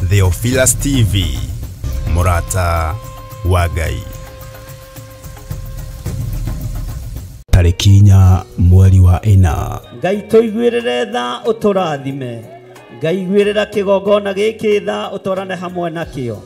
Theophilus TV, Murata wa Ngai. Tarikinya mweri wa ina. Ngai tuiguirire tha uturathime. Ngai igwirira kigongona giki tha utorane hamwe nakio.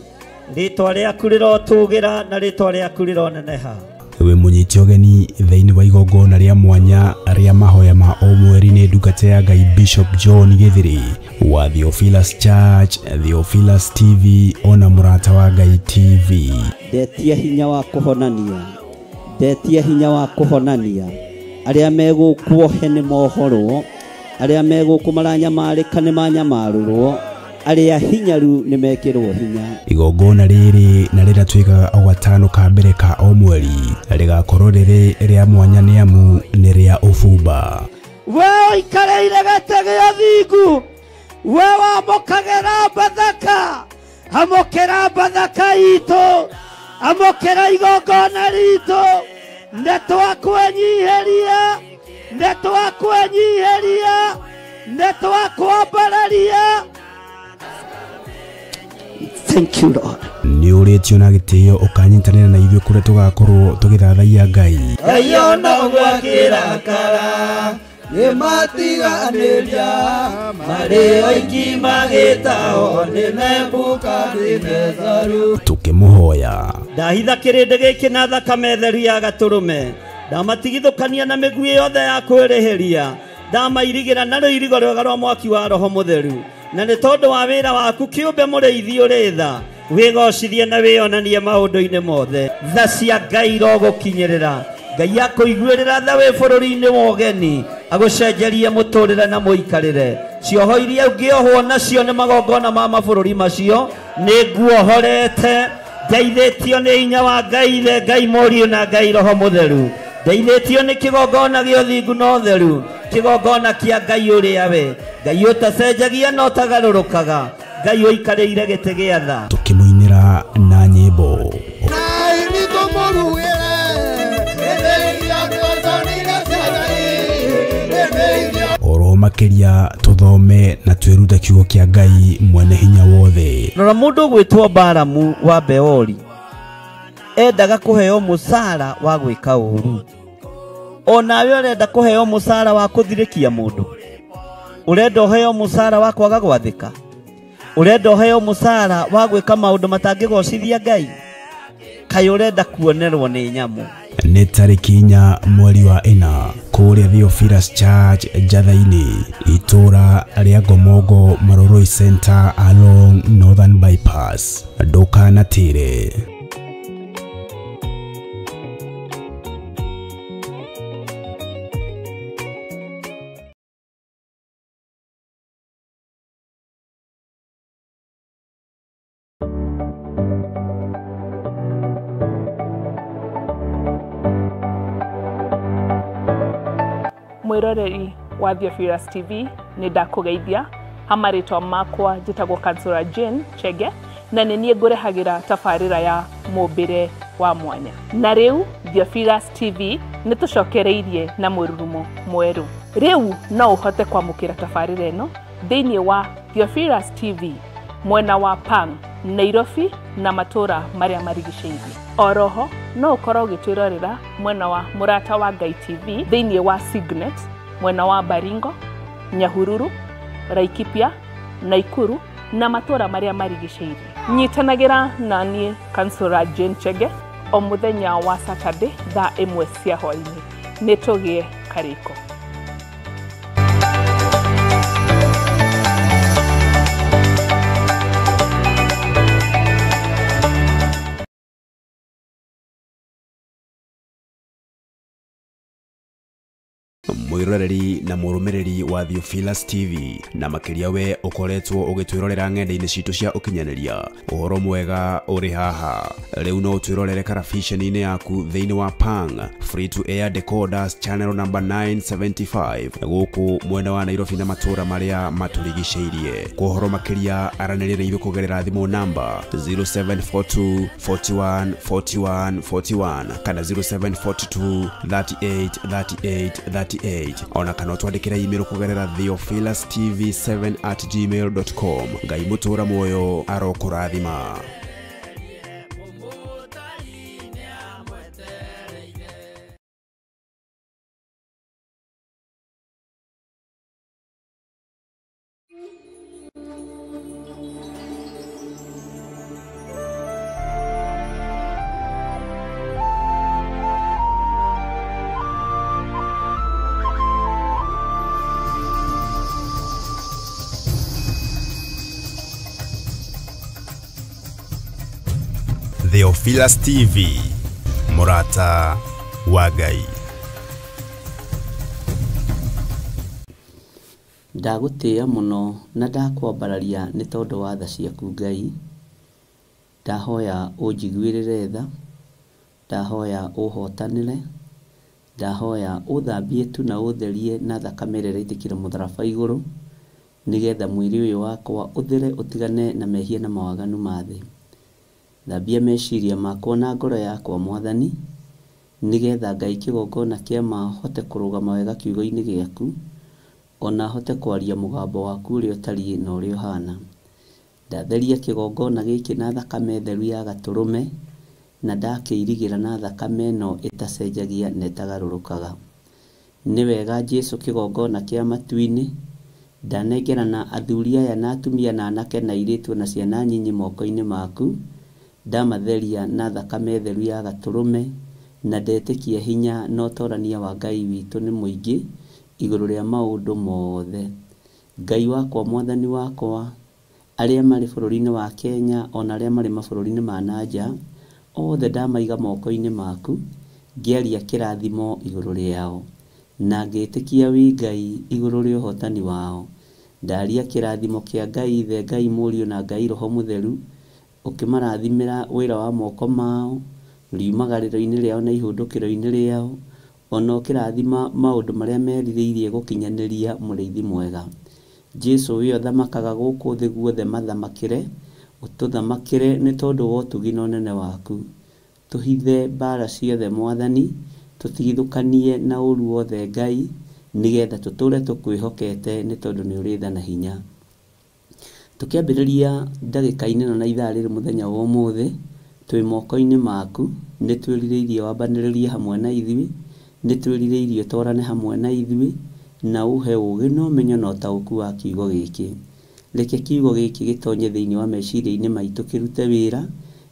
Ritwa riaku rirotugira na ritwa riaku rironeneha. We munyiti ogeni thiini wa igongona ria mwanya ria mahoya ma o mweri ni ndungata ya Ngai Bishop John Githiri wa Theophilus Church, Theophilus TV ona Murata wa Ngai TV. Ndetia hinya wa kuhonania. Ndetia hinya wa kuhonania. Aria megukuohe ni mohoro, aria megukumaranyamarika ni manyamarurwo, aria hinyaru ni mekirwo hinya. Igongona riri na riratwika o gatano ka mbere ka o mweri rigakorwo riri ria mwanya ni amu ni ria ufumba. We ikareire gatege ya thigu, we wamokagera bathaka, amokera bathaka ito, amokera igongona rito. Netwa kwenyiheria, netwa kwenyiheria, netwa kwambararia. Thank you Lord. Ni uretio na gitio ukanyitanira na ithuĩ kuria tugakorwo tugithathaia Ngai. Ngai ona gwakirakara ni matiganiria mari oiki magitao ni Nebukadnezaru. Tukimuhoya Ndahitha kirinde giki na thakame theru ya gaturume, ndamatigithukania na migui yothe ya kwirihiria, ndamairigira na ruirigo rwega rwa mwaki wa Roho Mutheru. Na ni tondu wa wira waku kiumbe muriithi uritha wigocithie na wionanie maundu-ini mothe. Tha cia Ngai rogukinyirira, Ngai akuiguirira tha wi bururi-ini wa ugeni, agucenjerie muturire na muikarire. Cioho iria ungiohwo nacio ni magongona ma mabururi macio ni nguohorete. Ndeithĩtio nĩ hinya wa Ngai Ithe, Ngai Mũriũ na Ngai Roho Mũtheru. Ndeithĩtio nĩ kĩgongona gĩa ũthingu na ũtheru, kĩgongona kĩa Ngai ũrĩa we, Ngai ũtacenjagia na ũtagarũrũkaga, Ngai ũikarĩire gĩtĩ gĩa tha. Tukimuinira na nyĩmbo. Oro makiria tuthome na tweruta kiugo kia Ngai mwene hinya wothe. Rora mundu gwitwo Balamu wa Beori endaga kuheo musara wa gwika uru. Onawe urenda kuheo musara wa kuthirikia mundu. Urenda uheo musara wa kwaga gwathika. Urenda uheo musara wa gwika maundu matangigocithia Ngai. Kai urenda kuonerwo ni nyamu. Ni tarikinya mweri wa ina kuria Theophilus Church Jathaini itura ria Gomongo Maroroi Center along Northern Bypass. Ndukanatire. Mwiroreri wa Theophilus TV ni ndakugeithia. Hamaritwa makwa njitagwo Kansura Jane Chege na nini ngurehagira tafarira ya mumbire wa mwanya. Na riu Theophilus TV ni tucokereirie na mururumo mweru. Riu no uhote kwamukira tafarira eno thiini wa Theophilus TV mwena wa Pang, Nairobi na matura maria marigiceirie. Oroho no ukorwo gitwirorera mwena wa Murata wa Ngai TV thiini wa Signet mwena wa Baringo, Nyahururu, Laikipia, Naikuru na matura maria marigiceirie. Nyitanagira na nie Kansura Jane Chege o muthenya wa Saturday thaa 1 cia hwaini. Nitugie kariko. Mwiroreri na murumiriri wa Theophilus TV na makiria we ukoretwo ugitwirorera ng'enda-ini citu cia ukinyaniria. Uhoro mwega uri haha. Riu no twirorere karabiceni-ini yaku thiini wa Pang free to air decoders channel number 975 guku mwena wa Nairobi na matura maria maturigiceirie. Kuhoro makiria aranirire ithu kugerera thimu namba 0742 41 41 41 kana 0742 38 38 38. ona kana twandikira email kugerera theophilustv7@gmail.com. Ngai mutura moyo arokurathima. Theophilus TV, Murata wa Ngai. Ndagutia muno na ndakwambararia ni tondu wa tha ciaku Ngai. Ndahoya unjiguirire tha, ndahoya uhotanire, ndahoya uthambie tu na utherie na thakame ĩrĩa ĩraitĩkire mũtharaba igũrũ, nigetha mwĩrĩ ũyũ wakwa ũthere ũtigane na mehia na mawaganu ma thĩ. Thambia meciria makwa na ngoro yakwa Mwathani, nigetha Ngai kĩgongona kĩa ma hote kũrũgama wega kiugo-inĩ gĩaku, ona hote kwaria mũgambo waku ũrĩa ũtariĩ na ũrĩa ũhana. Ndatheria kĩgongona gĩkĩ na thakame theru ya Gatũrũme, na ndakĩirigĩra na thakame ĩno ĩtacenjagia na ĩtagarũrũkaga. Nĩ wega Jesũ kĩgongona kĩa matu-inĩ, ndanengerana athuri aya na atumia na anake na airĩtu na ciana nyinyi moko-inĩ maku, ndamatheria na thakame theru ya Gatũrũme, na ndetĩkia hinya na ũtorania wa Ngai witũ nĩ mũingĩ igũrũ rĩa maũndũ mothe. Ngai wakwa Mwathani wakwa, arĩa marĩ bũrũri-inĩ wa Kenya ona arĩa marĩ mabũrũri-inĩ ma nanja, othe ndamaiga moko-inĩ maku, ngĩaria kĩrathimo igũrũ rĩao, na ngĩtĩkia wĩ Ngai igũrũ rĩa ũhotani wao. Ndaria kĩrathimo kĩa Ngai Ithe, Ngai Mũriũ na Ngai Roho Mũtheru, ũkĩmarathimĩra wĩra wa moko mao, riumagarĩro-inĩ rĩao na ihũndũkĩro-inĩ rĩao, ona ũkĩrathima maũndũ marĩa merirĩirie gũkinyanĩria mũrĩithi mwega. Jesũ we ũthamakaga gũkũ thĩ guothe mathamakĩre, ũtũthamakĩre nĩ tondũ wa ũtugi na ũnene waku. Tũhithe mbara ciothe Mwathani, tũtigithũkanie na ũru wothe Ngai, nigetha tũtũre tũkwĩhokete nĩ tondũ nĩ ũrĩ tha na hinya. Tukĩambĩrĩria ndagĩka-inĩ na ithaa rĩrĩ mũthenya wa ũmũthĩ, twĩ moko-inĩ maku, nĩ twĩrirĩirie wambanĩrĩrie hamwe na ithuĩ, nĩ twĩrirĩirie twarane hamwe na ithuĩ, na ũhe ũũgĩ na ũmenyo na ũtaũku wa kiugo gĩkĩ. Reke kiugo gĩkĩ gĩtonye thĩinĩ wa meciria-inĩ maitũ kĩrute wĩra,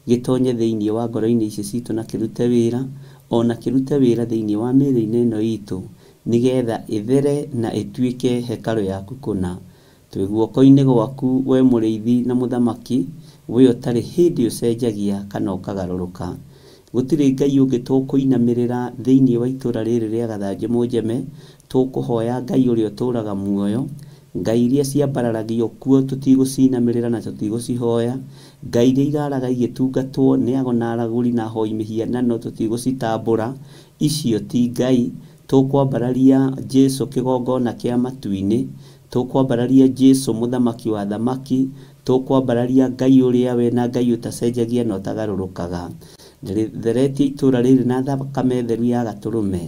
gĩtonye thĩinĩ wa ngoro-inĩ ici citũ na kĩrute wĩra, ona kĩrute wĩra thĩinĩ wa mĩĩrĩ-inĩ ĩno itũ, nigetha ĩthere na ĩtuĩke hekarũ yaku kũna. Twĩ guoko-inĩ gwaku we mũrĩithi na mũthamaki, we ũtarĩ hĩndĩ ũcenjagia kana ũkagarũrũka. Gũtirĩ Ngai ũngĩ tũkũinamĩrĩra thĩinĩ wa itũra rĩrĩ rĩa Gathanjĩ Mũnjeme, tũkũhoya Ngai ũrĩa ũtũraga muoyo, Ngai iria ciambararagio kuo tũtigũcinamĩrĩra na tũtigũcihoya, Ngai iria iraraga igĩtungatwo nĩ ago na aragũri na ahoi mĩhianano tũtigũcitambũra, icio ti Ngai. Tũkwambararia Jesũ kĩgongona kĩa matu-inĩ, tũkwambararia Jesũ mũthamaki wa thamaki, tũkwambararia Ngai ũrĩa we na Ngai ũtacenjagia na ũtagarũrũkaga. Theretie itũra rĩrĩ na thakame theru ya Gatũrũme,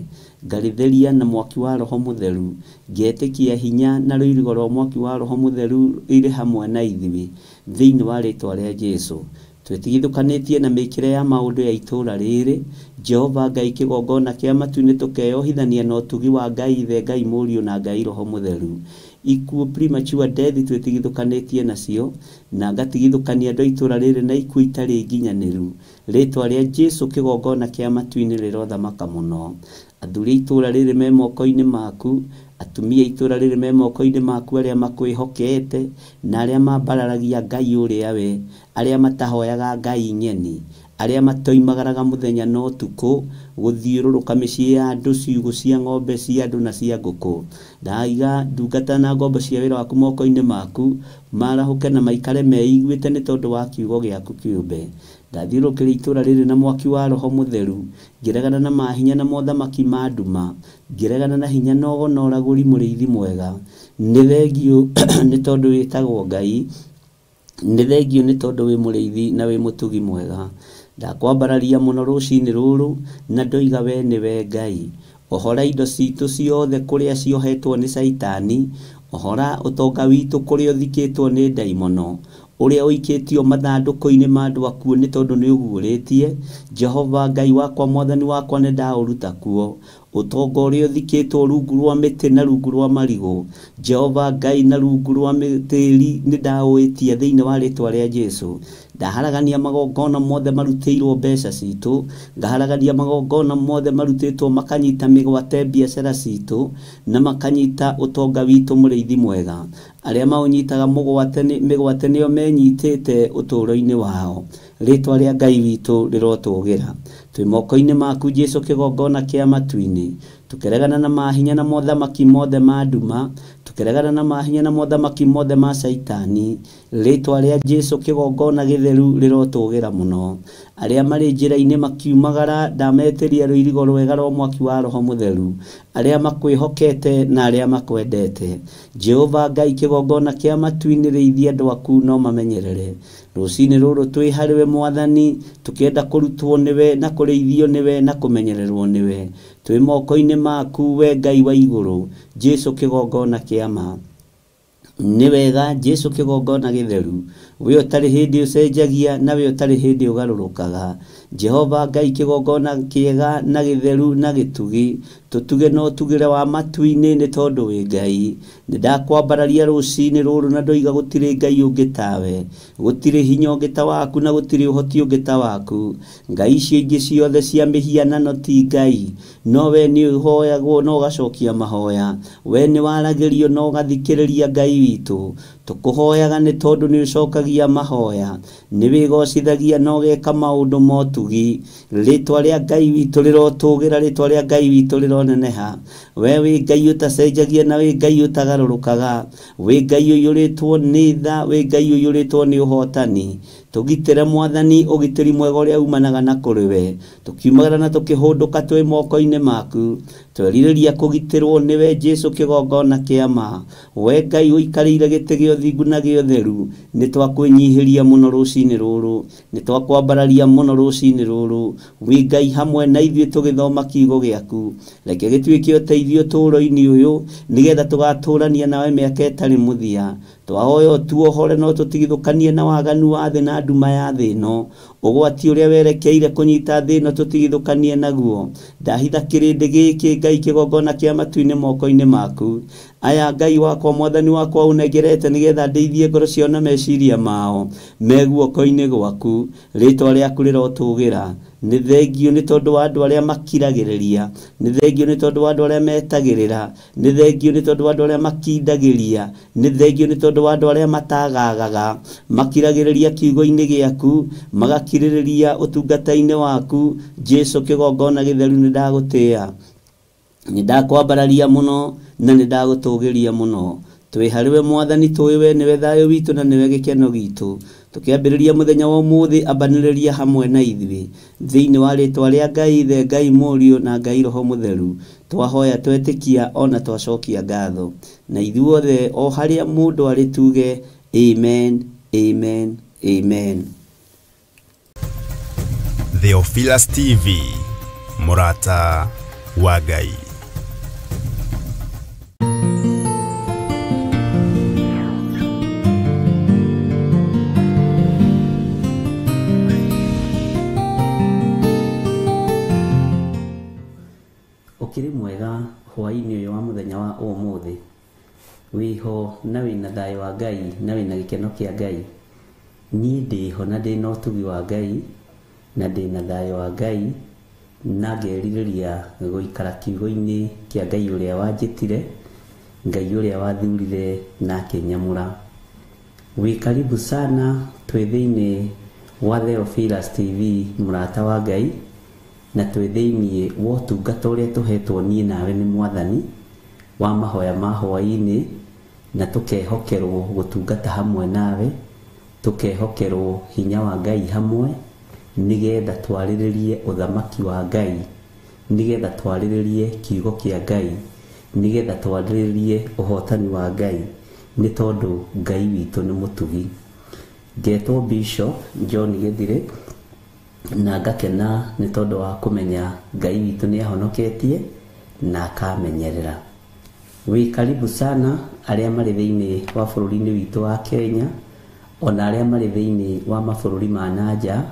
ngarĩtheria na mwaki wa Roho Mũtheru, ngetĩkia hinya na rũirigo rwa mwaki wa Roho Mũtheru irĩ hamwe na ithuĩ thĩinĩ wa rĩtwa rĩa Jesũ. Twĩtigithũkanĩtie na mĩkĩre ya maũndũ ya itũra rĩrĩ, Jehova Ngai kĩgongona kĩa matu-inĩ tũkeyohithania na ũtugi wa Ngai Ithe, Ngai Mũriũ na Ngai Roho Mũtheru. Ikuũ premature death twĩtigithũkanĩtie nacio, na ngatigithũkania andũ a itũra rĩrĩ na ikuũ itarĩ nginyanĩru. Rĩtwa rĩa Jesũ kĩgongona kĩa matu-inĩ rĩrothamaka mũno. Athuri itũra rĩrĩ me moko-inĩ maku, atumia itũra rĩrĩ me moko-inĩ maku arĩa makwĩhokete, na arĩa mambararagia Ngai ũrĩa we, arĩa matahoyaga Ngai nyeni, arĩa matoimagaraga mũthenya na ũtukũ gũthiũrũrũka mĩciĩ ya andũ, ciugũ cia ng'ombe cia andũ na cia ngũkũ. Ndaiga ndungata na ngombo cia wĩra waku moko-inĩ maku, marahũke na maikare meiguĩte nĩ tondũ wa kiugo gĩaku kĩũmbe. Ndathiũrũrũkĩria itũra rĩrĩ na mwaki wa Roho Mũtheru, ngĩregana na mahinya na mothamaki ma nduma, ngĩregana na hinya na ũgo na ũragũri mũrĩithi mwega. Nĩ thengio nĩ tondũ wĩtagwo Ngai, nĩ thengio nĩ tondũ wĩ mũrĩithi na wĩ mũtugi mwega. Ndakwambararia mũno rũcinĩ rũrũ, na ndoiga we nĩwe Ngai, ohora indo citũ ciothe kũrĩa ciohetwo nĩ Saitani, ohora ũtonga witũ kũrĩa ũthikĩtwo nĩ ndaimono, ũrĩa ũikĩtio mathandũkũ-inĩ ma andũ akuo nĩ tondũ nĩ ũguũrĩtie. Jehova Ngai wakwa, Mwathani wakwa, nĩ ndaũruta kuo. Ũtonga ũrĩa ũthikĩtwo rungu rwa mĩtĩ na rungu rwa marigũ, Jehova Ngai, na rungu rwa tĩĩri, nĩ ndaũĩtia thĩinĩ wa rĩtwa rĩa Jesu. Ndaharagania magongona mothe marutĩirwo mbeca citũ, ngaharagania magongona mothe marutĩtwo makanyita mĩgwate biacara citũ na makanyita ũtonga witũ mũrĩithi mwega. Arĩa maũnyitaga mĩgwate nĩo menyitĩte ũtũũro-inĩ wao. Rĩtwa rĩa Ngai witũ rĩrotũgĩra. Twĩ moko-inĩ maku Jesu, kĩgongona kĩa matu-inĩ, tũkeregana na mahinya na mothamaki mothe ma nduma, tũkeregana na mahinya na mothamaki mothe ma Saitani. Rĩtwa rĩa Jesu, kĩgongona gĩtheru rĩrotũgĩra mũno. Arĩa marĩ njĩra-inĩ makiumagara, ndametĩria rũirigo rwega rwa mwaki wa Roho Mũtheru. Arĩa makwĩhokete na arĩa makwendete, Jehova Ngai, kĩgongona kĩa matu-inĩ rĩithia andũ aku no mamenyerere. Rũcinĩ rũrũ twĩ harĩwe Mwathani, tũkĩenda kũrutwo nĩwe na kũrĩithio nĩwe na kũmenyererwo nĩwe. Twĩ moko-inĩ maku we Ngai wa igũrũ, Jesu kĩgongona kĩa ma. Nĩ wega Jesu kĩgongona gĩtheru, we ũtarĩ hĩndĩ ũcenjagia na we ũtarĩ hĩndĩ ũgarũrũkaga. Jehova Ngai, kĩgongona kĩega na gĩtheru na gĩtugi, tũtuge no tugĩre wa matu-inĩ nĩ tondũ wĩ Ngai. Nĩ ndakwambararia rũcinĩ rũrũ na ndoiga gũtirĩ Ngai ũngĩ tawe, gũtirĩ hinya ũngĩ ta waku na gũtirĩ ũhoti ũngĩ ta waku. Ngai icio ingĩ ciothe cia mĩhianano ti Ngai, no we nĩ ũhoyagwo na ũgacokia mahoya. We nĩ waragĩrio na ũgathikĩrĩria Ngai witũ. Tũkũhoyaga nĩ tondũ nĩ ũcokagia mahoya, nĩ wĩgocithagia na ũgeka maũndũ motugi. Rĩtwa rĩa Ngai witũ rĩrotũgĩra, rĩtwa rĩa Ngai witũ rĩroneneha. We wĩ Ngai ũtacenjagia na wĩ Ngai ũtagarũrũkaga, wĩ Ngai ũiyũrĩtwo nĩ tha, wĩ Ngai ũiyũrĩtwo nĩ ũhotani. Tũgitĩre Mwathani, ũgitĩri mwega ũrĩa umanaga na kũrĩ we. Tũkiumagara na tũkĩhũndũka twĩ moko-inĩ maku, twerirĩria kũgitĩrwo nĩwe Jesu kĩgongona kĩa ma. We Ngai ũikarĩire gĩtĩ gĩa ũthingu na gĩa ũtheru, nĩ twakwĩnyihĩria mũno rũcinĩ rũrũ, nĩ twakwambararia mũno rũcinĩ rũrũ. Wĩ Ngai hamwe na ithuĩ tũgĩthoma kiugo gĩaku, reke gĩtuĩke ũteithio ũtũũro-inĩ ũyũ, nĩgetha tũgatũũrania nawe mĩaka ĩtarĩ mũthia. Twahoya ũtuohore no tũtigithũkanie na waganu wa thĩ na nduma ya thĩ ĩno. Ũgwati ũrĩa werekeire kũnyita thĩ ĩno tũtigithũkanie naguo. Ndahitha kĩrĩndĩ gĩkĩ Ngai, kĩgongona kĩa matu-inĩ moko-inĩ maku. Aya Ngai wakwa, Mwathani wakwa, ũnengerete nĩgetha ndeithie ngoro ciao na meciria mao me guoko-inĩ gwaku. Rĩtwa rĩaku rĩrotũgĩra. Nĩ thengio nĩ tondũ wa andũ arĩa makiragĩrĩria, nĩ thengio nĩ tondũ wa andũ arĩa metagĩrĩra, nĩ thengio nĩ tondũ wa andũ arĩa makindagĩria, nĩ thengio nĩ tondũ wa andũ arĩa matagagaga, makiragĩrĩria kiugo-inĩ gĩaku, magakirĩrĩria ũtungata-inĩ waku. Jesu kĩgongona gĩtheru, nĩ ndagũtĩĩa, nĩ ndakwambararia mũno na nĩ ndagũtũgĩria mũno. Twĩ harĩwe Mwathani, tũĩ we nĩwe thayũ witũ na nĩwe gĩkeno gitũ. Tũkĩambĩrĩria mũthenya wa ũmũthĩ, ambanĩrĩria hamwe na ithuĩ thĩinĩ wa rĩtwa rĩa Ngai Ithe, Ngai Mũriũ na Ngai Roho Mũtheru. Twahoya twetĩkia ona twacokia ngatho, na ithuothe o harĩa mũndũ arĩ tuge amen, amen, amen. Theophilus TV, mũrata wa Ngai. Ũkĩrĩ mwega hwaĩ-inĩ ũyũ wa mũthenya wa ũmũthĩ, wĩho na wĩna thayũ wa Ngai na wĩna gĩkeno kĩa Ngai. Niĩ ndĩho na ndĩna ũtugi wa Ngai na ndĩna thayũ wa Ngai, na ngerirĩria gũikara kiugo-inĩ kĩa Ngai ũrĩa wanjĩtire, Ngai ũrĩa wathurire na akĩnyamũra. Wĩ karibu sana, twĩ thĩinĩ wa Theophilus TV, mũrata wa Ngai, na twĩ thĩinĩ wa ũtungata ũrĩa tũhetwo niĩ nawe nĩ Mwathani wa mahoya ma hwaĩ-inĩ, na tũkehokerwo gũtungata hamwe nawe, tũkehokerwo hinya wa Ngai hamwe, nĩgetha twarĩrĩrie ũthamaki wa Ngai, nĩgetha twarĩrĩrie kiugo kĩa Ngai, nĩgetha twarĩrĩrie ũhotani wa Ngai, nĩ tondũ Ngai witũ nĩ mũtugi. Ngetwo Bishop John Gĩthirĩ, na ngakena nĩ tondũ wa kũmenya Ngai witũ nĩ ahonoketie na akamenyerera. Wĩ karibu sana arĩa marĩ thĩinĩ wa bũrũri-inĩ witũ wa Kenya, ona arĩa marĩ thĩinĩ wa mabũrũri ma nanja,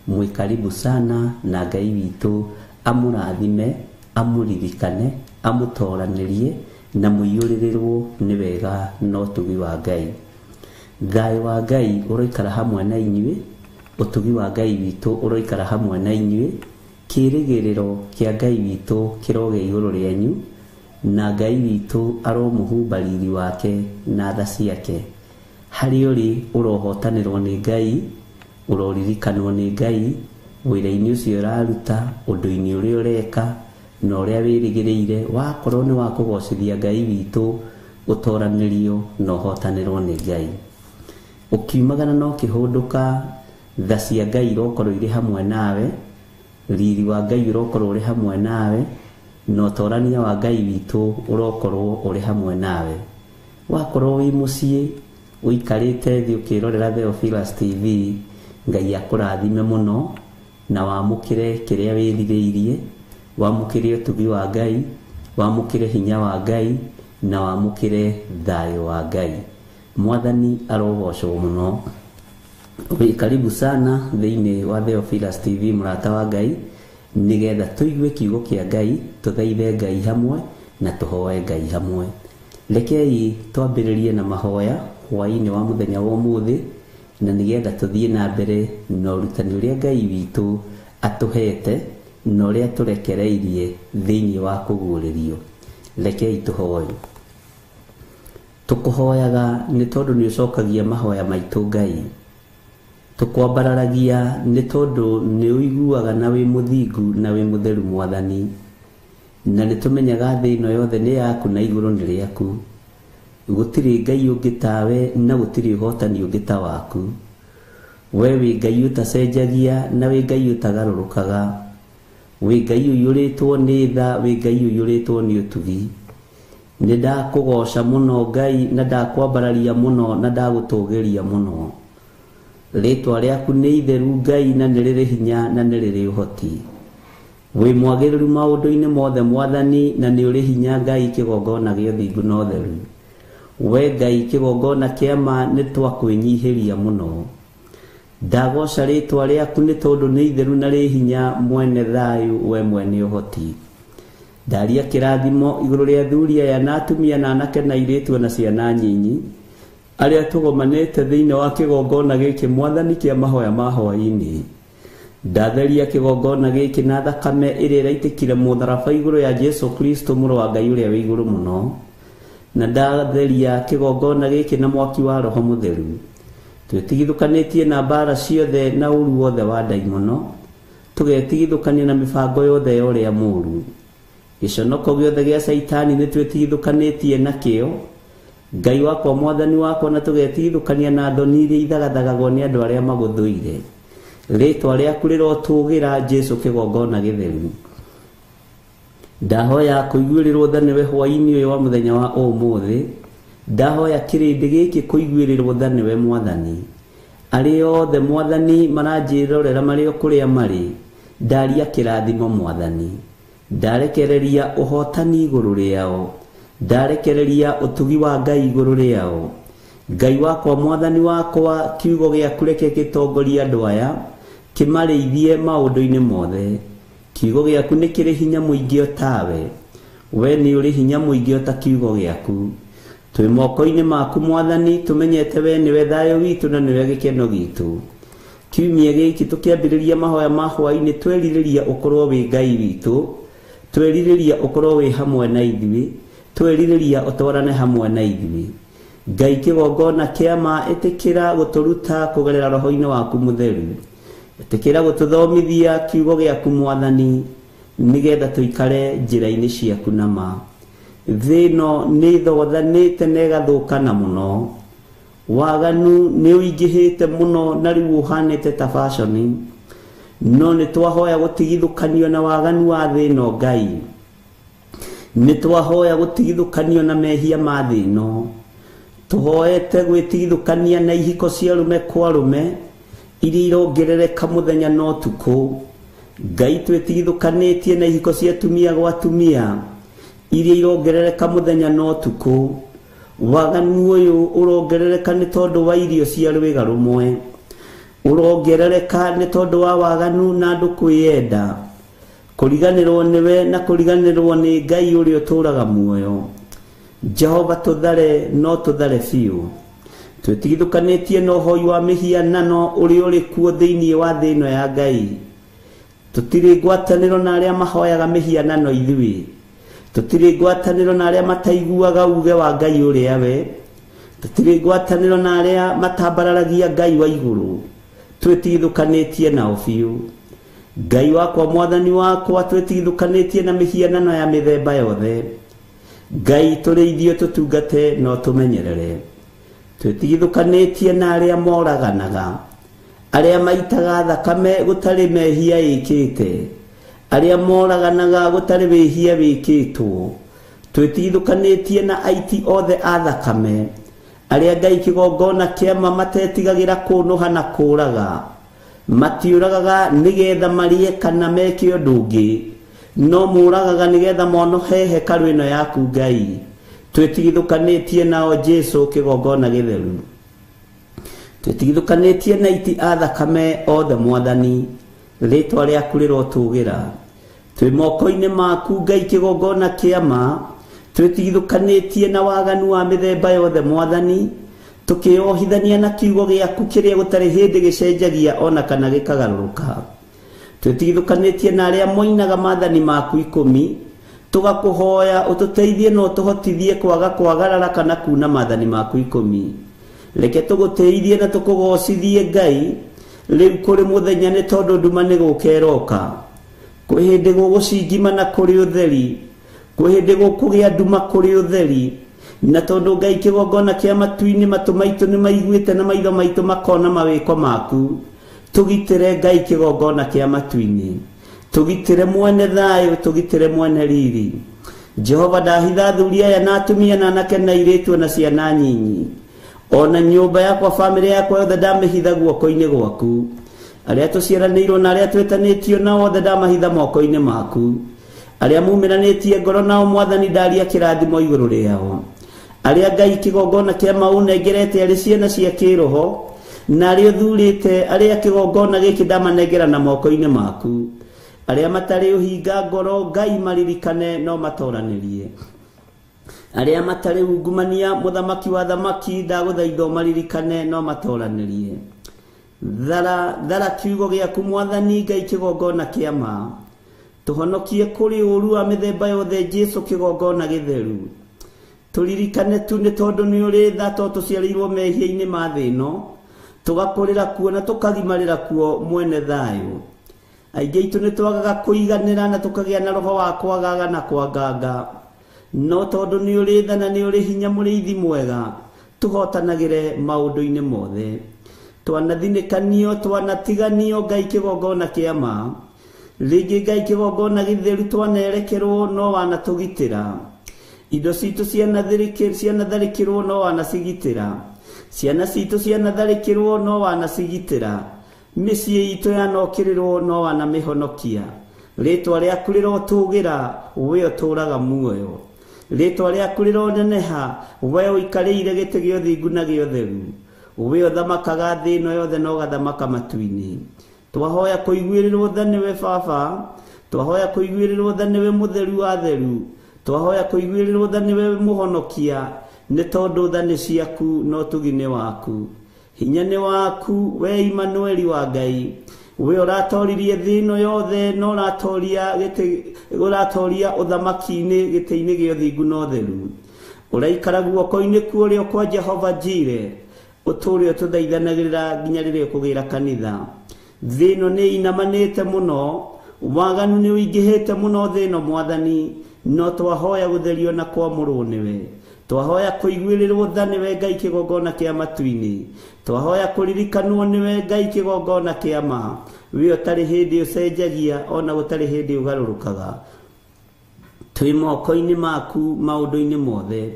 mwĩ karibu sana, na Ngai witũ amũrathime, amũririkane, amũtoranĩrie na mũiyũrĩrĩrwo nĩ wega na ũtugi wa Ngai. Thayũ wa Ngai ũroikara hamwe na inyuĩ, ũtugi wa Ngai witũ ũroikara hamwe na inyuĩ, kĩĩrĩgĩrĩro kĩa Ngai witũ kĩroge igũrũ rĩanyu, na Ngai witũ aromũhumba riri wake na tha ciake. Harĩ ũrĩ ũrohotanĩrwo nĩ Ngai, ũroririkanwo nĩ Ngai, wĩra-inĩ ũcio ũraruta, ũndũ-inĩ ũrĩa ũreka, na ũrĩa wĩrĩgĩrĩire, wakorwo nĩ wa kũgocithia Ngai witũ, ũtoranĩrio na ũhotanĩrwo nĩ Ngai. Ũkiumagana no kĩhũndũka, tha cia Ngai irokorwo irĩ hamwe nawe, riri wa Ngai ũrokorwo ũrĩ hamwe nawe, na ũtorania wa Ngai witũ ũrokorwo ũrĩ hamwe nawe. Wakorwo wĩ mũciĩ ũikarĩte thĩ ũkĩrorera Theophilus TV, Ngai akũrathime mũno, na wamũkĩre kĩrĩa wĩrirĩirie, wamũkĩre ũtugi wa Ngai, wamũkĩre hinya wa Ngai, na wamũkĩre thayũ wa Ngai. Mwathani arogocwo mũno. Wĩ karibu sana thĩinĩ wa Theophilus TV, mũrata wa Ngai, nĩgetha tũigue kiugo kĩa Ngai, tũthaithe Ngai hamwe na tũhoe Ngai hamwe. Rekei twambĩrĩrie na mahoya hwaĩ-inĩ wa mũthenya wa ũmũthĩ, na nĩgetha tũthiĩ na mbere na ũrutani ũrĩa Ngai witũ atũhete na ũrĩa tũrekereirie thĩinĩ wa kũguũrĩrio. Rekei tũhoe. Tũkũhoyaga nĩ tondũ nĩ ũcokagia mahoya maitũ Ngai. Tũkwambararagia nĩ tondũ nĩ ũiguaga na wĩ mũthingu na wĩ mũtheru Mwathani, na nĩ tũmenyaga thĩ ĩno yothe nĩ yaku na igũrũ nĩ rĩaku. Gũtirĩ Ngai ũngĩ tawe, na gũtirĩ ũhotani ũngĩ ta waku. We wĩ Ngai ũtacenjagia, na wĩ Ngai ũtagarũrũkaga. Wĩ Ngai ũiyũrĩtwo nĩ tha, wĩ Ngai ũiyũrĩtwo nĩ ũtugi. Nĩ ndakũgoca mũno Ngai, na ndakwambararia mũno, na ndagũtũgĩria mũno. Rĩtwa rĩaku nĩ itheru Ngai, na nĩ rĩrĩ hinya, na nĩ rĩrĩ ũhoti. Wĩ mwagĩrĩru maũndũ-inĩ mothe Mwathani, na nĩ ũrĩ hinya Ngai, kĩgongona gĩa ũthingu na ũtheru. We Ngai kĩgongona kĩa ma nĩ twakwĩnyihĩria mũno. Ndagoca rĩtwa rĩaku nĩ tondũ nĩ itheru na rĩ hinya, mwene thayũ, we mwene ũhoti. Ndaria kĩrathimo igũrũ rĩa athuri aya na atumia na anake na airĩtu na ciana nyinyi, arĩa tũgomanĩte thĩinĩ wa kĩgongona gĩkĩ Mwathani kĩa mahoya ma hwaĩ-inĩ. Ndatheria kĩgongona gĩkĩ na thakame ĩrĩa ĩraitĩkire mũtharaba igũrũ ya Jesu Kristo, mũrũ wa Ngai ũrĩa wĩ igũrũ mũno, na ndatheria kĩgongona gĩkĩ na mwaki wa Roho Mũtheru. Twĩtigithũkanĩtie na mbara ciothe na ũru wothe wa ndaimono, tũgetigithũkania na mĩbango yothe ya ũrĩa mũũru. Gĩconoko gĩothe gĩa Saitani nĩ twĩtigithũkanĩtie nakĩo, Ngai wakwa Mwathani wakwa, na tũgetigithũkania na thoni iria ithagathagagwo nĩ andũ arĩa magũthũire. Rĩtwa rĩaku rĩrotũgĩra Jesu kĩgongona gĩtheru. Ndahoya kũiguĩrĩrwo tha nĩwe hwaĩ-inĩ ũyũ wa mũthenya wa ũmũthĩ. Ndahoya kĩrĩndĩ gĩkĩ kũiguĩrĩrwo tha nĩwe Mwathani. Arĩa othe Mwathani maranjĩrorera marĩ o kũrĩa marĩ, ndaria kĩrathimo Mwathani. Ndarekereria ũhotani igũrũ rĩao, ndarekereria ũtugi wa Ngai igũrũ rĩao. Ngai wakwa Mwathani wakwa, kiugo gĩaku reke gĩtongorie andũ aya, kĩmarĩithie maũndũ-inĩ mothe. Kiugo gĩaku nĩ kĩrĩ hinya mũingĩ o tawe, we nĩ ũrĩ hinya mũingĩ o ta kiugo gĩaku. Twĩ moko-inĩ maku Mwathani, tũmenyete we nĩwe thayũ witũ na nĩwe gĩkeno gitũ. Kiumia gĩkĩ tũkĩambĩrĩria mahoya ma hwaĩ-inĩ, twerirĩria ũkorwo wĩ Ngai witũ, twerirĩria ũkorwo wĩ hamwe na ithuĩ, twerirĩria ũtwarane hamwe na ithuĩ. Ngai kĩgongona kĩa ma, ĩtĩkĩra gũtũruta kũgerera Roho-inĩ waku Mũtheru. Ĩtĩkĩra gũtũthomithia kiugo gĩaku Mwathani, nĩgetha tũikare njĩra-inĩ ciaku na ma. Thĩ ĩno nĩ thogothanĩte na ĩgathũkana mũno. Waganu nĩ ũingĩhĩte mũno, na rĩu ũhanĩte ta baconi. No nĩ twahoya gũtigithũkanio na waganu wa thĩ ĩno Ngai. Nĩ twahoya gũtigithũkanio na mehia ma thĩ ĩno. Tũhoete gwĩtigithũkania na ihiko cia arũme kwa arũme, iria irongerereka mũthenya na ũtukũ. Ngai twĩtigithũkanĩtie na ihiko cia atumia gwa atumia, iria irongerereka muthenya no tuku waganu uyu urongerereka ni tondu wa irio cia rwiga rumwe urongerereka ni tondu wa waganu na andu kwiyenda kuriganirwo niwe na kuriganirwo ni Ngai uria uturaga muoyo Jehova tuthare no tuthare fiu twetigithukanitie no hoi wa mihianano uri uri kuo thiini wa thino ya Ngai tutiri ngwataniro na aria mahoyaga mihianano ithui tutiri ngwataniro na aria mataiguaga uge wa Ngai uria we tutiri ngwataniro na aria matambararagia Ngai wa iguru twetigithukanitie na ofiu Ngai wakwa mwathani wakwa twetigithukanitie na mihianano ya mithemba yothe Ngai tureithio tutungate no tumenyerere twetigithukanitie na aria moraganaga aria maitaga thakame gutari mehia ikite aria moraganaga gutari wehia wikitwo twetigithukanitie na aiti othe a thakame aria Ngai kigongona kiama matetigagira kunuha na kuraga matiuragaga nigetha marie kana meke ndungi no muragaga nigetha mono hehe karwino yaku Ngai twetigithukanitie nao Jesu kigongona githeru twetigithukanitie na iti a thakame othe mwathani ritwa riaku rirotugira twi moko-ini maku Ngai kigongona kiama twetigithukanitie na waganu wa mithemba yothe mwathani tukiohithania na kiugo giaku kiria gutari hindi gicenjagia ona kana gikagaruruka twetigithukanitie na aria moinaga maathani maku 10 tugakuhoya ututeithie no tuhotithie kwaga kwagarara kana kuna maathani maku 10 reke tuguteithie na tukugocithie Ngai riu kuri muthenya ni tondu nduma ni gukeroka kwi hindi gugucingima na kuri utheri kwi hindi gukugia nduma kuri utheri na tondu Ngai kigongona kia matu-ini matu maitu ni maiguite na maitho maitu makona mawiko maku tugitire Ngai kigongona kia matu-ini tugitire mwene thayo tugitire mwene riri Jehova ndahitha thuri aya na atumia na anake na airitu na ciana nyinyi ona nyumba yakwa family yakwa yothe ndamihitha guoko-ini gwaku aria tuciaranirwo na aria twetanitio na othe ndamahitha moko-ini maku aria mumiranitie ngoro nao mwathani ndaria kirathimo iguru riao aria Ngai kigongona kia maunengerete ari ciana cia kiroho na aria thurite aria kigongona giki ndamanengera na moko-ini maku aria matari uhinga ngoro Ngai maririkane no matoranirie aria matari ungumania muthamaki wa thamaki ndaguthaitho maririkane no matoranirie thara kiugo giaku mwathani Ngai kigongona kiama tuhonokie kuri uru wa mithemba yothe Jesu kigongona githeru turirikane tu ni tondu ni uri thato tuciarirwo mehia-ini ma thino tugakurira kuo na tukagimarira kuo mwene thayo aingi itu ni twagaga kuiganira na tukagia na roho wa kwagaga na kwanganga no tondu ni uri tha na ni uri hinya muriithi mwega tuhotanagire maundu-ini mothe twanathinekanio twanatiganio Ngai kigongona kiama ringi Ngai kigongona githeru twanerekerwo no wanatugitira indo citu cianatharikirwo no wanacigitira ciana citu cianatharikirwo no wanacigitira micii itu yanokirirwo no wanamihonokia ritwa riaku rirotugira we uturaga muoyo ritwa riaku rironeneha we uikarire giti gio thingu na gio theru we uthamakaga thi ino yothe no gathamaka matu-ini twahoya kuiguirirwo tha niwe baba twahoya kuiguirirwo tha niwe mutheru wa theru twahoya kuiguirirwo tha niwe muhonokia ni tondu tha ni ciaku no tugine waku hinya ni waku we Imanueli wa Ngai we uratoririe thino yothe no uratoria uthamaki-ini giti-ini gio thingu no theru uraikara guoko-ini kuo kwa Jehova Jire uturi tuthaithanagirira nginya riria kugira kanitha thino ni inamanite muno waganu ni uingihite muno thino mwathani no twahoya gutherio na kwamurwo niwe twahoya kuiguirirwo tha niwe Ngai kigongona kia matu-ini twahoya kuririkanwo niwe Ngai kigongona kiama we utari hindi ucenjagia ona gutari hindi ugarurukaga twi moko-ini maku maundu-ini mothe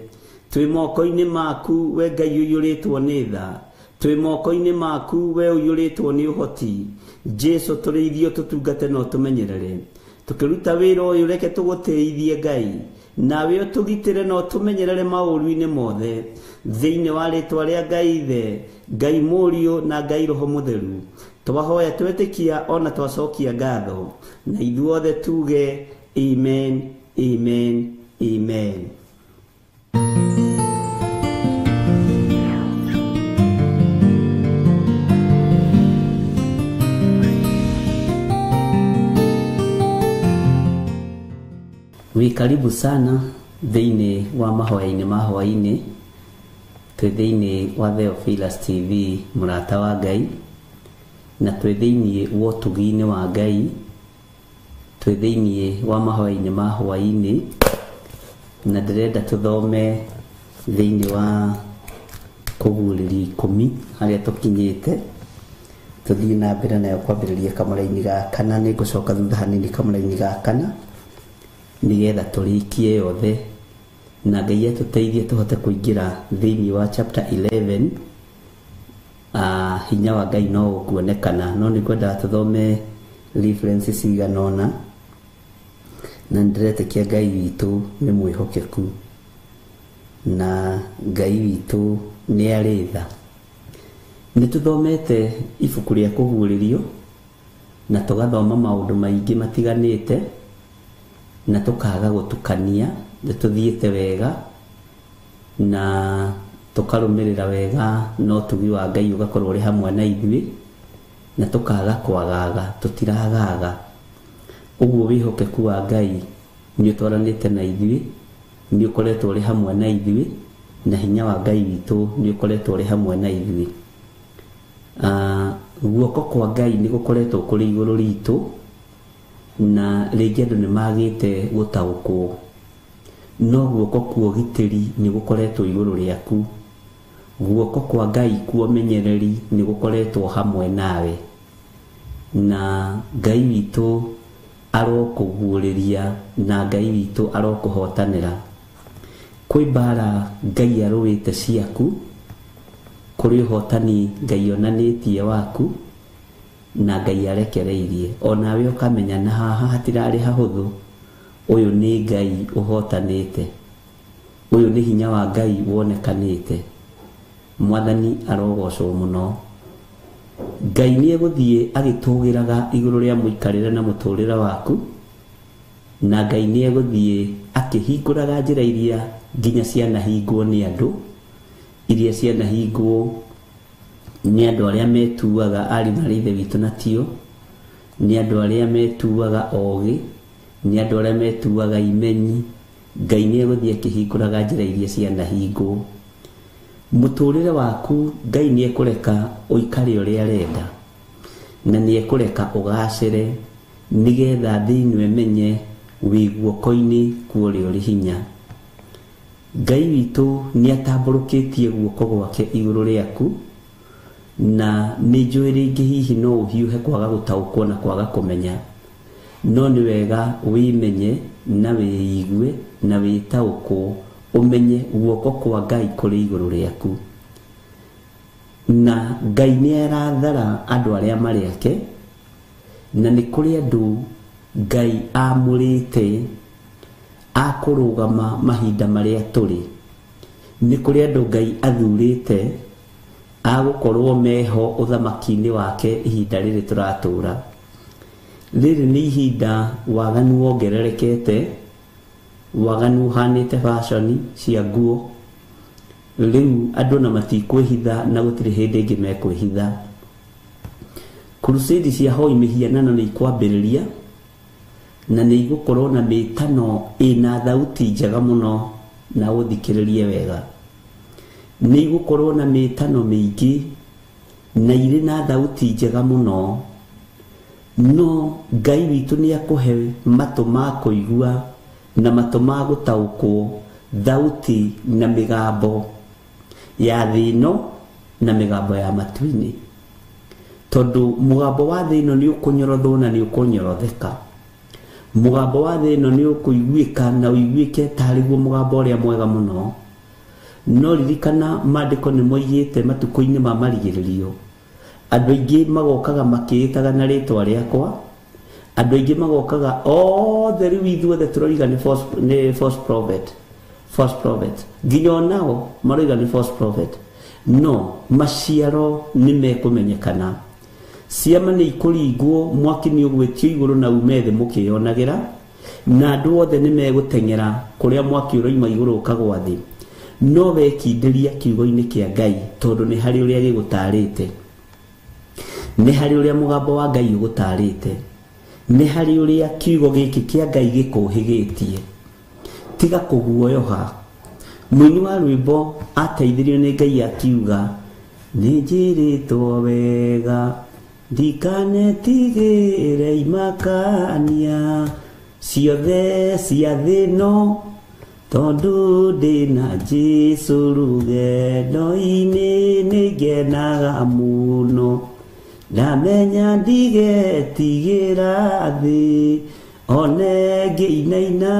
twi moko-ini maku we Ngai uyuritwo ni tha twi moko-ini maku we uyuritwo ni uhoti Jesu tureithio tutungate no tumenyerere tukiruta wira uyu reke tuguteithie Ngai nawe utugitire no tumenyerere maũru-inĩ mothe thĩinĩ wa rĩtwa rĩa Ngai Ithe, Ngai Mũriũ na Ngai Roho Mũtheru. Twahoya twetĩkia ona twacokia ngatho na ithuothe tuge amen, amen, amen. Karibu sana thĩinĩ wa mahoya-inĩ ma hwaĩ-inĩ, twĩ thĩinĩ wa Theophilus TV mũrata wa Ngai, na twĩ thĩinĩ wa ũtugi-inĩ wa Ngai, twĩ thĩinĩ wa mahoya-inĩ ma hwaĩ-inĩ, na ndĩrenda tũthome thĩinĩ wa Kũguũrĩrio 10 harĩa tũkinyĩte, tũthiĩ na mbere nayo kwambĩrĩria kamũra-inĩ ga kana. Nĩ ngũcoka thutha hanini kamũra-inĩ ga kana nigetha tũrĩkie yothe na Ngai atũteithie tũhote kũingĩra thĩinĩ wa chapter 11. Hinya wa Ngai no ũkuonekana, no nĩ kwenda tũthome references cigana ũna, na ndĩretĩkia Ngai witũ nĩ mwĩhokeku na Ngai witũ nĩ arĩ tha. Nĩ tũthomete ibuku rĩa Kũguũrĩrio na tũgathoma maũndũ maingĩ matiganĩte na tũkaga gũtukania, tũthiĩte wega na tũkarũmĩrĩra wega, no ũtugi wa Ngai ũgakorwo ũrĩ hamwe na ithuĩ na tũkaga kwagaga, tũtiragaga. Ũguo wĩhokeku wa Ngai nĩ ũtwaranĩte na ithuĩ, nĩ ũkoretwo ũrĩ hamwe na ithuĩ, na hinya wa Ngai witũ nĩ ũkoretwo ũrĩ hamwe na ithuĩ. Guoko kwa Ngai nĩ gũkoretwo kũrĩ igũrũ ritũ, na rĩngĩ andũ nĩ magĩte gũtaũkwo, no guoko kwa ũgitĩri nĩ gũkoretwo igũrũ rĩaku. Guoko kwa Ngai kwa ũmenyereri nĩ gũkoretwo hamwe nawe, na Ngai witũ arokũguũrĩria na Ngai witũ arokũhotanĩra. Kwĩ mbara Ngai arũĩte ciaku, kũrĩ ũhotani Ngai onanĩtie waku na Ngai arekereirie. Onawe ũkamenya na haha hatirarĩ hahũthũ, ũyũ nĩ Ngai ũhotanĩte, ũyũ nĩ hinya wa Ngai wonekanĩte. Mwathani arogocwo mũno. Ngai nĩ egũthiĩ agĩtũgĩraga igũrũ rĩa mũikarĩre na mũtũrĩre waku, na Ngai nĩ egũthiĩ akĩhingũraga njĩra iria nginya cianahingwo nĩ andũ, iria cianahingwo nĩ andũ arĩa metuaga ari na Ithe witũ na tio, nĩ andũ arĩa metuaga ogĩ, nĩ andũ arĩa metuaga imenyi. Ngai nĩ egũthiĩ akĩhingũraga njĩra iria cianahingwo. Mũtũrĩre waku Ngai nĩ ekũreka ũikare ũrĩa arenda, na nĩ ekũreka ũgacĩre, nĩgetha thĩinĩ emenye wĩ guoko-inĩ kwa ũrĩa ũrĩ hinya. Ngai witũ nĩ atambũrũkĩtie guoko gwake igũrũ rĩaku, na nĩ njũĩ rĩngĩ hihi no ũhiũhe kwaga gũtaũkwo na kwaga kũmenya, no nĩ wega wĩmenye na wĩigue na wĩtaũkwo, ũmenye guoko kwa Ngai kũrĩ igũrũ rĩaku. Na Ngai nĩ arathara andũ arĩa marĩ ake, na nĩ kũrĩ andũ Ngai amũrĩte akũrũgama mahinda marĩa tũrĩ. Nĩ kũrĩ andũ Ngai athurĩte agũkorwo meho ũthamaki-inĩ wake ihinda rĩrĩ tũratũra. Rĩrĩ nĩ ihinda waganu wongererekete, waganu uhanĩte fashion cia nguo. Rĩu andũ na matikwĩhitha na gũtirĩ hĩndĩ ĩngĩ mekwĩhitha. Crusade cia hoi mĩhianano nĩ ikwambĩrĩria, na nĩ igũkorwo na mĩtano ĩna thauti njega mũno na ũthikĩrĩrie wega. Nĩ igũkorwo na mĩtano mĩingĩ na irĩ na thauti njega mũno, no Ngai witũ nĩ akũhe matũ ma kũigua na matũ ma gũtaũkwo thauti na mĩgambo ya thĩ ĩno na mĩgambo ya matu-inĩ, tondũ mũgambo wa thĩ ĩno nĩ ũkũnyorothwo na nĩ ũkũnyorotheka. Mũgambo wa thĩ ĩno nĩ ũkũiguĩka na ũiguĩke tarĩguo mũgambo ũrĩa mwega mũno, no ririkana maandĩko nĩ moigĩte matukũ-inĩ ma marigĩrĩrio andũ aingĩ magokaga makĩĩtaga na rĩtwa rĩakwa, andũ aingĩ magokaga othe rĩu ithuothe tũroiga nĩ false prophet nginya onao maroiga nĩ false prophet no maciaro nĩ mekũmenyekana ciama nĩ ikũringwo mwaki nĩ ũgwĩtio igũrũ na ume thĩ mũkĩonagĩra na andũ othe nĩ megũteng'era kũrĩa mwaki ũroima igũrũ ũkagwa thĩ no wekindĩria kiugo-inĩ kĩa Ngai tondũ nĩ harĩ ũrĩa gĩgũtarĩte nĩ harĩ ũrĩa mũgambo wa Ngai ũgũtarĩte nĩ harĩ ũrĩa kiugo gĩkĩ kĩa Ngai gĩkũhĩgĩtie tiga kũguoyoha mũini wa rwĩmbo ateithirio nĩ Ngai akiuga nĩ njĩrĩtwo wega ndikanetigĩre imakania ciothe cia thĩno tondũ ndĩna Jesũ rũgendo-inĩ nĩngenaga mũno ndamenya ndigetigĩra thĩ one ngĩinaina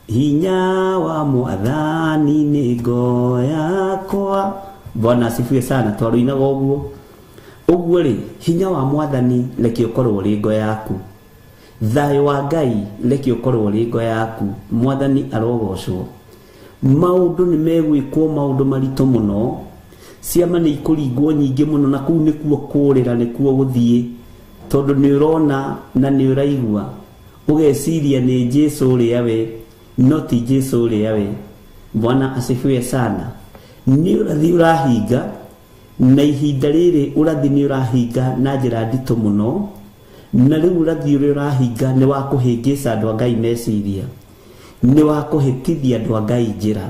hinya wa Mwathani nĩ ngo yakwa. Bwana asifiwe sana. Twaruinaga ũguo rĩ, hinya wa Mwathani reke ũkorwo ũrĩ ngo yaku, thayũ wa Ngai reke ũkorwo ũrĩ ngo yaku. Mwathani arogocwo. Maũndũ nĩ megwĩkwo, maũndũ maritũ mũno, ciama nĩ ikũringwo nyingĩ mũno, na kũu nĩkuo kũrĩra, nĩkuo gũthiĩ, tondũ nĩ ũrona na nĩ ũraigua ũgeciria nĩ Jesũ ũrĩa we, no ti Jesũ ũrĩa we. Bwana asifiwe sana. Nĩ ũrathi ũrahinga, na ihinda rĩrĩ ũrathi nĩ ũrahinga na njĩra nditũ mũno, na rĩu ũrathi ũrĩa ũrahinga nĩ wa kũhĩngĩca andũ a Ngai meciria, nĩ wa kũhĩtithia andũ a Ngai njĩra,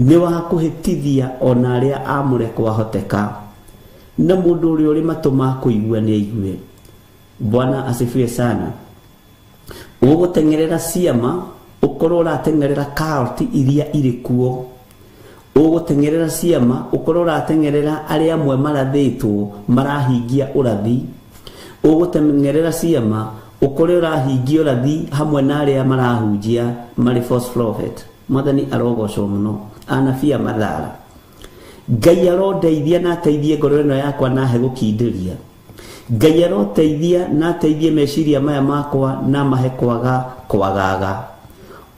nĩ wa kũhĩtithia ona arĩa amũre kwahoteka, na mũndũ ũrĩa ũrĩ matũ ma kũigua nĩ aigue. Bwana asifiwe sana. Ũgũteng'erera ciama, ũkorwo ũrateng'erera kaũti iria irĩ kuo. Ũgũteng'erera ciama, ũkorwo ũrateng'erera arĩa amwe marathĩtwo marahingia ũrathi. Ũgũteng'erera ciama, ũkorwo ũrahingia ũrathi hamwe na arĩa marahunjia marĩ false prophet. Mwathani arogocwo mũno. Anabii a mathara, Ngai arondeithia na ateithie ngoro ĩno yakwa na he gũkindĩria. Ngai aroteithia na ateithie meciria maya makwa na mahe kwagaga.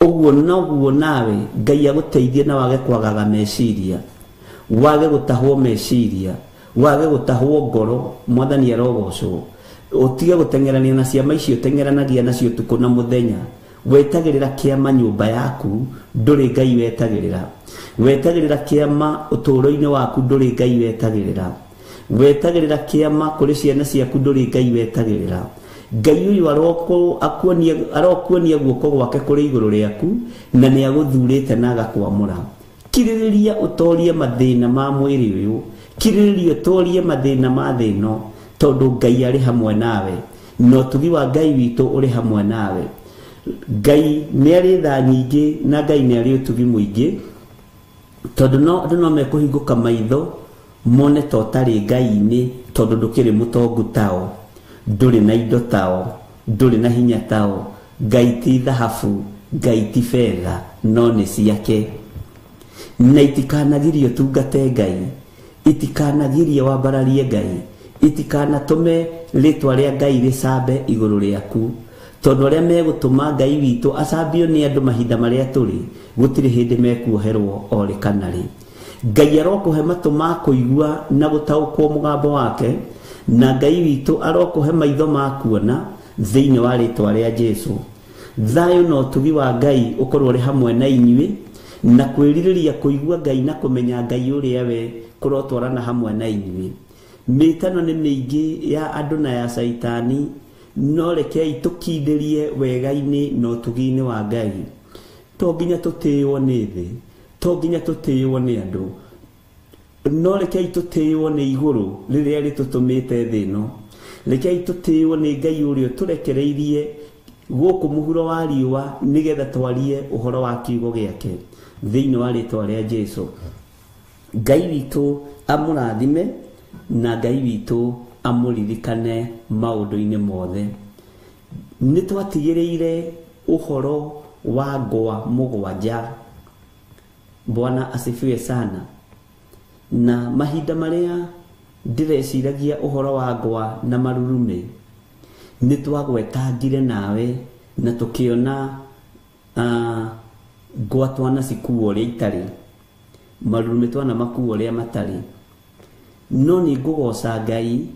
Ũguo noguo nawe Ngai agũteithie na wage kwagaga meciria, wage gũtahwo meciria, wage gũtahwo ngoro. Mwathani arogocwo. Ũtige gũteng'erania na ciama icio teng'eranagia nacio tuko na mũthenya. Wetagĩrĩra kĩama nyũmba yaku, ndũrĩ Ngai wetagĩrĩra. Wetagĩrĩra kĩama ũtũũro-inĩ waku, ndũrĩ Ngai wetagĩrĩra. Wetagĩrĩra kĩama kũrĩ ciana ciaku, ndũrĩ Ngai wetagĩrĩra. Ngai ũyũ arokuonia guoko gwake kũrĩ igũrũ rĩaku, na nĩ agũthurĩte na agakwamũra. Kirĩrĩria ũtorie mathĩna ma mwĩrĩ ũyũ, kirĩrĩria ũtorie mathĩna ma thĩ ĩno, tondũ Ngai arĩ hamwe nawe, na ũtugi wa Ngai witũ ũrĩ hamwe nawe. Ngai nĩ arĩ tha nyingĩ, na Ngai nĩ arĩ ũtugi mũingĩ, tondũ andũ no mekũhingũka maitho mone ta ũtarĩ Ngai-inĩ, tondũ ndũkĩrĩ mũtongu tao, ndũrĩ na indo tao, ndũrĩ na hinya tao. Ngai ti thahabu, Ngai ti fedha, no nĩ ciake. Na itikanagirio tungate Ngai, itikanagirio wambararie Ngai, itikanatũme rĩtwa rĩa Ngai rĩcambe igũrũ rĩaku, tondũ arĩa megũtũma Ngai witũ acambio nĩ andũ mahinda marĩa tũrĩ, gũtirĩ hĩndĩ mekuoherwo o rĩ kana rĩ. Ngai arokũhe matũ ma kũigua na gũtaũkwo mũgambo wake, na Ngai witũ arokũhe maitho ma kuona thĩinĩ wa rĩtwa rĩa Jesũ. Thayũ na ũtugi wa Ngai ũkorwo ũrĩ hamwe na inyuĩ, na kwĩrirĩria kũigua Ngai na kũmenya Ngai ũrĩa we kũrotwarana hamwe na inyuĩ. Mĩtano nĩ mĩingĩ ya andũ na ya Saitani, no rekei tũkindĩrie wega-inĩ na ũtugi-inĩ wa Ngai. To nginya tũtĩĩo nĩ thĩ, to nginya tũtĩĩo nĩ andũ, no rekei tũtĩĩo nĩ igũrũ rĩrĩa rĩtũtũmĩte thĩ ĩno. Rekei tũtĩĩo nĩ Ngai ũrĩa tũrekereirie gũkũ mũhuro wa riũa, nĩgetha twarie ũhoro wa kiugo gĩake thĩinĩ wa rĩtwa rĩa Jesũ. Ngai witũ amũrathime, na Ngai witũ amũririkane maũndũ-inĩ mothe. Nĩ twatigĩrĩire ũhoro wa ngwa mũgwanja. Bwana asifiwe sana. Na mahinda marĩa ndĩreciragia ũhoro wa ngwa na marurume, nĩ twagwetangire nawe na tũkĩona ngwatwana cikuo ũrĩa itarĩ, marurume twana makuo ũrĩa matarĩ. No nĩ ngũgoca Ngai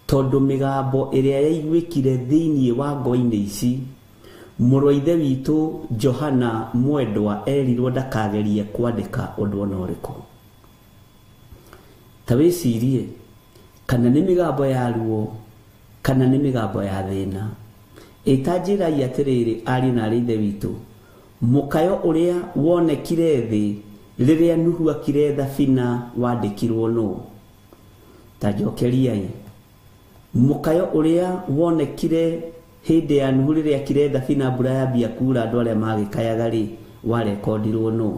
tondũ mĩgambo ĩrĩa yaiguĩkire thĩinĩ wa ngo-inĩ ici, mũrũ wa ithe witũ Johana mwendwa erirwo ndakagerie kwandĩka ũndũ ona ũrĩkũ. Ta wĩcirie, kana nĩ mĩgambo ya ruo, kana nĩ mĩgambo ya thĩna. Ĩtanjĩrai atĩrĩrĩ, ariũ na aarĩ ithe witũ, mũkayo ũrĩa wonekire thĩ rĩrĩa Nuhu akire thabina wandĩkirwo nũ? Ta njokeriai. Mũkayo ũrĩa wonekire hĩndĩ ya Nuhu rĩrĩa akire thabina mbura yambia kuura andũ arĩa magĩkayaga rĩ, warekondirwo nũ?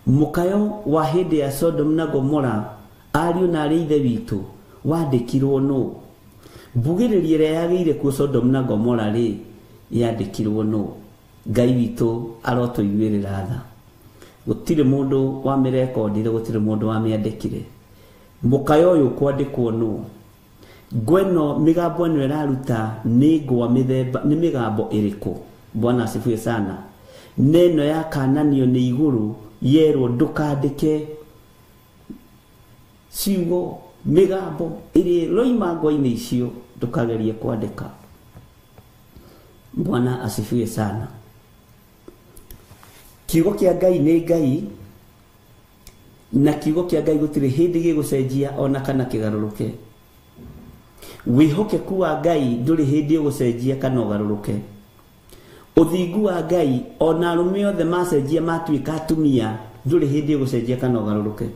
Mũkayo wa hĩndĩ ya Sodom na Gomora, ariũ na aarĩ ithe witũ, wandĩkirwo nũ? Mbugĩrĩria ĩrĩa yagĩire kuo Sodom na Gomora rĩ, yandĩkirwo nũ? Ngai witũ arotũiguĩrĩra tha. Gũtirĩ mũndũ wamĩrekondire, gũtirĩ mũndũ wamĩandĩkire. Mũkayo ũyũ kwandĩkwo nũ? Ngweno mĩgambo ĩno ĩraruta nĩ ngwa mĩthemba, nĩ mĩgambo ĩrĩkũ? Bwana asifiwe sana. Neno ya kananio nĩ igũrũ, yerwo ndũkandĩke ciugo, mĩgambo ĩrĩa roima ngo-inĩ icio ndũkagerie kwandĩka. Bwana asifiwe sana. Kiugo kĩa Ngai nĩ Ngai, na kiugo kĩa Ngai gũtirĩ hĩndĩ gĩgũcenjia ona kana kĩgarũrũke. Wĩhokeku wa Ngai ndũrĩ hĩndĩ ũgũcenjia kana ũgarũrũke. Ũthingu wa Ngai ona arũme othe macenjia matuĩka atumia ndũrĩ hĩndĩ ũgũcenjia kana ũgarũrũke.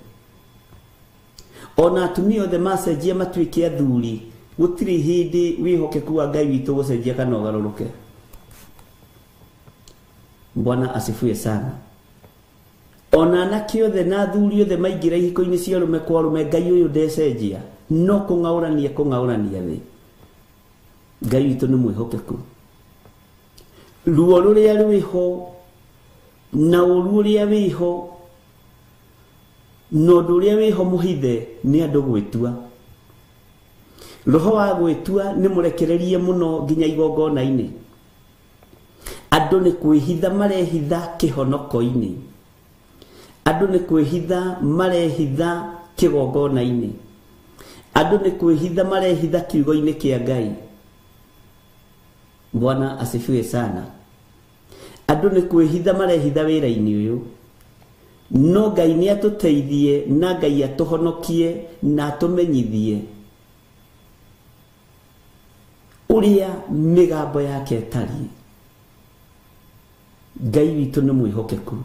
Ona atumia othe macenjia matuĩke athuri gũtirĩ hĩndĩ wĩhokeku wa Ngai witũ ũgũcenjia kana ũgarũrũke. Bwana asifiwe sana. Ona anake othe na athuri othe maingĩra ihiko-inĩ cia arũme kwa arũme, Ngai ũyũ ndecenjia, no kũng'aũrania thĩ. Ngai witũ nĩ mwĩhokeku. Ruo rũrĩa rwĩho na ũru ũrĩa wĩho na ũndũ ũrĩa wĩho mũhithe nĩ andũ gwĩtua. Roho wa gwĩtua nĩ mũrekererie mũno nginya igongona-inĩ. Andũ nĩ kwĩhitha marehitha kĩhonoko-inĩ. Andũ nĩ kwĩhitha marehitha kĩgongona-inĩ. Andũ nĩ kwĩhitha marehitha kiugo-inĩ kĩa Ngai. Bwana asifiwe sana. Andũ nĩ kwĩhitha marehitha wĩra-inĩ ũyũ. No Ngai nĩ atũteithie na Ngai atũhonokie na atũmenyithie ũrĩa mĩgambo yake ĩtariĩ. Ngai witũ nĩ mwĩhokeku.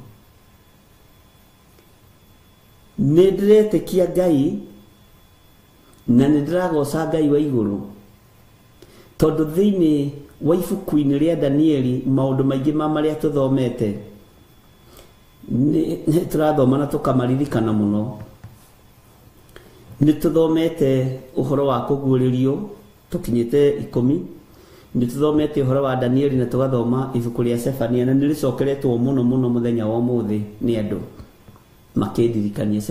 Nĩ ndĩretĩkia Ngai na nĩ ndĩragoca Ngai wa igũrũ, tondũ thĩinĩ wa ibuku-inĩ rĩa Danieli maũndũ maingĩ marĩa tũthomete nĩ tũrathoma na tũkamaririkana mũno. Nĩ tũthomete ũhoro wa kũguũrĩrio tũkinyĩte 10. Nĩ tũthomete ũhoro wa Danieli na tũgathoma ibuku rĩa Sefania, na nĩ rĩcokeretwo mũno mũno mũthenya wa ũmũthĩ nĩ andũ makĩndirikania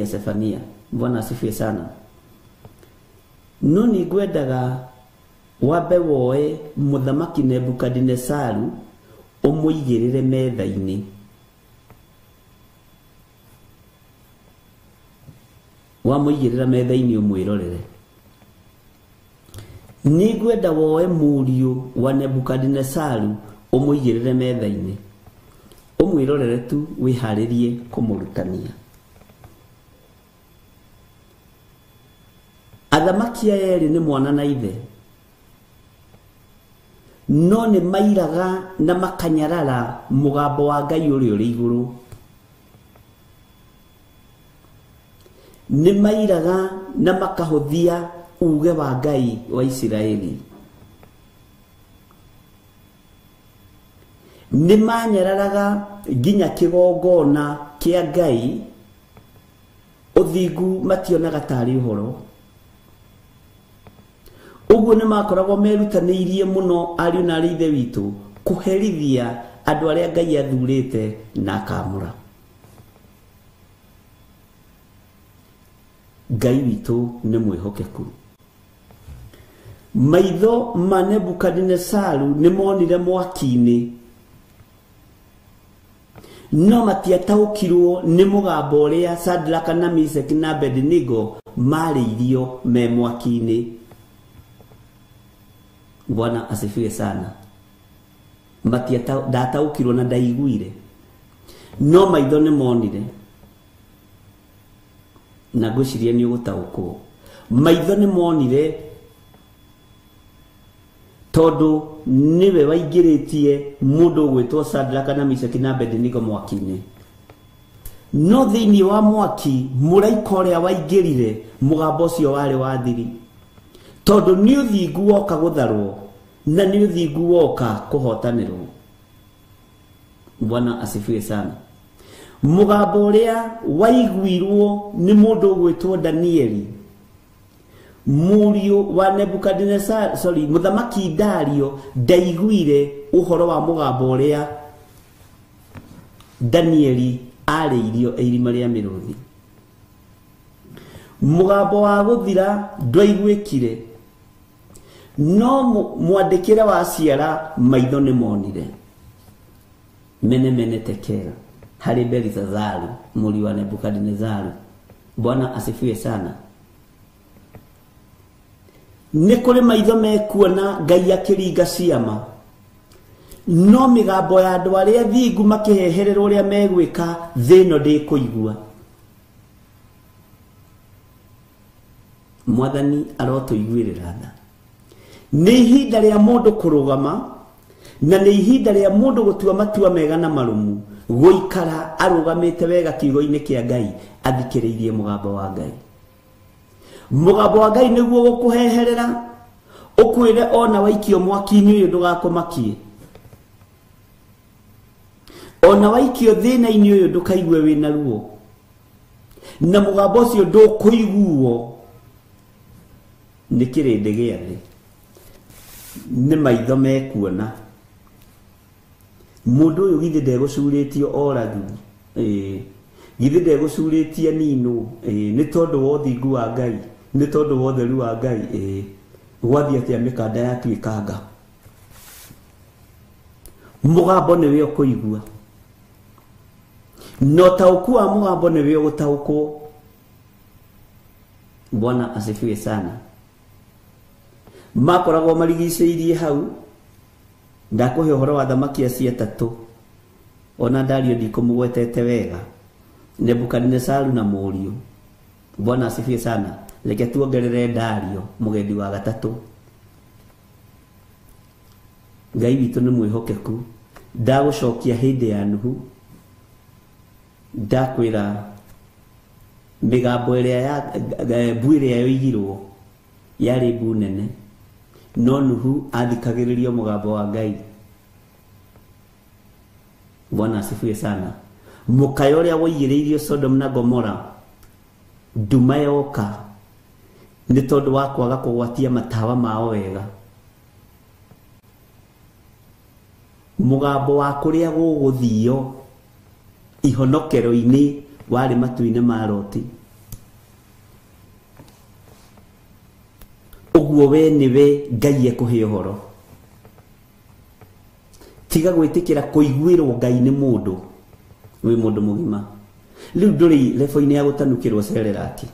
Sefania. Bwana asifiwe sana. No nĩ ngwendaga wambe woe mũthamaki Nebukadinezaru ũmũigĩrĩre metha-inĩ. Wamũigĩrĩra metha-inĩ ũmwĩrorere. Nĩ ngwenda woe mũriũ wa Nebukadinezaru ũmũigĩrĩre metha-inĩ, ũmwĩrorere tu wĩharĩrie kũmũrutania. Athamaki aya erĩ nĩ mwana na ithe, no nĩ mairaga na makanyarara mũgambo wa Ngai ũrĩa ũrĩ igũrũ. Nĩ mairaga na makahũthia uge wa Ngai wa Isiraeli. Nĩ manyararaga nginya kĩgongona kĩa Ngai, ũthingu mationaga tarĩ ũhoro. Ũguo nĩ makoragwo merutanĩirie mũno ariũ na aarĩ ithe witũ kũherithia andũ arĩa Ngai athurĩte na akamũra. Ngai witũ nĩ mwĩhokeku. maitho ma Nebukadnezaru nĩ monire mwaki-inĩ, no matiataũkirwo nĩ mũgambo ũrĩa Shadraka na Meshaki na Abednego marĩirio me mwaki-inĩ. Bwana asifiwe sana. Ndataũkirwo na ndaiguire, no maitho nĩ monire, na ngwĩciria nĩ ũgũtaũkwo. Maitho nĩ monire tondũ niwe waingĩrĩtie mũndũ ũgwĩtwo Shadraka na Meshaki na Abednego mwaki-inĩ. No thĩinĩ wa mwaki mũraika ũrĩa waingĩrire, mũgambo ũcio warĩ wa thiri, tondũ nĩ ũthingu woka gũtharwo na nĩ ũthingu woka kũhotanĩrwo. Bwana asifiwe sana. Mũgambo ũrĩa waiguirwo nĩ mũndũ ũgwĩtwo Danieli, mũriũ wa Nebukadnezar, mũthamaki Dario ndaiguire ũhoro wa mũgambo ũrĩa Danieli arĩirio irima rĩa mĩrũthi. Mũgambo wa gũthira ndwaiguĩkire, no mwandĩkĩre wa ciara maitho nĩ monire. Mene tekera harĩ Belithazaru mũriũ wa Nebukadnezaru. Bwana asifiwe sana. Nĩ kũrĩ maitho mekuona Ngai akĩringa ciama, no mĩgambo ya andũ arĩa thingu makĩhehererwo ũrĩa megwĩka thĩ ĩno ndĩkũigua. Mwathani arotũiguĩrĩra tha. Nĩ ihinda rĩa mũndũ kũrũgama, na nĩ ihinda rĩa mũndũ gũtua matua mega na marũmu, gũikara arũgamĩte wega kiugo-inĩ kĩa Ngai athikĩrĩirie mũgambo wa Ngai. Mũgambo wa Ngai nĩguo gũkũheherera, ũkwĩre ona waikio mwaki-inĩ ũyũ ndũgakũmakie, ona waikio thĩna-inĩ ũyũ ndũkaigue wĩna ruo, na mũgambo ũcio ndũkũiguo nĩ kĩrĩndĩ gĩa thĩ. Nĩ maitho mekuona. Mũndũ ũyũ githĩ ndegũcurĩtio oragũ, githĩ ndegũcurĩtie nino, nĩ tondũ wa ũthingu wa Ngai, nĩ tondũ wa ũtheru wa Ngai, gwathiĩ atĩa mĩkanda yatuĩkanga. Mũgambo nĩwe ũkũigua, no ũtaũku wa mũgambo nĩwe ũgũtaũkwo. Bwana asifiwe sana. Makoragwo marigicĩirie hau. Ndakũhe ũhoro wa thamaki acio atatũ, ona Dario ndikũmũgwetete wega, Nebukadnezaru na mũriũ. Bwana asifiwe sana. Reke tuongerere Dario mũgendi wa gatatũ. Ngai witũ nĩ mwĩhokeku. Ndagũcokia hĩndĩ ya Nuhu, ndakwĩra mĩgambo ĩrĩa ya mbu ĩrĩa yoigirwo yarĩ mbu nene, no Nuhu athikagĩrĩrio mũgambo wa Ngai. Bwana asifiwe sana. Mũkaya ũrĩa woigĩrĩirio Sodom na Gomora, nduma yoka nĩ tondũ wa kwaga kũgwatia matawa mao wega. Mũgambo wa kũrĩa gũgũthio ihonokero-inĩ warĩ matu-inĩ ma Loti. Ũguo we nĩwe Ngai ekũhe ũhoro. Tiga gwĩtĩkĩra kũiguĩrwo Ngai nĩ mũndũ, wĩ mũndũ mũgima. Rĩu ndũrĩ lebo-inĩ ya gũtanukĩrwo Serelaki.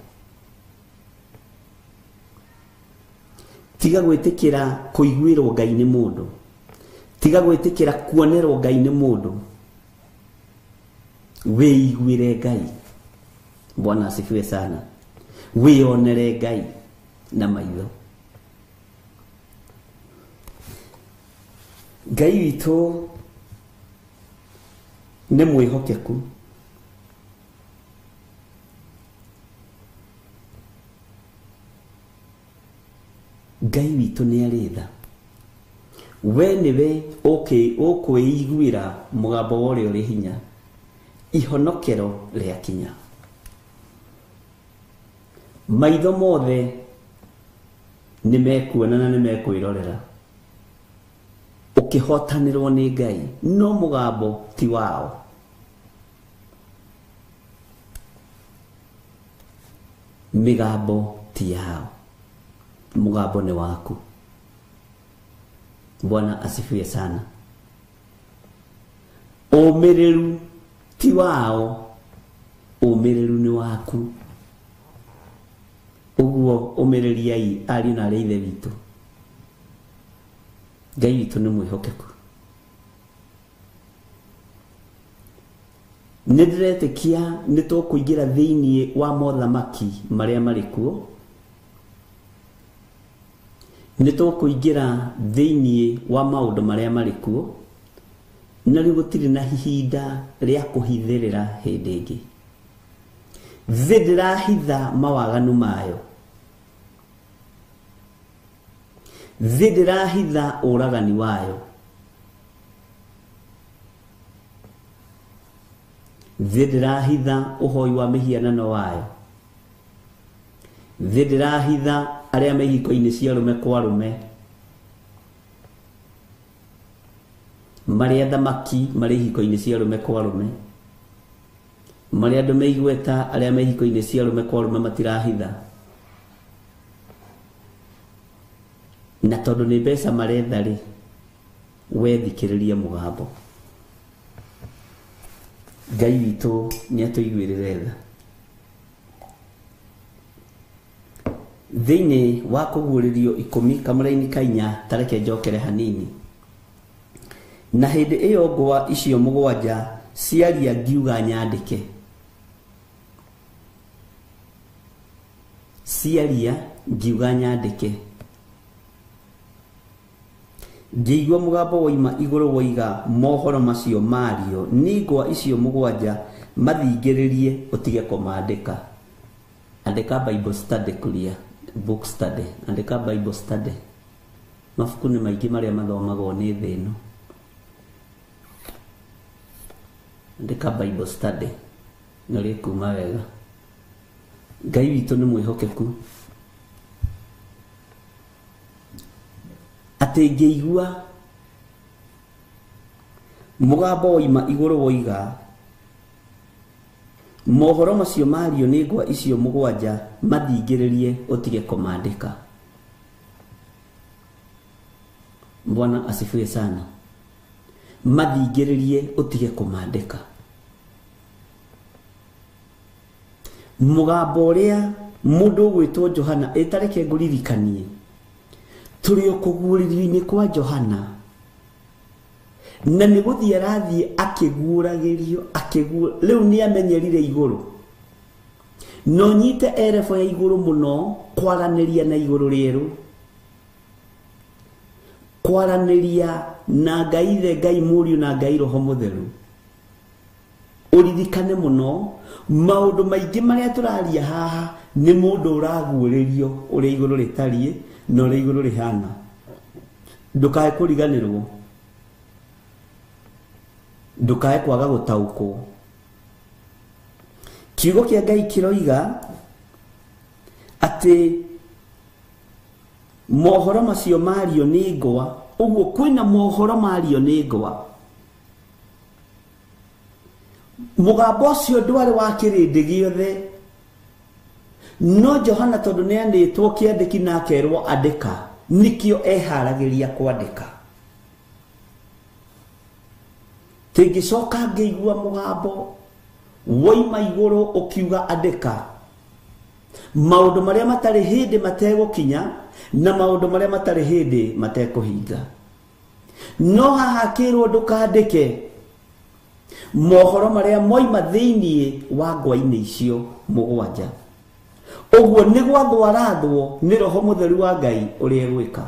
Tiga gwĩtĩkĩra kũiguĩrwo Ngai nĩ mũndũ. Tiga gwĩtĩkĩra kuonerwo Ngai nĩ mũndũ. Wĩiguĩre Ngai. Bwana asifiwe sana. Wĩonere Ngai na maitho. Ngai witũ nĩ mwĩhokeku. Ngai witũ nĩ arĩ tha. We nĩwe ũkwĩiguĩra mũgambo wa ũrĩa ũrĩ hinya. Ihonokero rĩakinya. Maitho mothe nĩ mekuona na nĩ mekwĩrorera ũkĩhotanĩrwo nĩ Ngai, no mũgambo ti wao. Mĩgambo ti yao, mũgambo nĩ waku. Bwana asifiwe sana. Ũmĩrĩru ti wao, ũmĩrĩru nĩ waku. Ũguo ũmĩrĩriai ariũ na ithe witũ. Ngai witũ nĩ mwĩhokeku. Nĩndĩretĩkia nĩtũkũingĩra thĩinĩ wa mothamaki marĩa marĩ kuo. Nĩtũkũingĩra thĩinĩ wa maũndũ marĩa marĩ kuo. Na rĩu gũtirĩ na ihinda rĩa kũhithĩrĩra hĩndĩ ĩngĩ. Thĩ ndĩrahitha mawaganu mayo. Thĩ ndĩrahitha ũragani wayo. Thĩ ndĩrahitha ũhoi wa mĩhianano wayo. Thĩ ndĩrahitha arĩa me ihiko-inĩ cia arũme kwa arũme. Marĩa athamaki marĩ ihiko-inĩ cia arũme kwa arũme. Marĩa andũ me igweta arĩa me ihiko-inĩ cia arũme kwa arũme matirahitha. Na tondũ nĩ mbeca maretha rĩ, we thikĩrĩria mũgambo. Ngai witũ nĩ atũiguĩrĩre tha. Thĩinĩ wa kũguũrĩrio 10 kamũra-inĩ ka 4 tareke njokere hanini. Na hĩndĩ ĩyo ngwa icio 7 ciaria ngiuga nyandĩke. Ciaria ngiuga nyandĩke. Ngĩigua mũgambo woima igũrũ woiga mohoro macio mario nĩ ngwa icio 7 mathingĩrĩrie ũtige kũmandĩka. Andĩka Bible study kulia, book study, andĩka Bible study. Mabuku nĩ maingĩ marĩa mathomagwo nĩ thĩ ĩno. Andĩka Bible study na rĩkuma wega. Ngai witũ nĩ mwĩhokeku. Atĩ ngĩigua mũgambo woima igũrũ woiga mohoro macio mario nĩ ngwa icio 7 mathingĩrĩrie ũtige kũmandĩka. Bwana asifiwe sana. Mathingĩrĩrie ũtige kũmandĩka. Mũgambo ũrĩa mũndũ gwĩtwo Johana ĩtareke ngũririkanie. Tũrĩ o kũguũrĩrio-inĩ kwa Johana. Na nĩ gũthiĩ arathiĩ akĩguũragĩrio rĩu nĩ amenyerire igũrũ. No nyite erebo ya igũrũ mũno kwaranĩria na igũrũ rĩerũ. Kwaranĩria na Ngai Ithe, Ngai Mũriũ na Ngai Roho Mũtheru. Ũririkane mũno maũndũ maingĩ marĩa tũraria haha nĩ mũndũ ũraguũrĩrio ũrĩa igũrũ rĩtariĩ na ũrĩa igũrũ rĩhana. Ndũkae kũriganĩrwo. Ndũkae kwaga gũtaũkwo. Kiugo kĩa Ngai kĩroiga atĩ mohoro macio mario nĩ ngwa. Ũguo kwĩna mohoro mario nĩ ngwa. Mũgambo ũcio ndwarĩ wa kĩrĩndĩ gĩothe. No Johana tondũ nĩ anĩtwo kĩandĩki na akerwo andĩka, nĩkĩo eharagĩria kwandĩka. Tĩngĩcoka ngĩigua mũgambo woima igũrũ ũkiuga andĩka. Maũndũ marĩa matarĩ hĩndĩ mategũkinya na maũndũ marĩa matarĩ hĩndĩ matekũhinga. No haha kĩrwo ndũkandĩke mohoro marĩa moima thĩinĩ wa ngwa-inĩ icio 7. Ũguo nĩ gwathwo arathwo nĩ Roho Mũtheru wa Ngai ũrĩa egwĩka.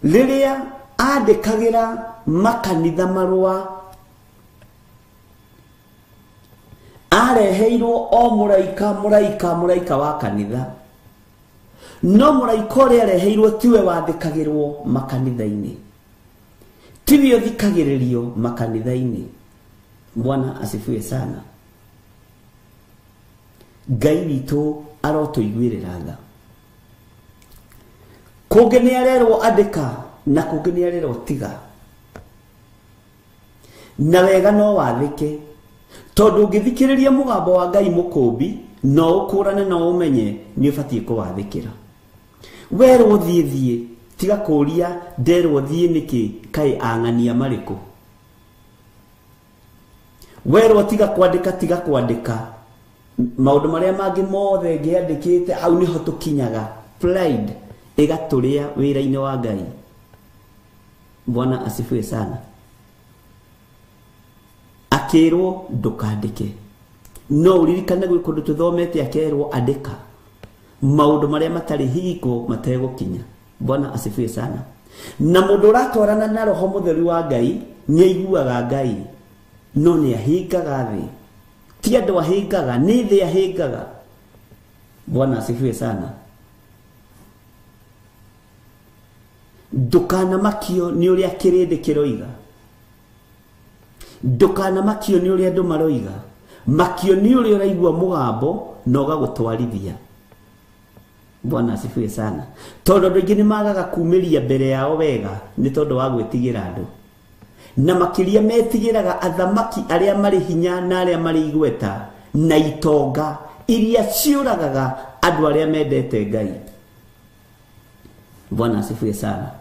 Rĩrĩa andĩkagĩra makanitha marũa, areheirwo o mũraika wa kanitha. No mũraika ũrĩa areheirwo tiwe wathĩkagĩrwo makanitha-inĩ, tiwe ũthikagĩrĩrio makanitha-inĩ. Bwana asifiwe sana. Ngai witũ arotũiguĩrĩra tha. Kũngĩ nĩ arerwo andĩka na kũngĩ nĩ arerwo tiga. Na wega no wathĩke, tondũ ũngĩthikĩrĩria mũgambo wa Ngai Mũkũmbi no ũkũrane na ũmenye nĩ ũbatiĩ kũwathĩkĩra. werwo thie tiga kuria nderwo thie niki kai ang'ania mariko werwo tiga kwandika maundu maria mangi mothe ngiandikite au niho tukinyaga pride igaturia wira-ini wa Ngai. Bwana asifiwe sana. Akirwo ndukandike no uririkane gwi kundu tuthomete akerwo andika maundu maria matari hingo mategukinya. Bwana asifiwe sana. Na mundu uratwarana na roho mutheru wa Ngai ni aiguaga Ngai no ni ahingaga thi ti andu ahingaga ni thi ahingaga. Bwana asifiwe sana. Ndukana makio ni uria kirindi kiroiga. Ndukana makio ni uria andu maroiga. Makio ni uria uraigua mugambo no gagutwarithia. Bwana asifiwe sana. Tondu andu aingi ni magaga kumiria mbere yao wega ni tondu wa gwitigira andu. Na makiria metigiraga athamaki aria mari hinya na aria mari igweta na itonga iria ciuragaga andu aria mendete Ngai. Bwana asifiwe sana.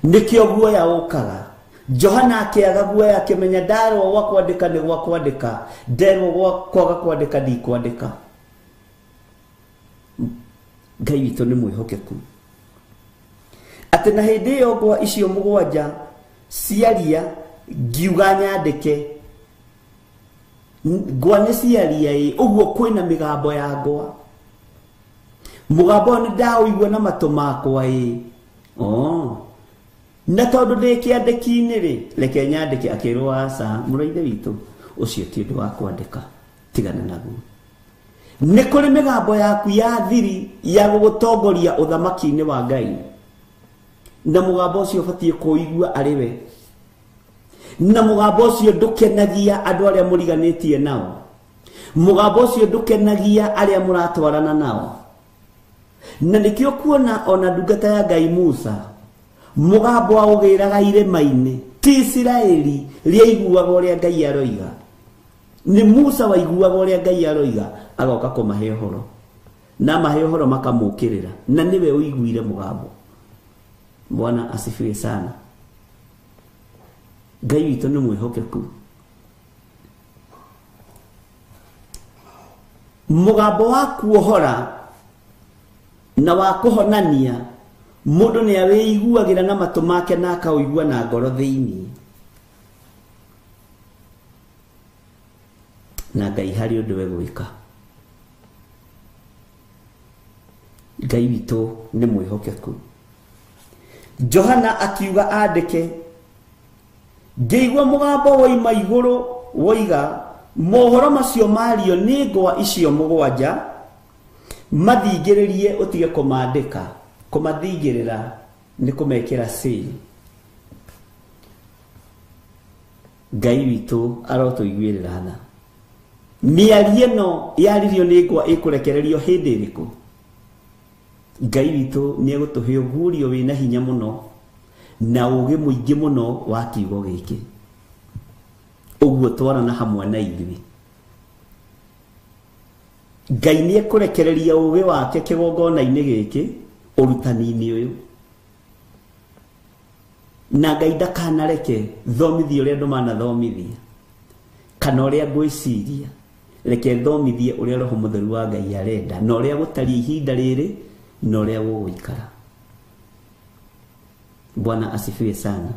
Nikio guoya ukaga. Johana akiaga guoya akimenya ndarwo gwa kwandika ni gwa kwandika, nderwo gwa kwaga kwandika ndi kwandika. Ngai witu ni mwihokeku. Ati na hindi yo gwa icio mugwanja ciaria ngiuga nyandike gwa ni ciaria uguo kwina migambo ya ngwa. Mugambo ni ndaũigua na matu makwa na tondu ndi kiandiki-ini ri reke nyandike. Akirwo aca muraithe witu ucio ti undu wa kwandika tigana naguo. Ni kuri migambo yaku ya thiri ya gugutongoria uthamaki-ini wa Ngai na mugambo ucio ubatie kuigua ari we na mugambo ucio ndukenagia andu aria muriganitie nao. Mugambo ucio ndukenagia aria muratwarana nao. Na nikio kuona ona ndungata ya Ngai Musa mugambo wa ugiraga irema-ini ti Isiraeli riaiguaga uria Ngai aroiga. Ni Musa waiguaga uria Ngai aroiga agoka kumahe uhoro na mahe uhoro makamukirira na niwe uiguire mugambo. Bwana asifiwe sana. Ngai witu ni mwihokeku. Mugambo wa kuohora na wa kuhonania mundu ni aweiguagira na matu make na akauigua na ngoro thiini. Na Ngai hari undu we gwika. Ngai witu ni mwihokeku. Johana akiuga andike ngeigua mugambo woima iguru woiga mohoro macio mario ni ngwa icio mugwanja mathingiririe utige kumandika. Kumathingirira ni kumekira seal. Ngai witu arotuiguirira tha. Miarie no yaririo ni ngwa ikurekererio hindi iriku. Ngai witu ni egutuhe ugurio wina hinya muno na ugi muingi muno wa kiugo giki. Uguo twarana hamwe na ithuĩ. Ngai ni ekurekereria ugi wake kigongona-ini giki urutani-ini uyu. Na Ngai ndakanareke thomithie uria andu manathomithia kana uria ngwiciria. Reke thomithie uria Roho Mutheru wa Ngai arenda na uria gutari ihinda riri na uria guguikara. Bwana asifiwe sana.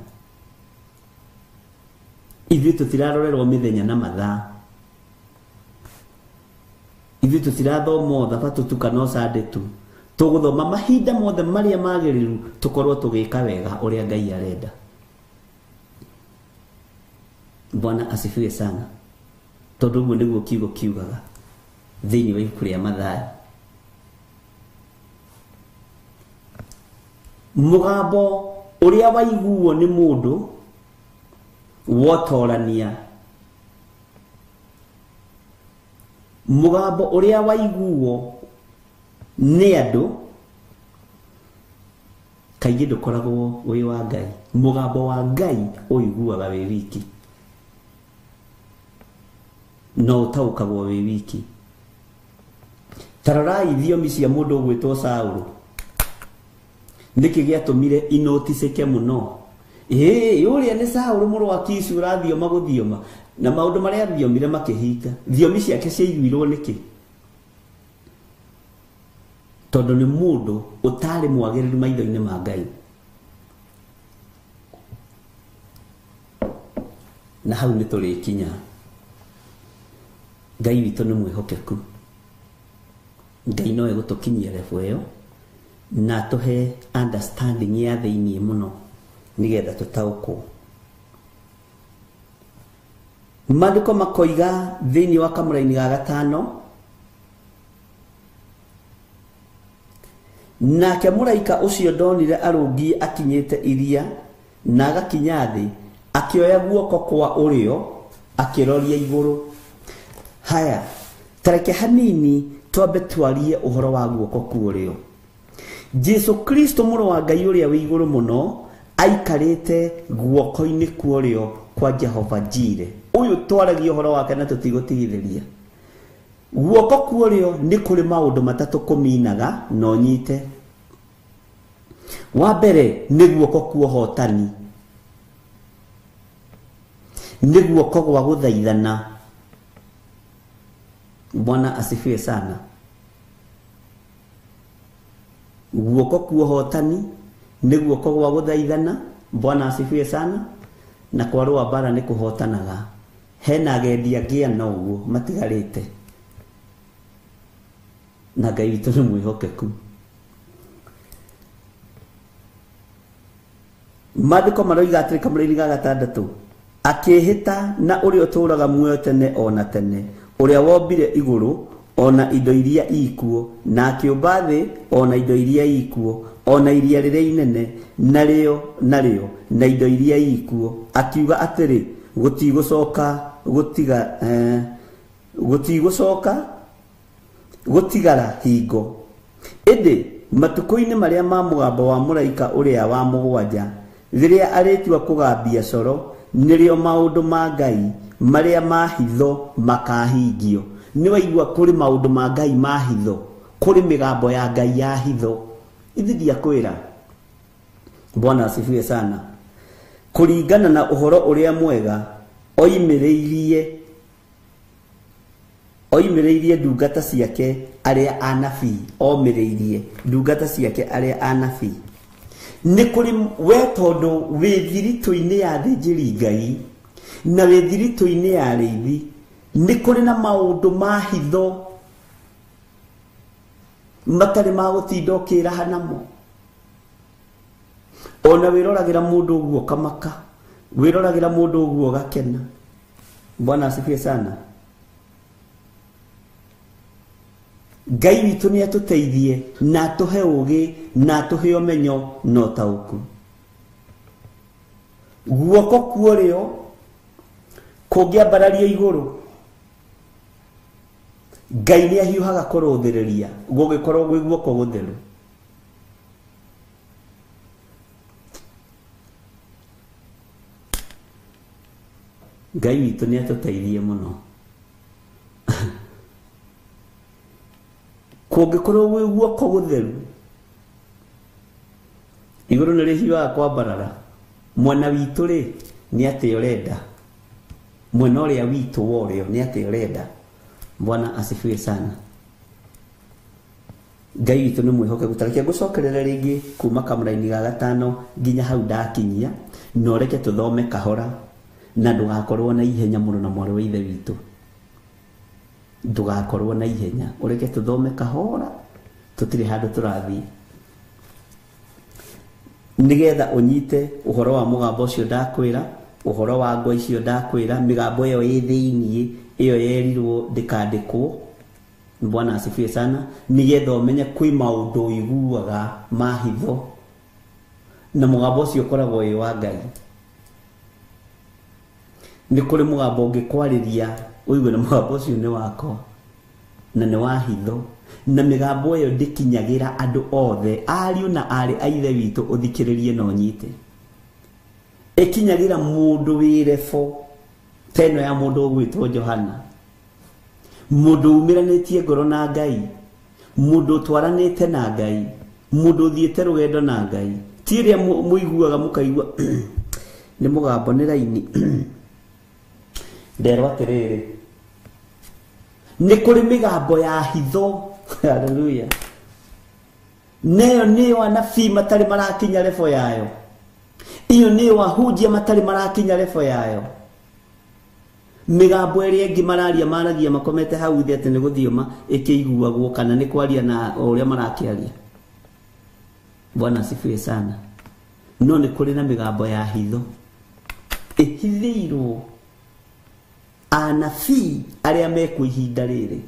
Ithuĩ tutirarorerwo mithenya na mathaa. Ithuĩ tutirathoma thabatu tu kana Sunday tu. Tuguthoma mahinda mothe maria magiriru tukorwo tugika wega uria Ngai arenda. Bwana asifiwe sana. Tondu guo niguo kiugo kiugaga thiini wa ibuku ria Mathayo. Mugambo uria waiguo ni mundu wotorania. Mugambo uria waiguo ni andu kaingĩ ndukoragwo wi wa Ngai. Mugambo wa Ngai uiguaga wi wiki no utaukagwo wi wiki. Tarorai thiomi cia mundu gwitwo Saulu niki giatumire inoticeke muno uria ni Saũlũ mũrũ wa Kisu ũrathioma gũthioma na maũndũ marĩa athiomire makĩhinga thiomi ciake ciaiguirwo niki tondũ nĩ mũndũ ũtarĩ mwagĩrĩru maitho-inĩ ma Ngai na hau nĩ tũrĩkinya Ngai witũ nĩ mwĩhokeku Ngai no egũtũkinyia level ĩyo na tũhe understanding ya thĩinĩ mũno nigetha tũtaũkwo Maandĩko makoiga thĩinĩ wa kamũra-inĩ ga 5 nake mũraika ũcio ndonire arũngiĩ akinyĩte iria na agakinya thĩ akĩoya guoko kwa ũrĩo akĩroria igũrũ haya tareke hanini twambe twarie ũhoro wa guoko kwa ũrĩo Jesu Kristo mũrũ wa Ngai ũrĩa wĩ igũrũ mũno aikarĩte guoko-inĩ kwa ũrĩo kwa Jehova Jire ũyũ twaragia ũhoro wake na tũtigũtigithĩria guoko kwa ũrĩo nĩ kũrĩ maũndũ matatũ kũminaga na ũnyite wa mbere nĩ guoko kwa ũhotani nĩ guoko gwa gũthaithana Bwana asifiwe sana guoko kwa ũhotani nĩ guoko gwa gũthaithana Bwana asifiwe sana na kwa rũa bara nĩ kũhotanaga hena agendi angĩ na ũguo matigarĩte na Ngai witũ nĩ mwĩhokeku Maandĩko maroiga atĩrĩ kamũra-inĩ ga 6 akĩhĩta na ũrĩa ũtũũraga muoyo tene ona tene ũrĩa wombire igũrũ ona indo iria ikuo na akĩũmba thĩ ona indo iria ikuo ona iria rĩrĩa inene narĩo na indo iria ikuo akiuga atĩrĩ gũtigara hingo ĩndĩ matukũ-inĩ marĩa ma mũgambo wa mũraika ũrĩa wa mũgwanja rĩrĩa arĩtua kũgambia coro nĩrĩo maũndũ ma Ngai marĩa mahitho makahingio nĩ waigua kũrĩ maũndũ ma Ngai mahitho kũrĩ mĩgambo ya Ngai ya hitho ithidia kwĩra Bwana asifiwe sana kũringana na ũhoro ũrĩa mwega oimĩrĩirie ndungata ciake arĩa anabii ndungata ciake arĩa anabii nĩ kũrĩ we tondũ wĩ thiritũ-inĩ ya thĩnjĩri Ngai na wĩ thiritũ-inĩ ya arĩithi nĩ kũrĩ na maũndũ ma hitho matarĩ ma gũtinda ũkĩraha namo ona wĩroragĩra mũndũ ũguo kamaka wĩroragĩra mũndũ ũguo gakena Bwana asifiwe sana Ngai witũ nĩ atũteithie na atũhe ũgĩ na atũhe ũmenyo na ũtaũku guoko kwa ũrĩo kũngĩambarario igũrũ Ngai nĩ ahiũhaga kũrũthĩrĩria gũgĩkorwo gwĩ guoko gũtheru Ngai witũ nĩ atũteithie mũno kũngĩkorwo gwĩ guoko gũtheru igũrũ nĩ rĩhiũhaga kwambarara mwana witũ rĩ nĩ atĩ ũrenda mwena ũrĩa witũ wa ũrĩo nĩ atĩ ũrenda Bwana asifiwe sana Ngai witũ nĩ mwĩhokeku tareke ngũcokerere rĩngĩ kuma kamũra-inĩ ga 5 nginya hau ndakinyia na ũreke tũthome kahora na ndũgakorwo na ihenya mũno na mwarĩ wa ithe witũ ndũgakorwo na ihenya ũreke tũthome kahora tũtirĩ handũ tũrathiĩ nigetha ũnyite ũhoro wa mũgambo ũcio ndakwĩra ũhoro wa ngwa icio ndakwĩra mĩgambo ĩyo ĩ thĩinĩ ĩyo yerirwo ndĩkandĩkwo Bwana asifiwe sana nigetha ũmenye kwĩ maũndũ ũiguaga ma hitho na mũgambo ũcio ũkoragwo wĩ wa Ngai nĩ kũrĩ mũgambo ũngĩkwarĩria ũigue na mũgambo ũcio nĩ wakwa na nĩ wa hitho na mĩgambo ĩyo ndĩkinyagĩra andũ othe ariũ na arĩ a ithe witũ ũthikĩrĩrie na ũnyite ĩkinyagĩra mũndũ wĩ rebo teno ya mũndũ ũgwĩtwo Johana mũndũ umĩranĩtie ngoro na Ngai mũndũ ũtwaranĩte na Ngai mundu thiete rugendo na Ngai tiria muiguaga mukaigua ni mugambo ni raini nderwa atiriri ni kuri migambo ya hitho haleluya neyo niyo anabii matari marakinya level yayo iyo niyo ahunjia matari marakinya level yayo migambo iri ingi maragia makomete hau thi ati ni guthiuma ikiguagwo kana ni kwaria na uria marakiaria. Bwana asifiwe sana. No ni kuri na migambo ya hitho ihithirwo anabii aria meku ihinda riri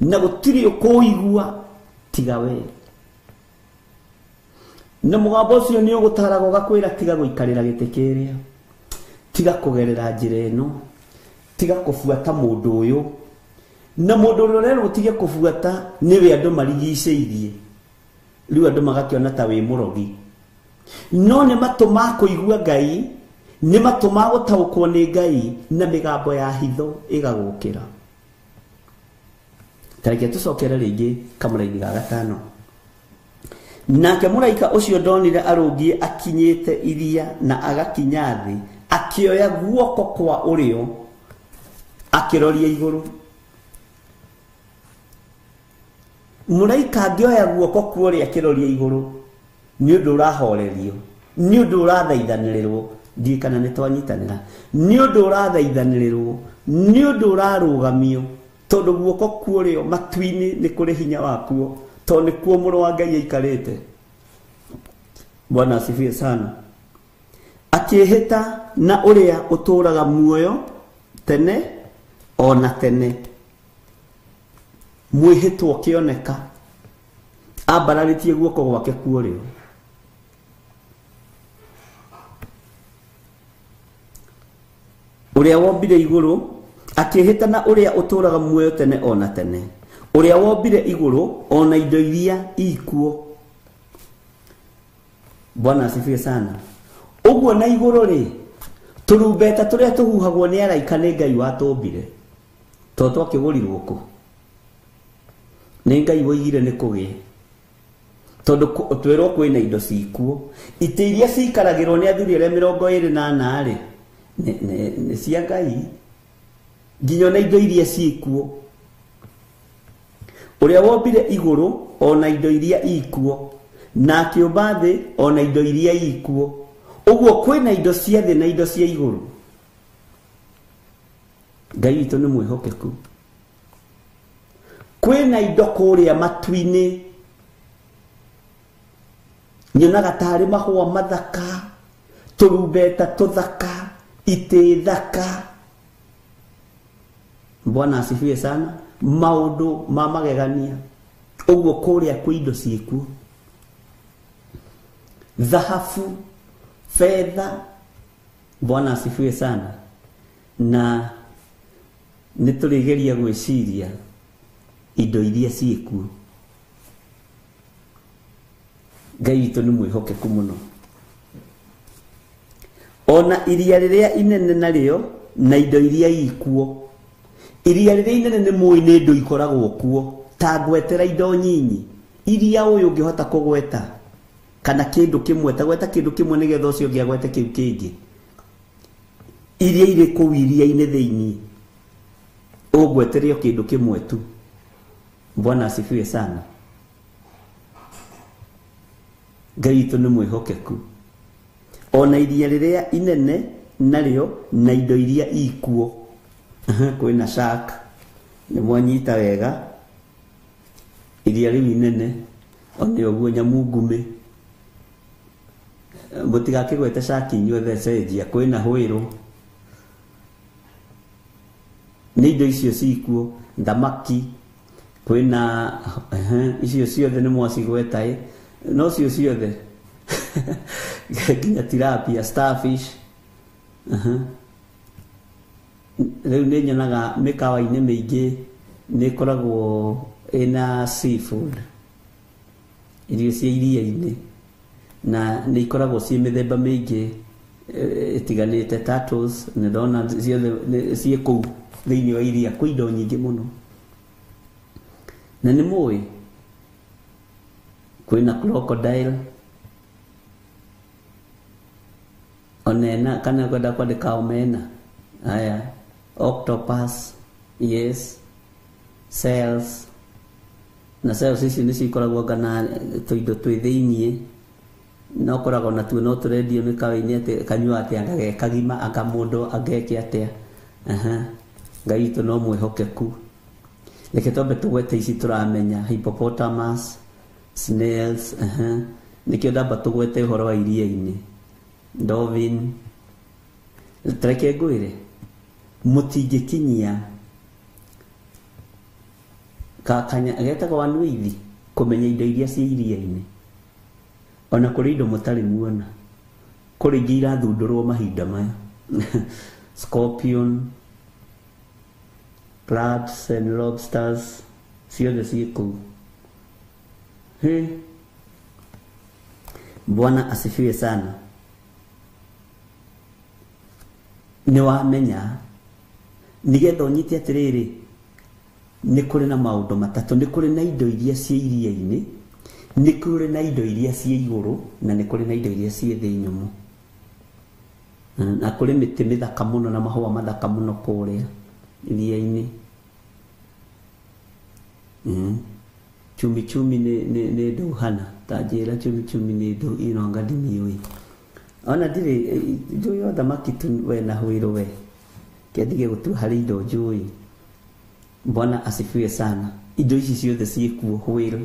na gutiri ukuigua tiga we na mugambo ucio ni ugutaraga ugakwira tiga guikarira gite kiria tiga kugerera njira ino tiga kufuata mundu uyu na mundu uyu utige kufuata niwe andu marigiceirie riu andu magakiona ta wi murogi no ne matuma kuigua Ngai ni matuma gutaukwo ni Ngai na migambo ya hitho igagukira. Tareke tucokere ringi kamuraini ga gatano. Nake muraika ucio ndonire arungie akinyite iria na agakinya thi akioya guoko kwa urio akiroria iguru. Muraika angioya guoko kwa urio akiroria iguru ni undu urahorerio ni undu urathaithanirwo ndikana ni twanyitanira ni undu urathaithanirwo ni undu urarugamio tondu guoko kwa urio matwini ni kuri hinya wakuo to ni kuo muru wa Ngai aikarite. Bwana asifiwe sana. Akihita na uria uturaga muoyo tene ona tene mwihitwo kioneka abararitie guoko gwake kwa urio uria wombire iguru akihita na uria uturaga muoyo tene ona tene uria wombire iguru ona indo iria ikuo. Bwana asifiwe sana. Uguo na iguru ri turumbeta turia tuhuhagwo ni araika ni Ngai watumbire to twakigorirwo ku ni Ngai woigire ni kugie tondu twirwo kwina indo cikuo ite iria cikaragirwo ni athuri aria 28 ri ni cia Ngai nginya na indo iria cikuo uria wombire iguru ona indo iria ikuo na kiumba thi ona indo iria ikuo. Uguo kwina indo cia thi na indo cia iguru. Ngai witu ni mwihokeku. Kwina indo kuria matwini nyonaga tari mahua mathaka turumbeta tuthaka ite thaka. Bwana asifiwe sana. Maundu ma magegania uguo kuria kwi indo ciikuo dhahabu fedha. Bwana asifiwe sana. Na niturigeria gwiciria indo iria ciikuo. Ngai witu ni mwihokeku muno. Ona iria riria inene nario na indo iria ikuo. Iria riria inene ni mui ni indo ikoragwo kuo ta gwetera indo nyinyi iria uyu ngihota kugweta kana kindu kimwe ta gweta kindu kimwe nigetha ucio ngiagwete kiu kingi iria iri ku iria ine theini ugweterio kindu kimwe tu. Bwana asifiwe sana. Ngai witu ni mwihokeku. Ona iria riria inene nario na indo iria ikuo kwina shark ni mwanyita wega iria riu inene ona uguo nyamu ngume mutiga kigwete shark inyuothe cenjia kwina hwiru ni indo icio cikuo thamaki kwina icio ciothe ni mwacigweta no cio ciothe nginya tilapia starfish riu ni nyonaga mikawa-ini mingi ni koragwo ina seafood irio cia iria-ini na ni ikoragwo cie mithemba mingi itiganite turtles ni ndona ciothe cie kuu thiini wa iria kwi indo nyingi muno na ni mui kwina crocodile onena kana kwenda kwandika omena haya octopus yes cells na cells ici nĩ cikoragwo ngana tũindo twĩ thĩiniĩ no koragwo na tuo no tũrendio nĩ kawainĩ atĩ kanyua atĩ angage kagima aka mũndũ angeke atĩa Ngai witũ no mwĩhokeku reke twambe tũgwete ici tũramenya hippopotamus snails nikio ndamba tũgwete ũhoro wa iria-inĩ dolphin reke ngwĩre mũtingĩkinyia kakanya getagwo anwithi kũmenya indo iria ciĩ iria-inĩ ona kũrĩ indo mũtarĩ muona kũrĩ ingĩ irathundũrwo mahinda maya scorpion crabs and lobsters ciothe ciĩ kũu Bwana asifiwe sana. Nĩ wamenya nigetha ũnyite atĩrĩrĩ nĩ kũrĩ na maũndũ matatũ nĩ kũrĩ na indo iria ciĩ iria-inĩ nĩ kũrĩ na indo iria ciĩ igũrũ na nĩ kũrĩ na indo iria ciĩ thĩ nyũmũ na kũrĩ mĩtĩ mĩthaka mũno na mahũa mathaka mũno kũrĩa iria-inĩ chumi chumi nĩ nduhana ta njĩra chumi chumi nĩ ndu inonga ndimiũĩ ona ndirĩ njũĩ thamaki tu we na hũĩrũ we kĩandige gũtua harĩ indo njũĩ. Bwana asifiwe sana. Indo ici ciothe ciĩkuo hũĩrũ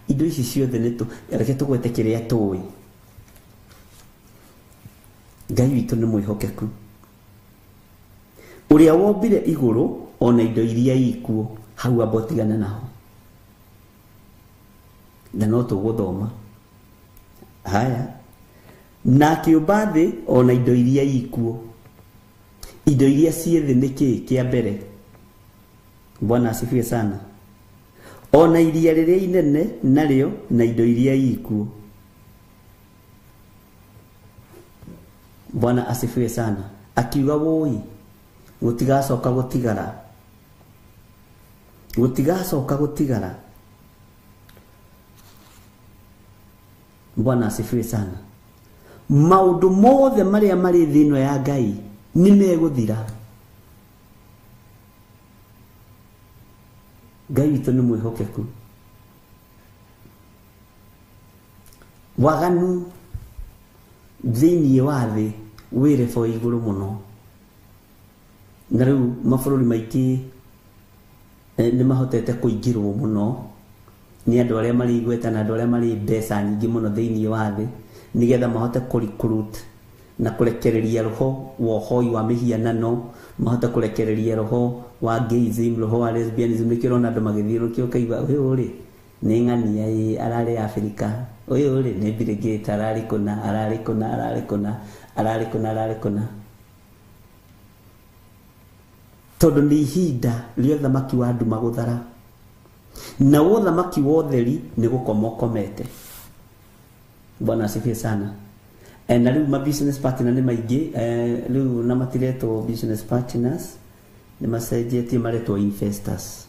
indo ici ciothe nĩ reke tũgwete kĩrĩa tũĩ. Ngai witũ nĩ mwĩhokeku ũrĩa wombire igũrũ ona indo iria ikuo hau amba ũtigane naho na no tũgũthoma haya na kĩũmba thĩ ona indo iria ikuo indo iria ciĩ thĩ nĩ kĩĩ kĩa mbere. Bwana asifiwe sana. Ona iria rĩrĩa inene narĩo na indo iria ikuo. Bwana asifiwe sana. Akiuga woi gũtigacoka gũtigara. Bwana asifiwe sana. Maũndũ mothe marĩa marĩ thĩ ĩno ya Ngai nĩ megũthira. Ngai witũ nĩ mwĩhokeku. Waganu thĩinĩ wa thĩ wĩre fo igũrũ mũno. Na rĩu mabũrũri maingĩ nĩ mahotete kũingĩrwo mũno nĩ andũ arĩa marĩ igweta na andũ arĩa marĩ mbeca nyingĩ mũno thĩinĩ wa thĩ nigetha mahote kũrecruit na kũrekereria roho wa ũhoi wa mĩhianano mahote kũrekereria roho wa gayism roho wa lesbianism nĩkĩrona andũ magĩthiũrũrũkio kaigua ũyũ rĩ nĩ ng'ania ararĩ Afrika ũyũ rĩ nĩ Bill Gates ararĩ kũna tondũ nĩ ihinda rĩa ũthamaki wa nduma gũthara na ũthamaki wa ũtheri nĩ gũkoma ũkomete. Bwana asifiwe sana. Na rĩu ma business partner nĩ maingĩ rĩu na matiretwo business partners nĩ macenjetie maretwo investors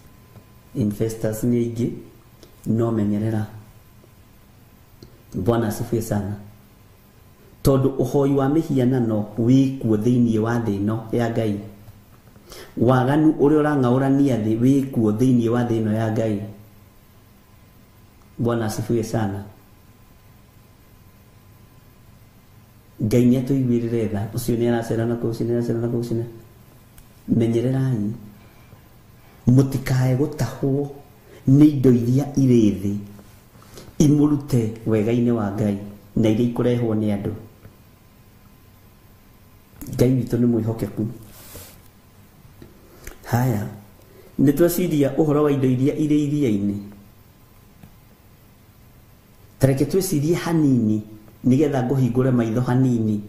nĩ aingĩ no menyerera. Bwana asifiwe sana. Tondũ ũhoi wa mĩhianano wĩkuo thĩinĩ wa thĩ ĩno ya Ngai. Waganu ũrĩa ũrang'aũrania thĩ wĩkuo thĩinĩ wa thĩ ĩno ya Ngai. Bwana asifiwe sana. Ngai nĩ atũiguĩrĩre tha ũcio nĩ aracera na kũu menyererai mũtikae gũtahwo nĩ indo iria irĩ thĩ imũrute wega-inĩ wa Ngai na iria ikũrehwo nĩ andũ. Ngai witũ nĩ mwĩhokeku. Haya nĩ tweciria ũhoro wa indo iria irĩ iria-inĩ. Tareke twecirie hanini nigetha ngũhingũre maitho hanini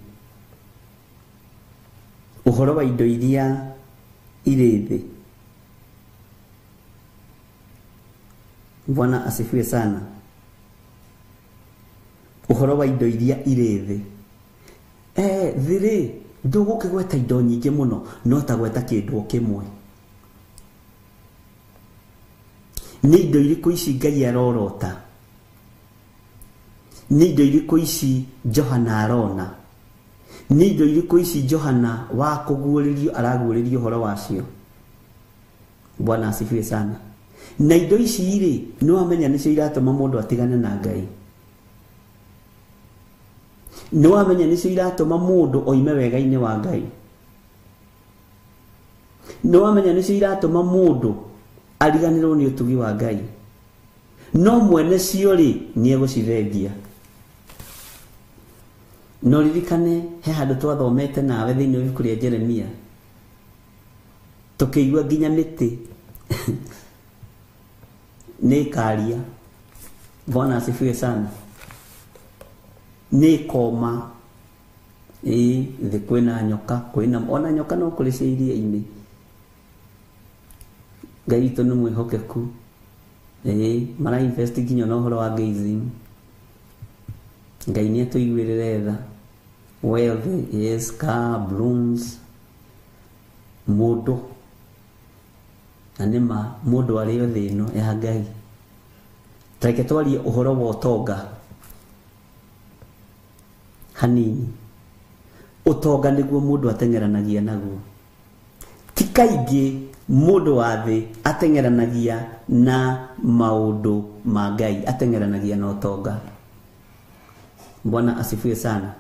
ũhoro wa indo iria irĩ thĩ. Bwana asifiwe sana. Ũhoro wa indo iria irĩ thĩ thĩ ndũgũkĩgweta indo nyingĩ mũno no ta gweta kĩndũ kĩmwe. Nĩ indo irĩkũ ici Ngai arorota nĩ indo irĩkũ ici Johana arona, nĩ indo irĩkũ ici Johana wa kũguũrĩrio araguũrĩrio ũhoro wacio. Bwana asifiwe sana. Na indo ici rĩ, nĩ wamenya nĩcio iratũma mũndũ atigane na Ngai. Nĩ wamenya nĩcio iratũma mũndũ oime wega-inĩ wa Ngai. Nĩ wamenya nĩcio iratũma mũndũ ariganĩrwo nĩ ũtugi wa Ngai. No mwene cio rĩ, nĩ egũcithengia. No ririkane he handũ twathomete nawe thĩinĩ wa ibuku rĩa Jeremia, tũkĩigua nginya mĩtĩ nĩ ĩkaria. Bwana asifiwe sana. Nĩ ĩkoma. Thĩ kwĩna nyoka, kwĩna ona nyoka no kũrĩ cia iria-inĩ. Ngai witũ nĩ mwĩhokeku. Mara invest nginya na ũhoro wa gazing. Ngai nĩ atũiguĩrĩre tha. Wealth, yes, car, blooms. Mũndũ. Na nĩma mũndũ arĩ o thĩ ĩno ya Ngai. Tareke twarie ũhoro wa ũtonga hanini. Ũtonga nĩguo mũndũ ateng'eranagia naguo. Ti kaingĩ mũndũ wa thĩ ateng'eranagia na maũndũ ma Ngai, ateng'eranagia na ũtonga. Bwana asifiwe sana.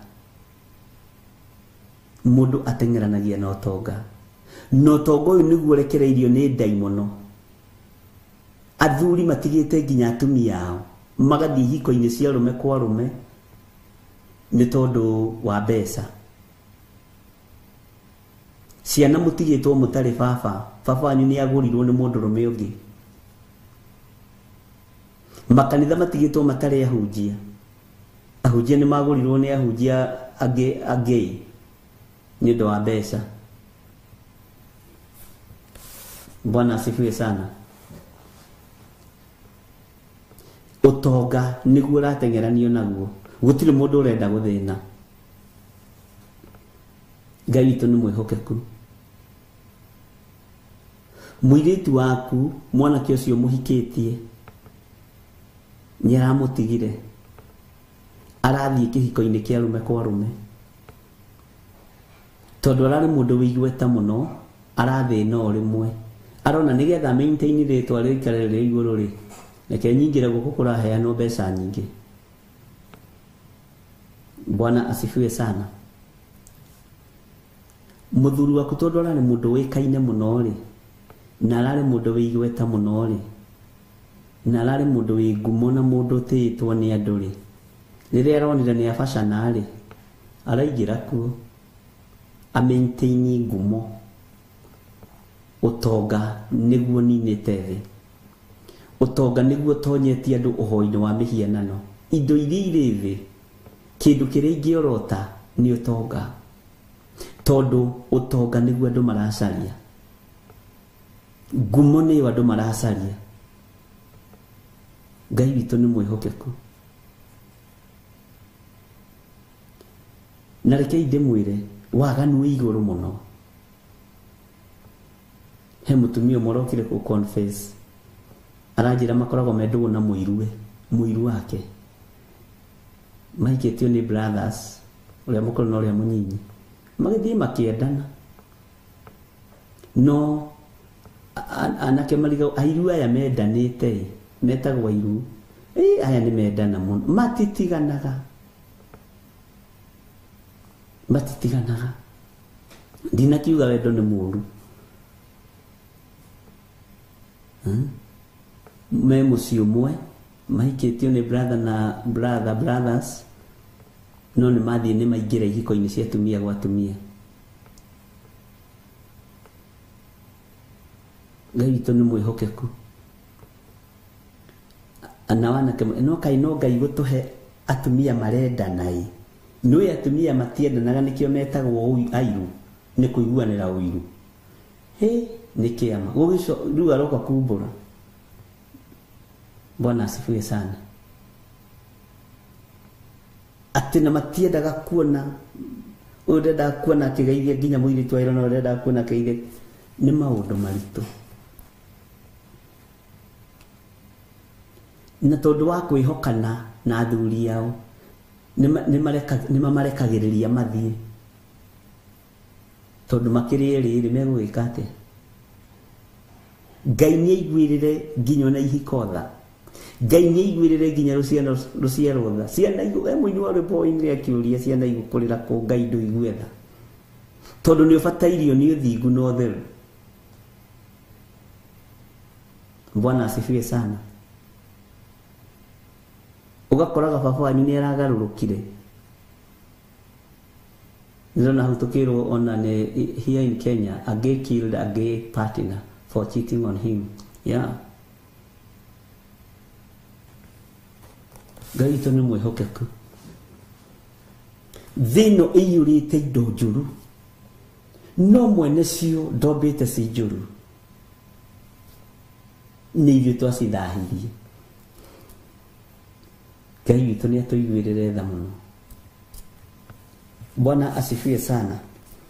Mũndũ ateng'eranagia na ũtonga. No ũtonga ũyũ nĩguo rekereirio nĩ ndaimono. Athuri matigĩte nginya atumia ao, magathiĩ ihiko-inĩ cia arũme kwa arũme nĩ tondũ wa mbeca. Ciana mũtigĩtwo mũtarĩ baba, baba wanyu nĩ agũrirwo nĩ mũndũrũme ũngĩ. Makanitha matigĩtwo matarĩ ahunjia, ahunjia nĩ magũrirwo nĩ ahunjia angĩ nĩ ũndũ wa mbeca. Bwana asifiwe sana. Ũtonga nĩguo ũrateng'eranio naguo. Gũtirĩ mũndũ ũrenda gũthĩna. Ngai witũ nĩ mwĩhokeku. Mũirĩtu waku, mwanake ũcio mũhikĩtie, nĩ aramũtigire, arathiĩ kĩhiko-inĩ kĩa arũme kwa arũme, tondũ ararĩ mũndũ wĩiguĩte mũno, arathĩna o rĩmwe. Arona nĩgetha maintain rĩtwa rĩikare rĩ igũrũ rĩ, reke nyingĩre gũkũ kũraheanwo mbeca nyingĩ. Bwana asifiwe sana. Mũthuri waku tondũ ararĩ mũndũ wĩkaine mũno rĩ, na ararĩ mũndũ wĩiguĩte mũno rĩ, na ararĩ mũndũ wĩ ngumo na mũndũ ũtĩĩtwo nĩ andũ rĩ, rĩrĩa aronire nĩ abacana rĩ, araingĩra kuo amaintain ngumo. Ũtonga nĩguo ninĩte thĩ. Ũtonga nĩguo tonyetie andũ ũhoi-inĩ wa mĩhianano. Indo iria irĩ thĩ, kĩndũ kĩrĩa ingĩorota nĩ ũtonga, tondũ ũtonga nĩguo andũ maracaria. Ngumo nĩyo andũ maracaria. Ngai witũ nĩ mwĩhokeku. Na rekei ndĩmwĩre, waganu wĩ igũrũ mũno. He mũtumia ũmwe ũrokire kũ confess, aranjĩra makoragwo mendũgũ na mũiru wake. Mahikĩtio nĩ brothers, ũrĩa mũkũrũ na ũrĩa mũnyinyi, magĩthiĩ makĩendana. No anake marigao, airu aya mendanĩte, metagwo airu, aya nĩ mendana mũno, matitiganaga. Ndinakiuga wendo nĩ mũũru. Me mũciĩ ũmwe, mahikĩtio nĩ brother na brothers, no nĩ mathiĩ nĩ maingĩra ihiko-inĩ cia atumia gwa atumia. Ngai witũ nĩ mwĩhokeku. Na wanake no Ngai gũtũhe atumia marendana ĩ. Nĩwe atumia matiendanaga nĩkĩo metagwo airu, nĩ kũiguanĩra ũiru. Nĩ kĩama. Rĩu aroka kumbũra. Bwana asifiwe sana. Atĩ na matiendaga kuona, ũrenda kuona kĩgeithia nginya mũirĩtu waĩrwo na ũrenda kuona kĩgeithia, nĩ maũndũ maritũ. Na tondũ wa kwĩhokana na athuri ao, nĩ mamarekagĩrĩria mathiĩ tondũ makĩrĩ erĩ megũgĩka atĩa. Ngai nĩ aiguĩrĩre nginya na ihiko tha. Ngai nĩ aiguĩrĩre nginya rũciaro tha. Ciana mũini wa rwĩmbo oinire akĩũria ciana igũkũrĩra kũ Ngai ndũigue tha, tondũ nĩ ũbatairio nĩ ũthingu na ũtheru. Bwana asifiwe sana. Ugakoraga baba wanyu nĩ aragarũrũkire. Nĩrona hau tũkĩrwo ona nĩ here in Kenya a gay killed a gay partner for cheating on him. Yeah. Ngai witũ nĩ mwĩhokeku. Thĩno ĩiyũrĩte indo njũru, no mwene cio ndombĩte ci njũru, nĩ ithuĩ twacithahirie. Ngai witũ nĩ atũiguĩrĩre tha mũno. Bwana asifiwe sana.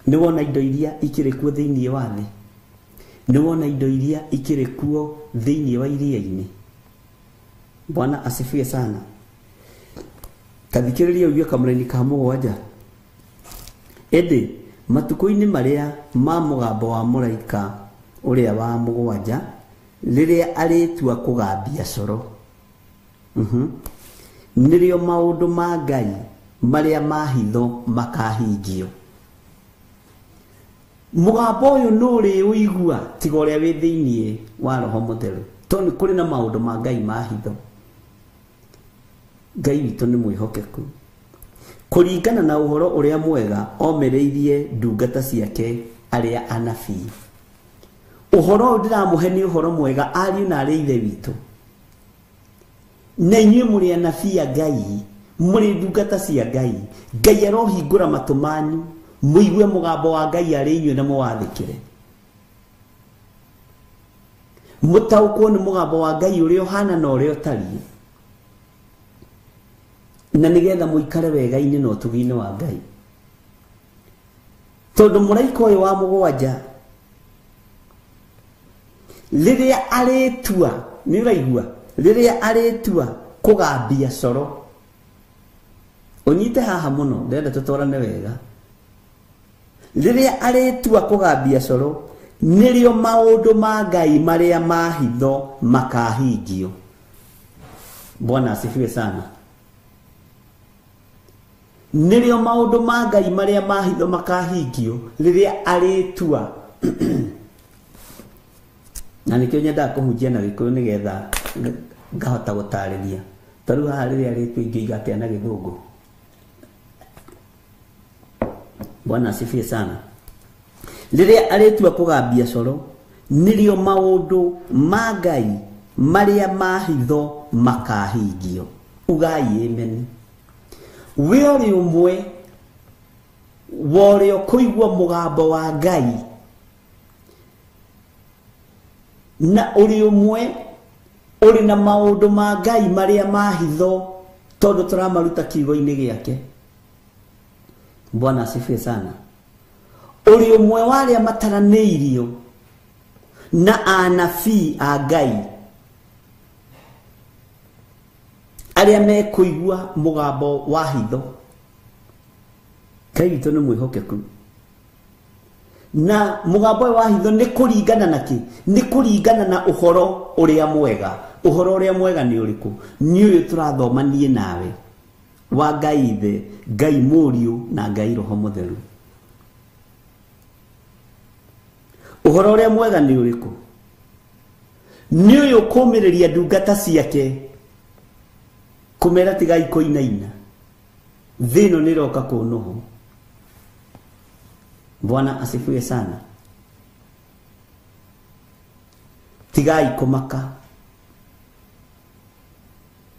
Nĩ wona indo iria ikĩrĩ kuo thĩinĩ wa thĩ, nĩ wona indo iria ikĩrĩ kuo thĩinĩ wa iria-inĩ. Bwana asifiwe sana. Kathikĩrĩria uge kamũraini ka mũgwanja. Ĩndĩ matukũ-inĩ marĩa ma mũgambo wa mũraika ũrĩa wa mũgwanja, rĩrĩa arĩtua kũgambia coro, nĩrĩo maũndũ ma Ngai marĩa mahitho makahingio. Mũgambo ũyũ nĩ ũrĩ ũigua tiga ũrĩa wĩ thĩinĩ wa Roho Mũtheru, tondũ kũrĩ na maũndũ ma Ngai mahitho. Ngai witũ nĩ mwĩhokeku. Kũringana na ũhoro ũrĩa mwega omereirie ndungata ciake arĩa anabii. Ũhoro ũyũ ndĩramũhe nĩ ũhoro mwega ariũ na arĩa ithe witũ. Na inyuĩ mũrĩ anabii a Ngai, mũrĩ ndungata cia Ngai. Ngai arohingũra matũ manyu mũigue mũgambo wa Ngai arĩ inyuĩ na mũwathĩkĩre. Mũtaũkwo nĩ mũgambo wa Ngai ũrĩa ũhana na ũrĩa ũtariĩ, na nĩgetha mũikare wega-inĩ na ũtugi-inĩ wa Ngai. Tondũ mũraika ũyũ wa mũgwanja rĩrĩa arĩtua, nĩ ũraigua, rĩrĩa arĩtua kũgambia coro, ũnyite haha mũno, ndĩrenda tũtwarane wega. Rĩrĩa arĩtua kũgambia coro, nĩrĩo maũndũ ma Ngai marĩa mahitho makahingio. Bwana asifiwe sana. Nĩrĩo maũndũ ma Ngai marĩa mahitho makahingio rĩrĩa arĩtua. Na nĩkĩo nyendaga kũhunjia na Gĩkũyũ nĩgetha ngahota gũtarĩria. Tarĩu haha rĩrĩa arĩtua ingĩiga atĩa na Gĩthũngũ. Bwana asifiwe sana. Rĩrĩa arĩtua kũgambia coro, nĩrĩo maũndũ ma Ngai marĩa mahitho makahingio. Ugai amen. We ũrĩ ũmwe wa ũrĩa kũigua mũgambo wa Ngai, na ũrĩ ũmwe ũrĩ na maũndũ ma Ngai marĩa mahitho tondũ tũramaruta kiugo-inĩ gĩake. Bwana asifiwe sana. Ũrĩ ũmwe wa arĩa mataranĩirio na anabii a Ngai, arĩa mekũigua mũgambo wa hitho. Ngai witũ nĩ mwĩhokeku. Na mũgambo wa hitho nĩ kũringana na kĩ? Nĩ kũringana na ũhoro ũrĩa mwega. Ũhoro ũrĩa mwega nĩ ũrĩkũ? Nĩ ũyũ tũrathomanie nawe wa Ngai Ithe, Ngai Mũriũ na Ngai Roho Mũtheru. Ũhoro ũrĩa mwega nĩ ũrĩkũ? Nĩ ũyũ kũũmĩrĩria ndungata ciake, kũmera tigai kũinaina, thĩ ĩno nĩ ĩroka kũnũhwo. Bwana asifiwe sana. Tigai kũmaka,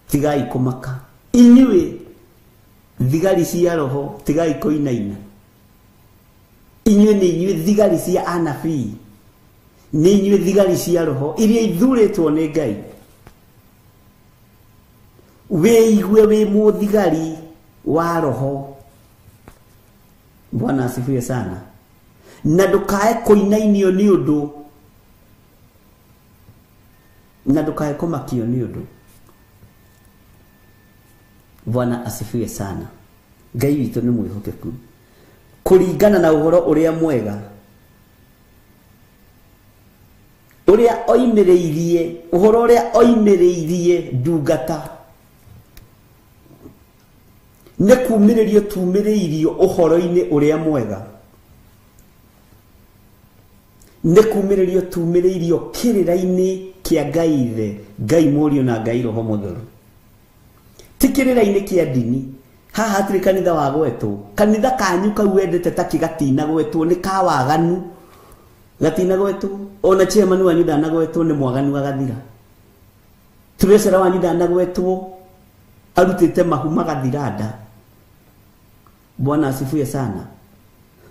tigai kũmaka. Inyuĩ thigari cia Roho, tigai kũinaina. Inyuĩ nĩ inyuĩ thigari cia anabii, nĩ inyuĩ thigari cia Roho iria ithurĩtwo nĩ Ngai. Wĩigue wĩ mũthigari wa Roho. Bwana asifiwe sana. Na ndũkae kũinainio nĩ ũndũ, na ndũkae kũmakio nĩ ũndũ. Bwana asifiwe sana. Ngai witũ nĩ mwĩhokeku. Kũringana na ũhoro ũrĩa mwega ũrĩa oimĩrĩirie, ũhoro ũrĩa oimĩrĩirie ndungata, nĩ kumĩrĩrio tumĩrĩirio ũhoro-inĩ ũrĩa mwega, nĩ kumĩrĩrio tumĩrĩirio kĩrĩra-inĩ kĩa Ngai Ithe, Ngai Mũriũ na Ngai Roho Mũtheru. Ti kĩrĩra-inĩ kĩa ndini. Haha hatirĩ kanitha wa gwetwo. Kanitha kanyu kau wendete ta kĩgatina gwetwo nĩ ka waganu. Gatina gwetwo. Ona chairman wanyu ndanagwetwo nĩ mwaganu agathira. Treasurer wanyu ndanagwetwo arutĩte mahu magathira nda. Bwana asifiwe sana.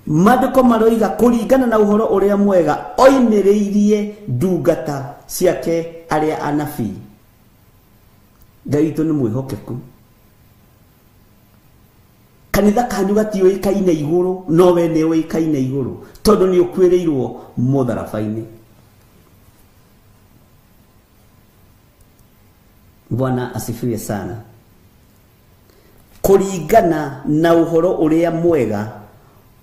Maandĩko maroiga kũringana na ũhoro ũrĩa mwega oimĩrĩirie ndungata ciake arĩa anabii. Ngai witũ nĩ mwĩhokeku. Kanitha kanyu gatiũĩkaine igũrũ, no we nĩ ũĩkaine igũrũ, tondũ nĩ ũkuĩrĩirwo mũtharaba-inĩ. Bwana asifiwe sana. Kũringana na ũhoro ũrĩa mwega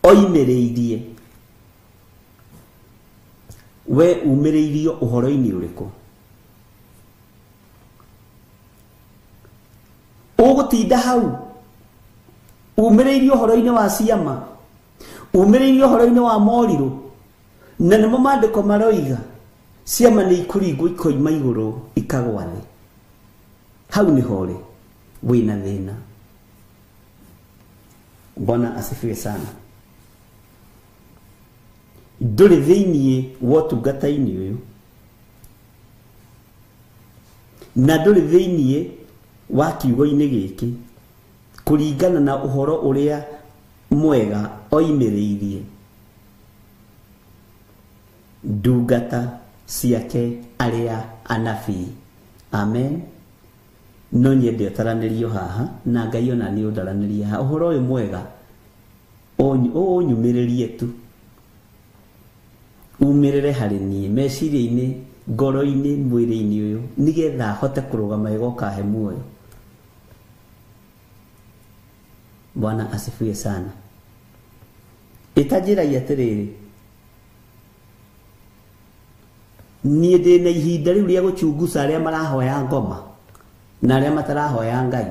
oimĩrĩirie, we umĩrĩirio ũhoro-inĩ ũrĩkũ? Ũgũtinda hau umĩrĩirio ũhoro-inĩ wa ciama, umĩrĩirio ũhoro-inĩ wa morirũ, na nĩmo maandĩko maroiga ciama nĩ ikũringwo ikoima igũrũ ikagwa thĩ. Hau nĩho rĩ wĩna thĩna. Bwana asifiwe sana. Ndũrĩ thĩiniĩ wa ũtungata-inĩ ũyũ, na ndũrĩ thĩiniĩ wa kiugo-inĩ gĩkĩ kũringana na ũhoro ũrĩa mwega oimĩrĩirie ndungata ciake arĩa anabii. Amen. No nyende ũtaranĩrio haha na Ngai ona nĩ ũndaranĩrie haha. Ũhoro ũyũ mwega ũnyumĩrĩrie tu, umĩrĩre harĩ niĩ meciria-inĩ, ngoro-inĩ, mwĩrĩ-inĩ ũyũ, nĩgetha hote kũrũgama ĩgoka he muoyo. Bwana asifiwe sana. Itanjĩragia atĩrĩrĩ, niĩ ndĩ na ihinda rĩu rĩa gũchunguza arĩa marahoya ngoma na arĩa matarahoya Ngai.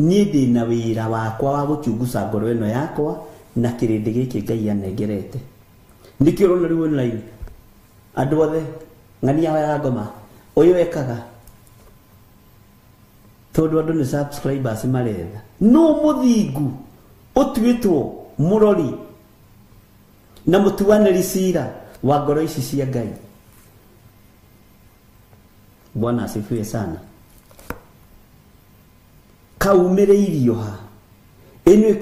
Niĩ ndĩ na wĩra wakwa wa gũchunguza ngoro ĩno yakwa na kĩrĩndĩ gĩkĩ Ngai anengerete. Nĩkĩo ũrona rĩu online andũ othe ng'ania ahoya ngoma ũyũ ekaga, tondũ andũ nĩ subscribers maretha. No mũthingu ũtuĩtwo mũrori na mũtuanĩri cira wa ngoro ici cia Ngai. Bwana asifiwe sana. Kaumĩrĩirio ha ĩno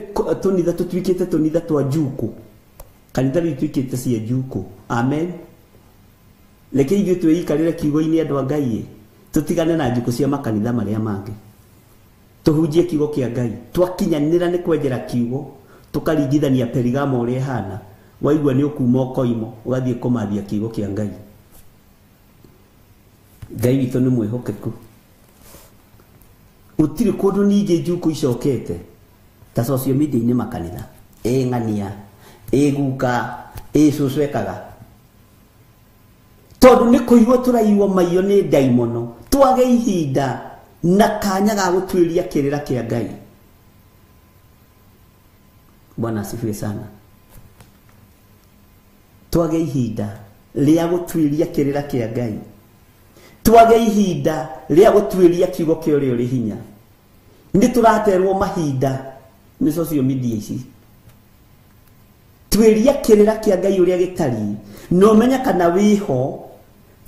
tũnitha tũtuĩkĩte tũnitha twa njuku, kanitha rĩu tuĩkĩte cia njuku. Amen. Reke ithuĩ twĩikarĩre kiugo-inĩ andũ a Ngai, tũtigane na njuku cia makanitha marĩa mangĩ, tuhunjie kiugo kĩa Ngai. Twakinyanĩra nĩ kwenjera kiugo, tũkaringithania Perigamo ũrĩa hana, waigua nĩ ũkuma ũkoimo ũgathiĩ kũmathia kiugo kĩa Ngai. Ngai witũ nĩ mwĩhokeku. Gũtirĩ kũndũ ningĩ njuku icokete ta social media-inĩ makanitha. Ng'ania, guka, cũcũ ekaga. Tondũ nĩ kũigwo tũraigwo maiyo nĩ ndaimono, twage ihinda na kanya ga gũtuĩria kĩrĩra kĩa Ngai. Bwana asifiwe sana. Twage ihinda rĩa gũtuĩria kĩrĩra kĩa Ngai. Twage ihinda rĩa gũtuĩria kiugo kĩa ũrĩa ũrĩ hinya. Nĩ tũraterwo mahinda nĩ social media ici. Tuĩria kĩrĩra kĩa Ngai ũrĩa gĩtariĩ, no menya kana wĩho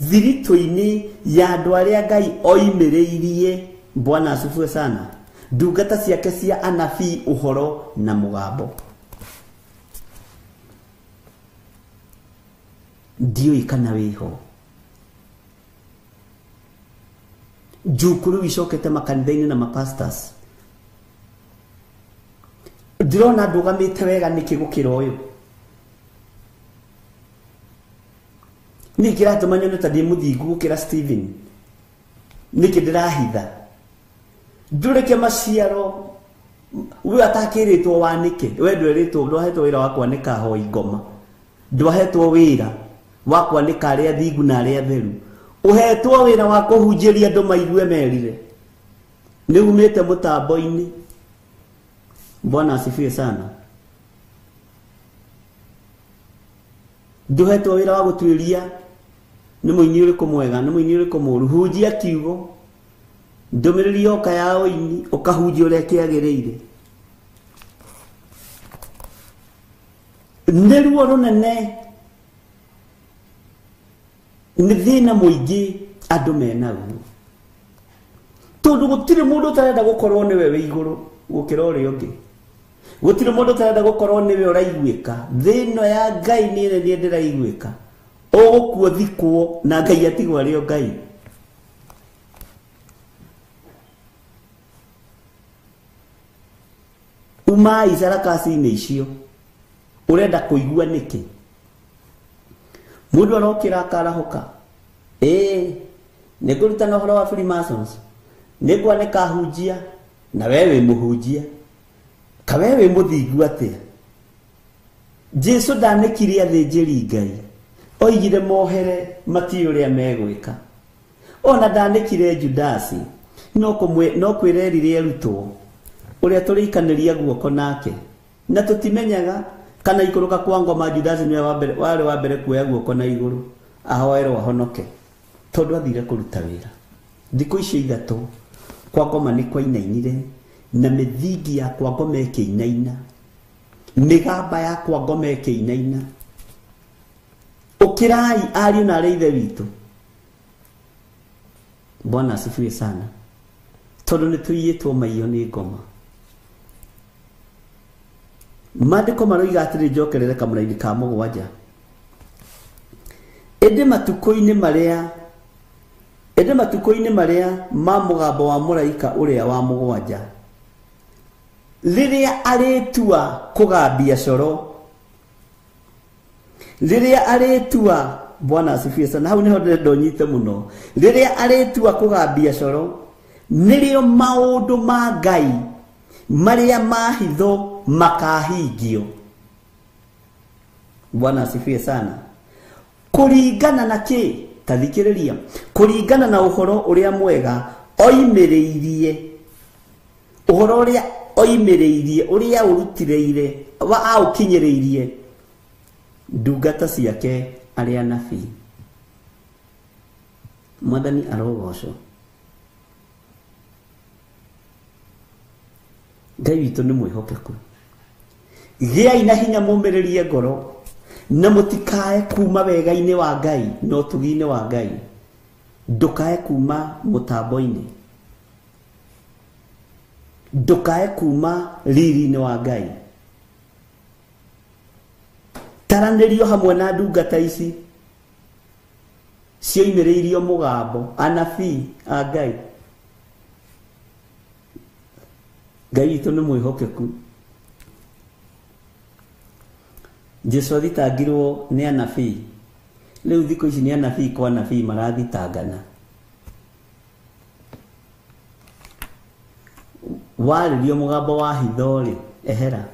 thiritũ-inĩ ya andũ arĩa Ngai oimĩrĩirie. Bwana asifiwe sana. Ndungata ciake cia anabii ũhoro na mũgambo. Ndiũĩ kana wĩho. Njuku rĩu icokete makanitha-inĩ na mapastors. Ndĩrona ndũgamĩte wega nĩkĩ gũkĩra ũyũ. Nĩ kĩratũma nyone ta ndĩ mũthingu gũkĩra Stephen. Nĩkĩ ndĩrahitha. ndureke maciaro we atakiritwo wanike we ndweritwo ndwahetwo wira wa kwanika hoi ngoma ndwahetwo wira wa kwanika aria thingu na aria theru uhetwo wira wa kuhunjiria andu maigue merire ni umite mutambo-ini. Bwana asifiwe sana. Nduhetwo wira wa gutwiria ni muini uriku mwega ni muini uriku muru hunjia kiugo ndumiriri yoka ya oini ukahunjia uria kiagiriire ni ruo runene ni thina muingi andu menaguo tondu gutire mundu utarenda gukorwo niwe wi iguru gukira uria ungi gutire mundu utarenda gukorwo niwe uraiguika thino ya Ngai ni ene ndiraiguika ugukuo thikwo na Ngai atigwo ario Ngai. Umai sarakasi-inĩ icio urenda kuigua niki mundu arokira akarahuka nĩngũrutana ũhoro wa Freemasons nĩngwanĩka hunjia na wewe muhunjia ka wewe muthingu atia Jesu ndanĩkire athĩnjĩri Ngai oigire mohere mati ũrĩa megwĩka ona ndanĩkire Judasi no kwĩrerire arutwo uria turiikaniria guoko nake na tutimenyaga kana ikuruka kwa ngoma Judasi niwe wa mbere kuoya guoko na iguru ahoerwo ahonoke tondu athire kuruta wira thikũ icio ithatu kwa ngoma ni kwainainire na mithingi ya kwa ngoma ĩkĩinaina migamba ya kwa ngoma ĩkĩinaina ukirai ariũ na arĩa ithe witũ. Bwana asifiwe sana tondu nĩ tuiyĩtwo maiyo nĩ ngoma. Maandĩko maroiga atĩrĩ njokerere kamũra-inĩ ka mũgwanja ĩndĩ matukũ-inĩ marĩa ma mũgambo wa mũraika ũrĩa wa mũgwanja rĩrĩa arĩtua kũgambia coro rĩrĩa arĩtua Bwana asifiwe sana hau niho ndonyite mũno rĩrĩa arĩtua kũgambia coro nĩrĩo maũndũ ma Ngai marĩa mahitho makahingio. Bwana asifiwe sana. Kuringana na ki tathikiriria kuringana na uhoro uria mwega oimiriirie uhoro uria oimiriirie uria urutireire wa aukinyiriirie ndungata ciake aria nabii. Mwathani arogocwo. Ngai witũ nĩ mwĩhokeku. Giai na hinya mũmĩrĩrie ngoro na mũtikae kuma wega-inĩ wa Ngai no tugi-inĩ wa Ngai ndukae kuma mũtambo-inĩ ndukae kuma riri-inĩ wa Ngai taranĩrio hamwe na ndungata ici cioimĩrĩirio mũgambo anabii a Ngai. Ngai witũ nĩ mwĩhokeku. Jesu athitangirwo nĩ anabii rĩu thikũ ici nĩ anabii kwa anabii marathitangana. Warĩrio mũgambo wa hitho rĩ ehera.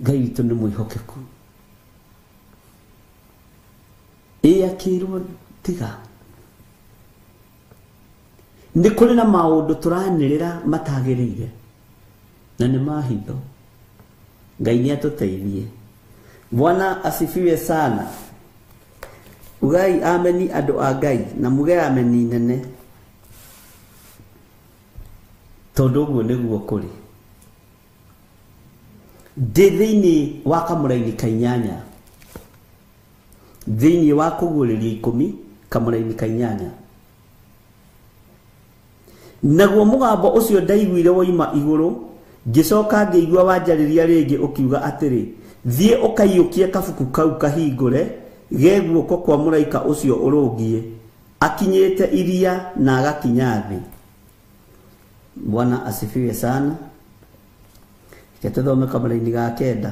Ngai witũ nĩ mwĩhokeku. Akĩrwo tiga nĩ kũrĩ na maũndũ tũranĩrĩra matagĩrĩire na nĩ mahitho. Ngai nĩ atũteithie. Bwana asifiwe sana. Ugai ameni andũ a Ngai na muge ameni nene tondũ ũguo nĩguo kũrĩ. Ndĩ thĩinĩ wa kamũra-inĩ ka 8 thĩinĩ wa kũguũrĩria 10 kamũra-inĩ ka 8 naguo mũgambo ũcio ndaiguire woima igũrũ ngĩcoka ngĩigua wanjarĩria rĩngĩ ũkiuga atĩrĩ thiĩ ũkaiyũkie kabuku kau kahingũre ge guoko kwa mũraika ũcio ũrũngiĩ akinyĩte iria na agakinya thĩ. Bwana asifiwe sana. Tuthome kamũra-inĩ ga 9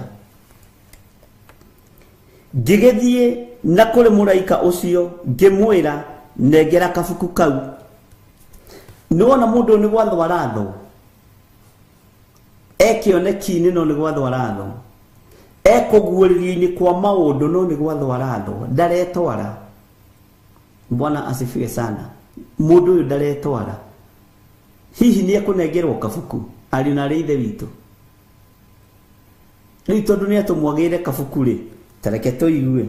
ngigithie na kuri muraika ucio ngimwira nengera kabuku kau niwona mundu ni gwathwa ratho ekioneki-ini no ni gwathwa ratho ekuguũrĩrio-inĩ kwa maũndũ no ni gwathwa ratho ndaretwara. Bwana asifiwe sana. Mundu uyu ndaretwara hihi ni ekunengerwo kabuku ari na ithe witũ riu tondu ni atumwagire kabuku ri tareke tuigue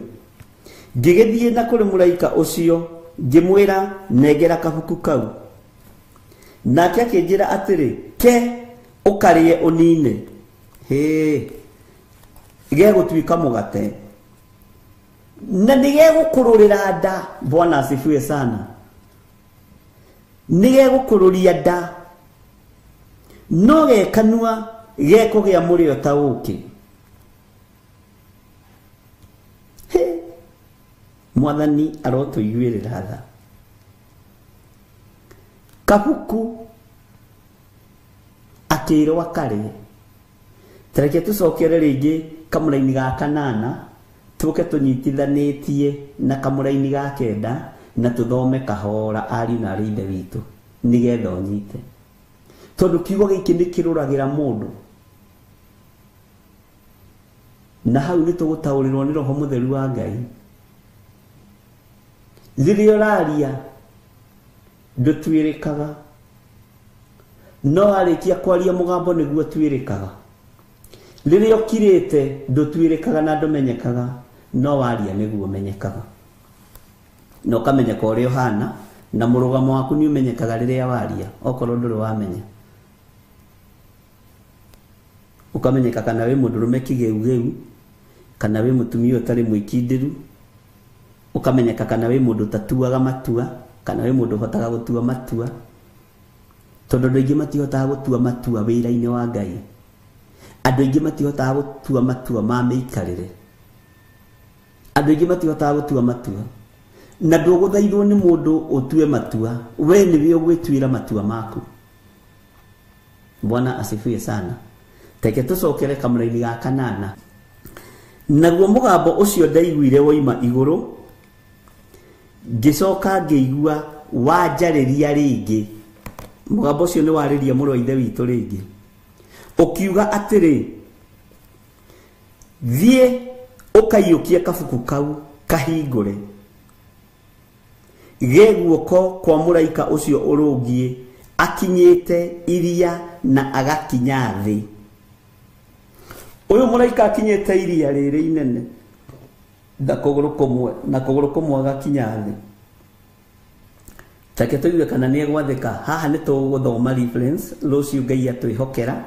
ngigithie na kuri muraika ucio ngimwira nengera kabuku kau nake akinjira atiri ke ukarie unine gegutwika mugate na nigegukururira nda. Bwana asifiwe sana. Nigegukururia nda no gekanua gekugia murio ta uki. Mwathani arotuiguirira tha kabuku akirwo akarie. Tareke tucokere ringi kamuraini ga kanana tuke tunyitithanitie na kamuraini ga kenda na tuthome kahora ari na rinde witu nigetha unyite tondu kiugo giki ni kiruragira mundu na hau ni tugutaurirwo ni Roho Mutheru wa Ngai. Riria raria ndutwirikaga no arikia kwaria mugambo niguo twirikaga. Riria ukirite ndutwirikaga na ndumenyekaga no waria niguo menyekaga. No kamenyeka uria uhana na murugamo waku ni umenyekaga riria waria okorwo nduri wamenya. Ukamenyeka kana we mundurume kigeu kana we mutumia utari mwikindiru. Ukamenyeka kana we mundu tatuaga matua kana we mundu hotaga gutua matua tondu ndu ingi matihotaga gutua matua wira-ini wa Ngai. Andu ingi matihotaga gutua matua ma miikarire. Andu ingi matihotaga gutua matua na nduguthaithwo ni mundu utue matua we niwe ugwitwira matua maku. Bwana asifiwe sana. Teke tucokere kamuraini ga kanana naguo mugambo ucio ndaiguire woima iguru ngicoka ngiigua wanjariria ringi. Mugambo ucio ni wariria mũrũ wa ithe witũ ringi ukiuga atiri thie ukaiyukia kabuku kau kahingure geguoko kwa muraika ucio urungie akinyite iria na agakinya thi. Uyu muraika akinyite iria riri inene na kuguru kumwe agakinya thi. Take tuiwe kana ni egwathika haha ni tuguthoma reference rucio Ngai atwihokera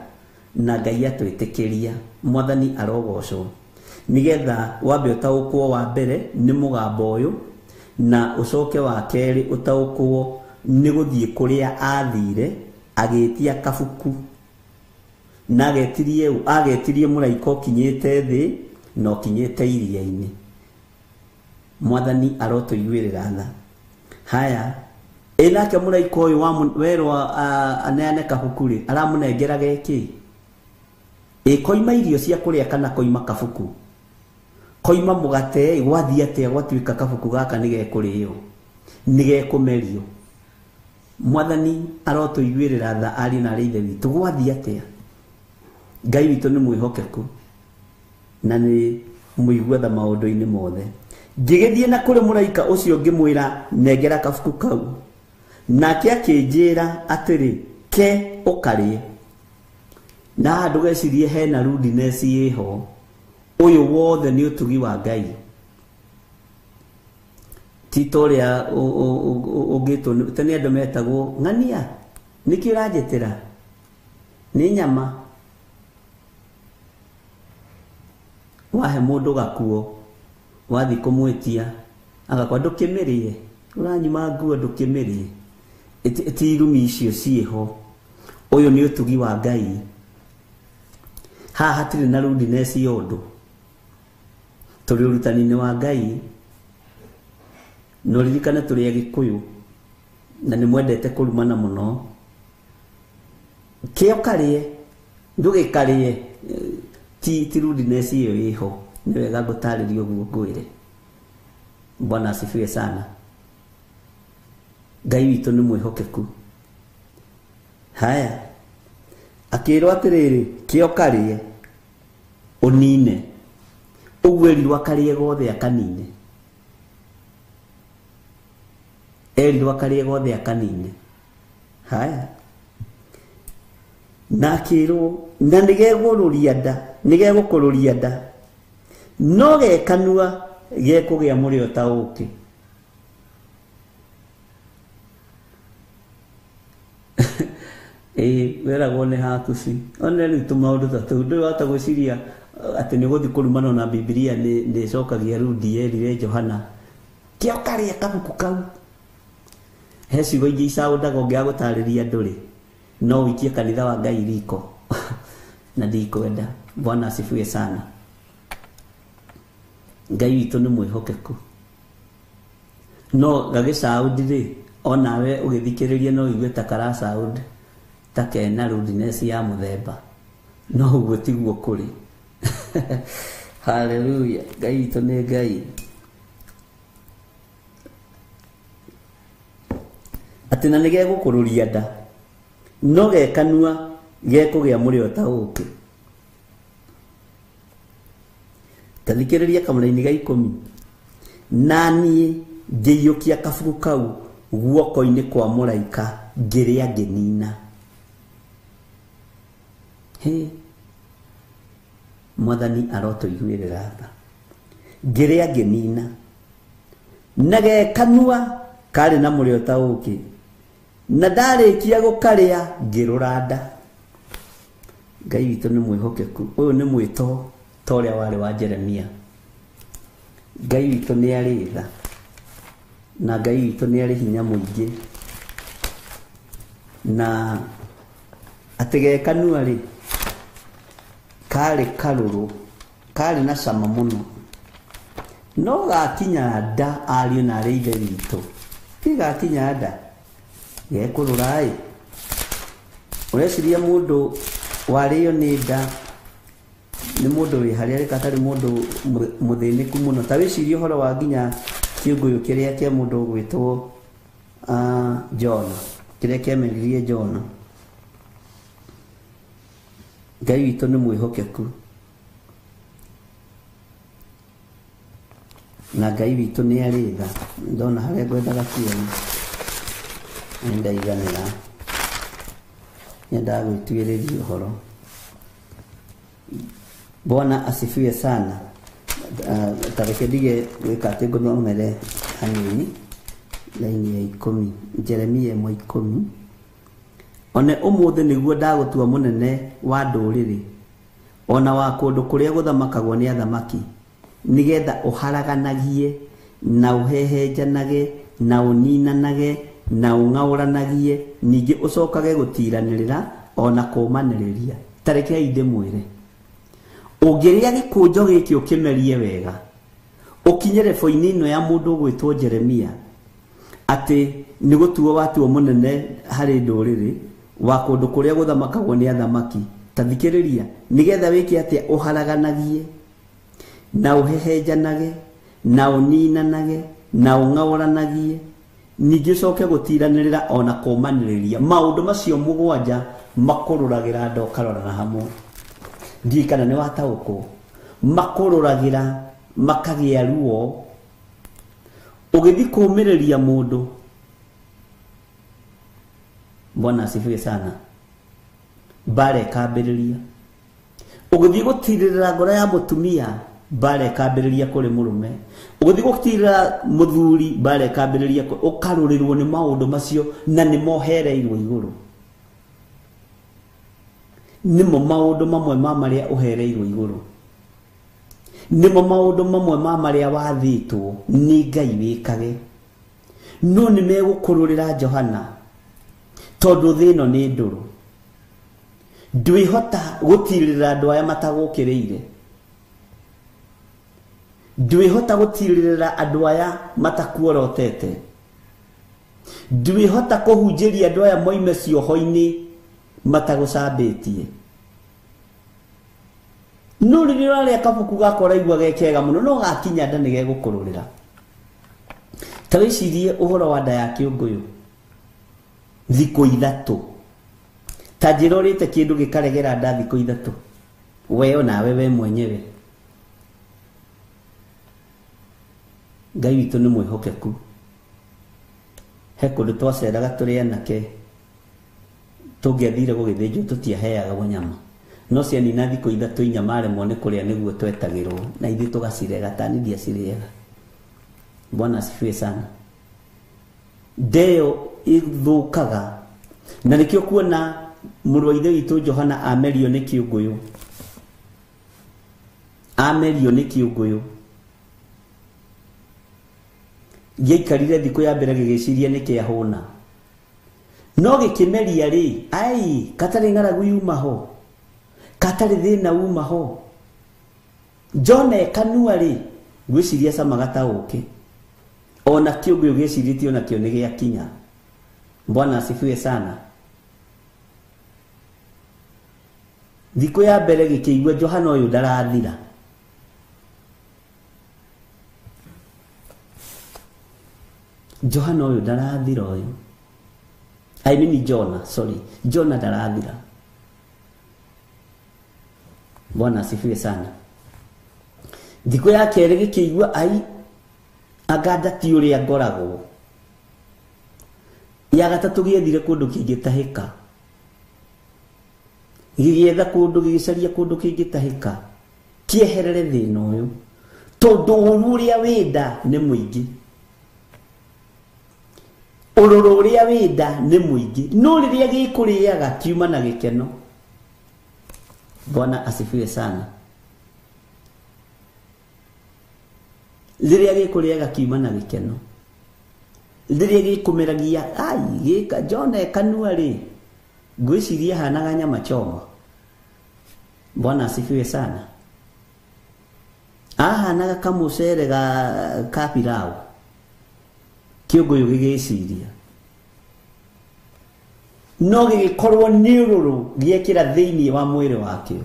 na Ngai atwitikiria. Mwathani arogocwo nigetha wambe utaukwo wa mbere ni mugambo uyu na ucoke wa keri utaukwo ni guthie kuria athire agetia kabuku na agetirie muraika kinyete thi no kinyete iria-ini. Mwathani arotuiguirira tha. Haya enake muraika uyu werwa aneane kabuku ri aramunengera geki koima irio cia kuria kana koima kabuku koima mugate gwathia atia gwatuika kabuku gaka nigekurio nigekumerio. Mwathani arotuiguirira tha ari na ithe witu gwathia atia. Ngai witu ni mwihokeku na ni muiguatha maundu-ini mothe. Ngigithie na kuri muraika ucio ngimwira nengera kabuku kau nake akinjira atiri ke ukarie. Na ndugecirie hena rudeness yeho uyu wothe ni utugi wa Ngai. Titoria ugitwo tani andu metagwo ng'ania niki urajetera ni nyama wahe mundu gakuo wathi kumwitia agakwa ndukimirie uranyuma nguo ndukimirie ti irumi icio cieho. Uyu ni utugi wa Ngai. Haha hatiri na rudeness yondu turi urutani-ini wa Ngai no ririkana turi Agikuyu na ni mwendete kurumana muno. Kio karie ndugikarie ti rudeness iyo iho ni wega ngũtarĩrie ũguo ngwĩre. Bwana asifiwe sana. Ngai witũ nĩ mwĩhokeku. Haya, akĩrwo atĩrĩrĩ, kĩo karĩe ũnine, ũguo erirwo akarĩe gothe akanine. Erirwo akarĩe gothe akanine. Haya, na akĩrwo na nĩgegũrũria nda, nĩgegũkũrũria nda, no gekanua gekũgĩa mũrĩo ta ũkĩ. Weragwo nĩ hakuci. Ona rĩu tũmaũndũ ta tũu ndũrahota gwĩciria atĩ nĩ gũthiĩ kũrumana na Biblia nĩ ĩcokagia rudi yerire Johana, kĩo karĩa kabuku kau. He ciugo ingĩ icaũndaga ũngĩaga gũtarĩria ndũrĩ, no wikie kanitha wa Ngai riko. Na ndikwenda. Bwana asifiwe sana. Ngai witũ nĩ mwĩhokeku. No gagĩcaũndi rĩ, onawe ũgĩthikĩrĩria no igue ta karacaũndi ta kena rudiness ya mũthemba, no ũguo tiguo kũrĩ. Hallelujah. Ngai witũ nĩ Ngai. Atĩ na nĩgegũkũrũria nda, no gekanua gekũgĩa mũrĩo ta ũkĩ. Tathikĩrĩria kamũra-inĩ ga 10. Na niĩ ngĩiyũkia kabuku kau guoko-inĩ kwa mũraika ngĩrĩa ngĩnina. Mwathani arotũiguĩrĩra tha. Ngĩrĩa ngĩnina, na gekanua karĩ na mũrĩo ta ũkĩ, na ndarĩkia gũkarĩa ngĩrũra nda. Ngai witũ nĩ mwĩhokeku. Ũyũ nĩ mwĩto ta ũrĩa warĩ wa Jeremia. Ngai witũ nĩ arĩ tha, na Ngai witũ nĩ arĩ hinya mũingĩ. Na atĩ gekanua rĩ, karĩ karũrũ, karĩ na cama mũno, no gakinya nda ariũ na arĩ ithe witũ, ti gakinya nda gekũrũra ĩ. Ũreciria mũndũ warĩo nĩ nda nĩ mũndũ wĩ harĩa rĩka atarĩ mũndũ mũthĩnĩku mũno. Ta wĩcirie ũhoro wa nginya kĩũngũyũ kĩrĩa kĩa mũndũ gwĩtwo Jona, kĩrĩa kĩameririe Jona. Ngai witũ nĩ mwĩhokeku, na Ngai witũ nĩ arĩ tha. Ndona harĩa ngwendaga kuona ndaiganĩra, nyendaga gwĩtuĩrĩria ũhoro. Bwana asifiwe sana. Tareke ndige gwĩka atĩ ngũthomere hanini laini ya 10, Jeremia 1:10. One ũmũthĩ nĩguo ndagũtua mũnene wa ndũrĩrĩ, ona wa kũndũ kũrĩa gũthamakagwo nĩ athamaki, nĩgetha ũharaganagie na ũhehenjanage na ũninanage na ũng'aũranagie, ningĩ ũcokage gũtiranĩrĩra ona kũmanĩrĩria. Tarekei ndĩmwĩre, ũngĩrĩa gĩkũnjo gĩkĩ ũkĩmerie wega, ũkinye rebo-inĩ ĩno ya mũndũ ũgwĩtwo Jeremia, atĩ nĩ gũtuo watuo mũnene harĩ ndũrĩrĩ, wa kũndũ kũrĩa gũthamakagwo nĩ athamaki. Tathikĩrĩria, nĩgetha wĩke atĩa? Ũharaganagie na ũhehenjanage na ũninanage na ũng'aũranagie, ningĩ ũcoke gũtiranĩrĩra ona kũmanĩrĩria. Maũndũ macio 7 makũrũragĩra nda ũkarorana hamwe. Ndiũĩ kana nĩ wataũkwo. Makũrũragĩra makagĩa ruo. Ũgĩthiĩ kũũmĩrĩria mũndũ, Bwana asifiwe sana, mbara ĩkambĩrĩria. Ũgĩthiĩ gũtirĩrĩra ngoro ya mũtumia, mbara ĩkambĩrĩria kũrĩ mũrũme. Ũgĩthiĩ gũtirĩrĩra mũthuri, mbara ĩkambĩrĩria, ũkarũrĩrwo nĩ maũndũ macio, na nĩ mohereirwo igũrũ. Nĩmo maũndũ mamwe ma marĩa ũhereirwo igũrũ, nĩmo maũndũ mamwe ma marĩa wathĩtwo nĩ Ngai wĩkage. No nĩ megũkũrũrĩra Johana, tondũ thĩ ĩno nĩ ndũrũ. Ndwĩhota gũtirĩrĩra andũ aya matagũkĩrĩire. Ndwĩhota gũtirĩrĩra andũ aya matakuorotete. Ndwĩhota kũhunjĩria andũ aya moime cioho-inĩ matagũcambĩtie. no rĩrĩa ũrarĩa kabuku gako ũraigua gekega mũno no gakinya nda nĩ gegũkũrũrĩra. Ta wĩcirie ũhoro wa nda ya kĩũngũyũ thikũ ithatũ, ta njĩra ũrĩte kĩndũ gĩkaregera nda thikũ ithatũ, weo nawe we mwenyewe. Ngai witũ nĩ mwĩhokeku. He kũndũ twaceraga tũrĩ anake tũngĩathire gũgĩthĩnjwo tũtiaheaga nyama, no cianina thikũ ithatũ inya maremwo nĩ kũrĩa nĩguo twetagĩrwo na ithuĩ tũgacirega, ta niĩ ndiacirĩaga. Bwana asifiwe sana. Ndeo ithũkaga, na nĩkĩo kuona mũrũ wa ithe witũ Johana amerio nĩ kĩũngũyũ, amerio nĩ kĩũngũyũ. Gĩaikarire thikũ ya mbere gĩgĩciria nĩ kĩahũna, no gĩkĩmeria rĩ, ai katarĩ ng'aragu yuma ho, katarĩ thĩna uma ho. Jona ekanua rĩ, gwĩciria camaga ta ũkĩ, ona kĩũngũyũ gĩcirĩtie ona kĩo nĩ gĩakinya. Bwana asifiwe sana. Thikũ ya mbere gĩkĩigua Johana ũyũ ndarathira, Johana ũyũ ndarathira ũyũ, I mean Jona, sorry, Jona ndarathira. Bwana asifiwe sana. Thikũ ya kerĩ gĩkĩigua ai aganda ti ũrĩa ngoragwo. Ya gatatũ gĩethire kũndũ kĩngĩtahĩka, gĩgĩetha kũndũ, gĩgĩcaria kũndũ kĩngĩtahĩka kĩeherere thĩna ũyũ, tondũ ũru ũrĩa wĩnda nĩ mũingĩ, ũrũrũ ũrĩa wĩnda nĩ mũingĩ, no rĩrĩa gĩkũrĩaga kiuma na gĩkeno. Bwana asifiwe sana. Rĩrĩa gĩkũrĩaga kiuma na gĩkeno, rĩrĩa gĩkũmeragia ai gĩka Jona ekanua rĩ, ngwĩciria hanaga nyama choma. Bwana asifiwe sana. Ahanaga kamũcere ka pilau, kĩũngũyũ gĩgĩciria, no gĩgĩkorwo nĩ ũrũrũ gĩekĩra thĩinĩ wa mwĩrĩ wakĩo.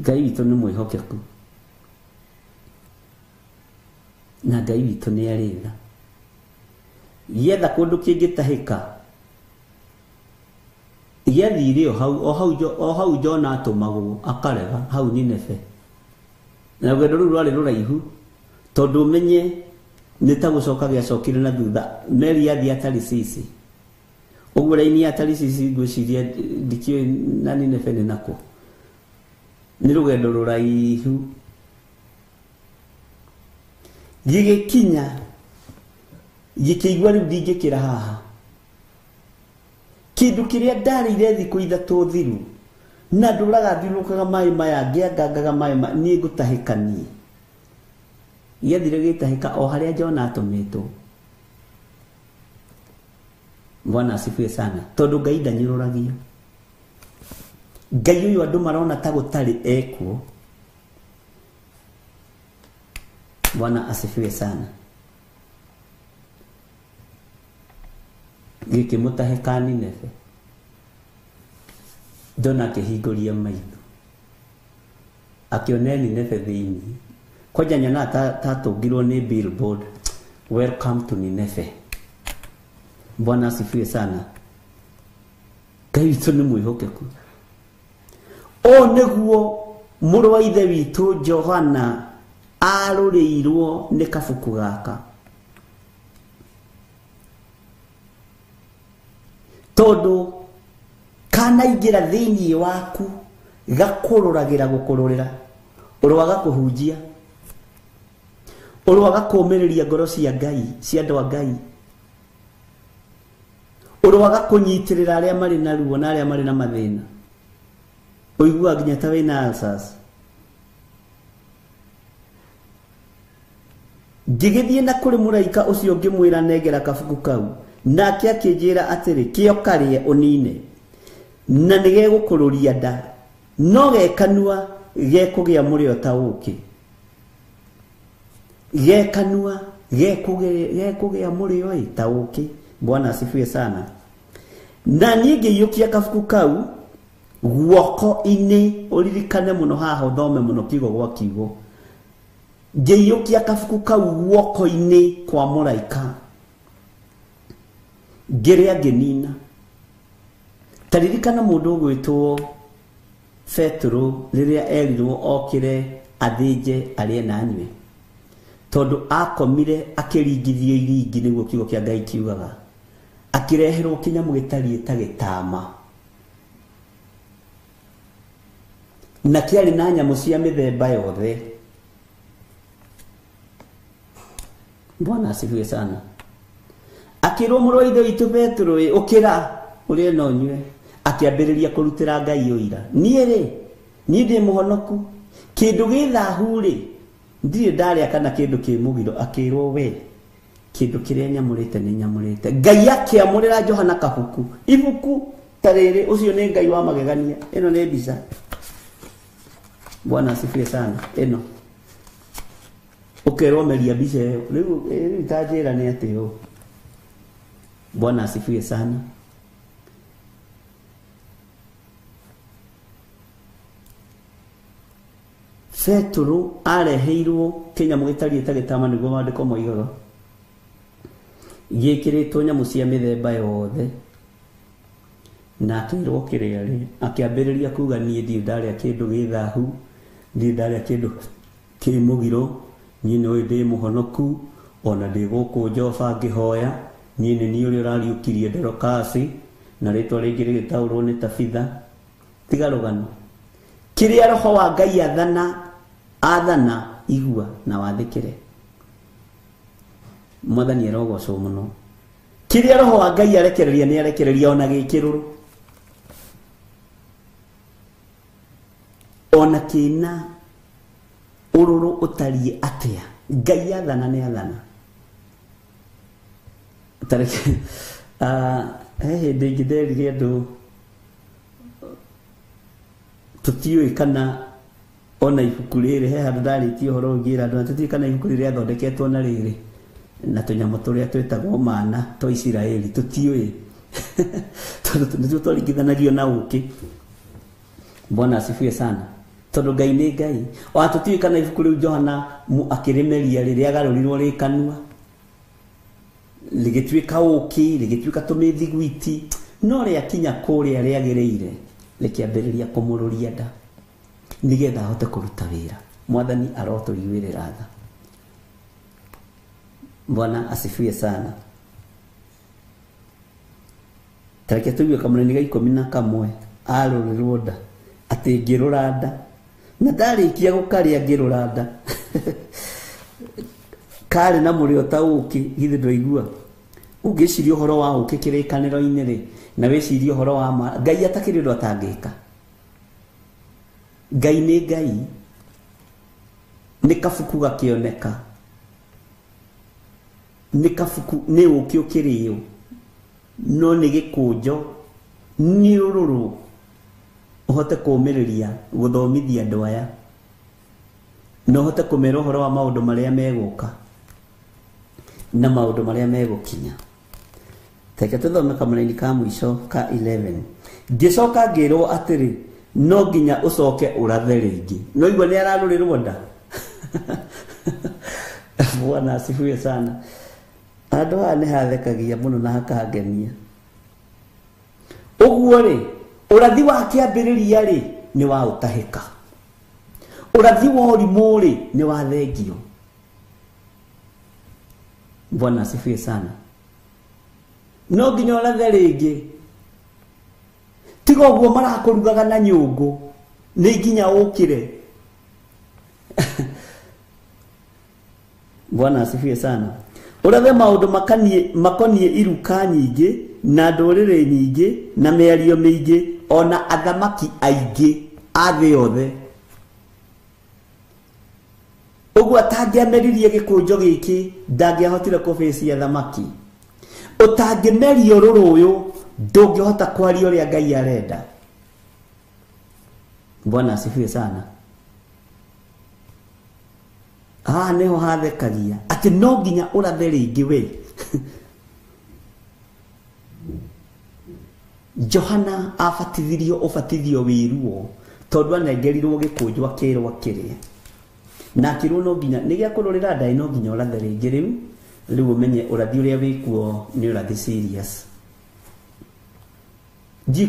Ngai witũ nĩ mwĩhokeku, na Ngai witũ nĩ arĩtha. Gĩetha kũndũ kĩngĩtahĩka, gĩathire o hau Jona atũmagwo akarega hau Nineve, na rũgendo rũu rwarĩ rũraihu, tondũ ũmenye nĩ ta gũcoka gĩacokire na thutha. Meri yathia Tarisisi, ũguo raini ya Tarisisi ngwĩciria ndikĩũĩ na Nineve nĩ nakũ, nĩ rũgendo rũraihu. Gĩgĩkinya gĩkĩigua rĩu ndingĩkĩra haha, kĩndũ kĩrĩa ndarĩire thikũ ithatũ thiru, na ndũraga thiũrũrũkaga maĩ maya, ngĩangangaga maĩ maya, niĩ ngũtahĩka niĩ. Gĩathire gĩtahĩka o harĩa Jona atũmĩtwo. Bwana asifiwe sana. Tondũ Ngai ndanyũrũragio. Ngai ũyũ andũ marona ta gũtarĩ ekuo. Bwana asifiwe sana. Gĩkĩmũtahĩka Nineve, Jona akĩhingũria maitho, akĩona Nineve thĩinĩ. Kwanja nyona tatũngirwo nĩ billboard, welcome to Nineve. Bwana asifiwe sana. Ngai witũ nĩ mwĩhokeku. O nĩguo mũrũ wa ithe witũ Johana arũrĩirwo nĩ kabuku gaka, tondũ kanaingĩra thĩinĩ waku gakũrũragĩra gũkũrũrĩra, ũrwaga kũhunjia, ũrwaga kũũmĩrĩria ngoro cia Ngai, cia andũ a Ngai, ũrwaga kũnyitĩrĩra arĩa marĩ na ruo na arĩa marĩ na mathĩna, ũiguaga nginya ta wĩna ulcers. Ngĩgĩthiĩ na kũrĩ mũraika ũcio ngĩmwĩra nengera kabuku kau, nake akĩnjĩra atĩrĩ, kĩo karĩe ũnine, na nĩ gegũkũrũria nda, no gekanua gekũgĩa mũrĩo ta ũkĩ. Gekanua gekũgĩa mũrĩo ta ũkĩ. Bwana asifiwe sana. na niĩ ngĩiyũkia kabuku kau guoko-inĩ, ũririkane mũno haha ũthome mũno kiugo gwa kiugo, ngĩiyũkia kabuku kau guoko-inĩ kwa mũraika, ngĩrĩa ngĩnina. Taririkana mũndũ ũgwĩtwo Petro rĩrĩa erirwo okĩre athĩnje arĩe na anyue, tondũ akomire akĩringithio iringi, nĩguo kiugo kĩa Ngai kiugaga, akĩreherwo kĩnyamũ gĩtariĩ ta gĩtama, na kĩarĩ na nyamũ cia mĩthemba yothe. Bwana asifiwe sana. Akĩrwo mũrũ wa ithe witũ Petro, ũkĩra ũrĩe na ũnyue, akĩambĩrĩria kũrutĩra Ngai ũira. Niĩ ndĩ mũhonoku, kĩndũ gĩ thahu-rĩ ndirĩ ndarĩa kana kĩndũ kĩ mũgiro. Akĩrwo we, kĩndũ kĩrĩa nyamũrĩte nĩ nyamũrĩte. Ngai akĩamũrĩra Johana kabuku, ibuku ta rĩrĩ, ũcio nĩ Ngai wa magegania. Ĩno nĩ mbica. Bwana asifiwe sana. Ĩno ũkerwo meria mbica ĩyo, rĩu itanjĩra nĩ atĩ ũũ. Bwana asifiwe sana. Petro areheirwo kĩnyamũ gĩtariĩ ta gĩtama, nĩguo maandĩko moigaga, gĩkĩrĩtwo nyamũ cia mĩthemba yothe, na akĩrwo kĩrĩa-rĩ, akĩambĩrĩria kuuga niĩ ndirĩ ndarĩa kĩndũ gĩ thahu, ndirĩ ndarĩa kĩndũ kĩ mũgiro, niĩ nĩ ndĩ mũhonoku, ona ndĩ gũkũ Jofa ngĩhoya, niĩ nĩ niĩ ũrĩa ũrariũkirie Dorokasi, na rĩtwa rĩngĩ rĩgĩtaũrwo nĩ Tabitha. Tiga rũgano. Kĩrĩa Roho wa Ngai athana igua na wathĩkĩre. Mwathani arogocwo mũno. Kĩrĩa Roho wa Ngai arekereria nĩ arekereria ona gĩkĩrũrũ, ona kĩna ũrũrũ ũtariĩ atĩa. Ngai athana nĩ athana. Tareke hĩndĩ ĩngĩ nderire andũ tũtiũĩ kana ona ibuku rĩrĩ, he handũ ndarĩtie ũhoro ngĩra andũ tũtiũĩ kana ibuku rĩrĩ rĩathondeketwo na rĩrĩ na tũnyamũ tũrĩa twĩtagwo mana twa Isiraeli, tũtiũĩ tondũ nĩtuo twaringithanagio na ũkĩ. Bwana asifiwe sana. Tondũ Ngai nĩ Ngai. Ona tũtiũĩ kana ibuku rĩu Johana akĩrĩmeria rĩrĩa agarũrirwo rĩ kanua, rĩgĩtuĩka ũkĩ, rĩgĩtuĩka tũmĩthiguiti, no rĩakinya kũrĩa rĩagĩrĩire rĩkĩambĩrĩria kũmũrũria nda, nĩgetha ahote kũruta wĩra. Mwathani arotũiguĩrĩra tha. Bwana asifiwe sana. Tareke tũigue kamũneni ga 11 arũrĩrwo nda, atĩ ngĩrũra nda, na ndarĩkia gũkarĩa ngĩrũra nda karĩ na mũrĩo ta ũkĩ. Githĩ ndwaigua? Ũngĩciria ũhoro wa ũkĩ kĩrĩkanĩro-inĩ-rĩ, na wĩcirie ũhoro wa ma, Ngai atakĩrĩ ũndũ atangĩka. Ngai nĩ Ngai. Nĩ kabuku gakĩoneka, nĩ kabuku, nĩ ũkĩ ũkĩrĩo, no nĩ gĩkũnjo, nĩ ũrũrũ ũhote kũũmĩrĩria gũthomithia andũ aya, na ũhote kũmera ũhoro wa maũndũ marĩa megũka na maũndũ marĩa megũkinya. Teke tũthome kamũneni ka mũico ka 11. Ngĩcoka ngĩrwo atĩrĩ, no nginya ũcoke ũrathe rĩngĩ. No igua nĩ ararũrĩrwo nda. Bwana asifiwe sana. Andũ aya nĩ hathekagia mũno na hakangenia. Ũguo-rĩ, ũrathi wa kĩambĩrĩria-rĩ nĩ wa ũtahĩka, ũrathi wa ũrimũ-rĩ nĩ wa thengio. Bwana asifiwe sana. No nginya ũrathe rĩngĩ. Tiga ũguo marakũrugaga na nyũngũ, nĩ nginya ũkĩre. Bwana asifiwe sana. Ũrathe maũndũ makoniĩ iruka nyingĩ na ndũrĩrĩ nyingĩ na mĩario mĩingĩ, ona athamaki aingĩ a thĩ yothe. Ũguo atangĩameririe gĩkũnjo gĩkĩ ndangĩahotire kũbĩcia thamaki. Ũtangĩmeria ũrũrũ ũyũ ndũngĩhota kwaria ũrĩa Ngai arenda. Bwana asifiwe sana. Nĩho hathekagia atĩ no nginya ũrathe rĩngĩ we. Johana abatithirio ubatithio wiruo tondu anengerirwo gikunju akirwo akire na akirwo no nginya ni gya kurorera ndai no nginya urathe ringi riu umenye urathi uria wikuo ni urathi serious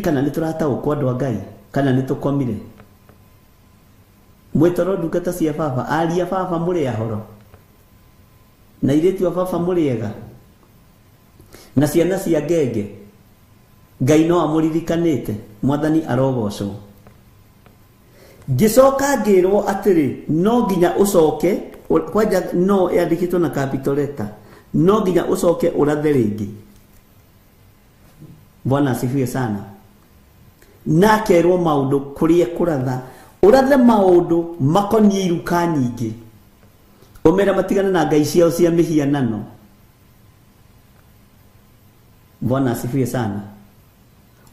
kana ni turataũkwo andũ a Ngai kana ni tukomire mwetoro ndungata cia baba aria baba muri ahoro na iretu a baba muriega na ciana cia ngenge Ngai no amuririkanite mwathani arogocwo gicoka ngirwo atiri no nginya ucoke kwanja no yandikitwo na capital letter no nginya ucoke urathe ringi Bwana asifiwe sana na kerwo maundu kurie kuratha urathe maundu makonie iruka nyingi umera matigana na ngai ciao cia mihianano Bwana asifiwe sana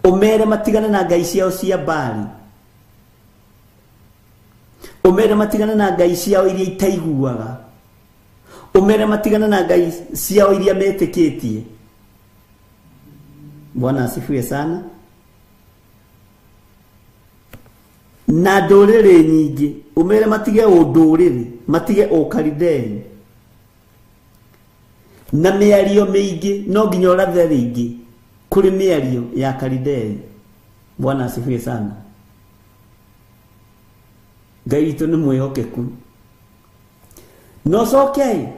umere matigana na ngai ciao cia Bali umere matigana na ngai ciao iria itaiguaga umere matigana na ngai ciao iria metikitie Bwana asifiwe sana na ndũrĩrĩ nyingĩ umere matige ũndũrĩrĩ matige ũkaridei na mĩario mĩingĩ no nginya ũrathe rĩngĩ kũrĩ mĩario ya karidei Bwana asifiwe sana Ngai witũ nĩ mwĩhokeku no coke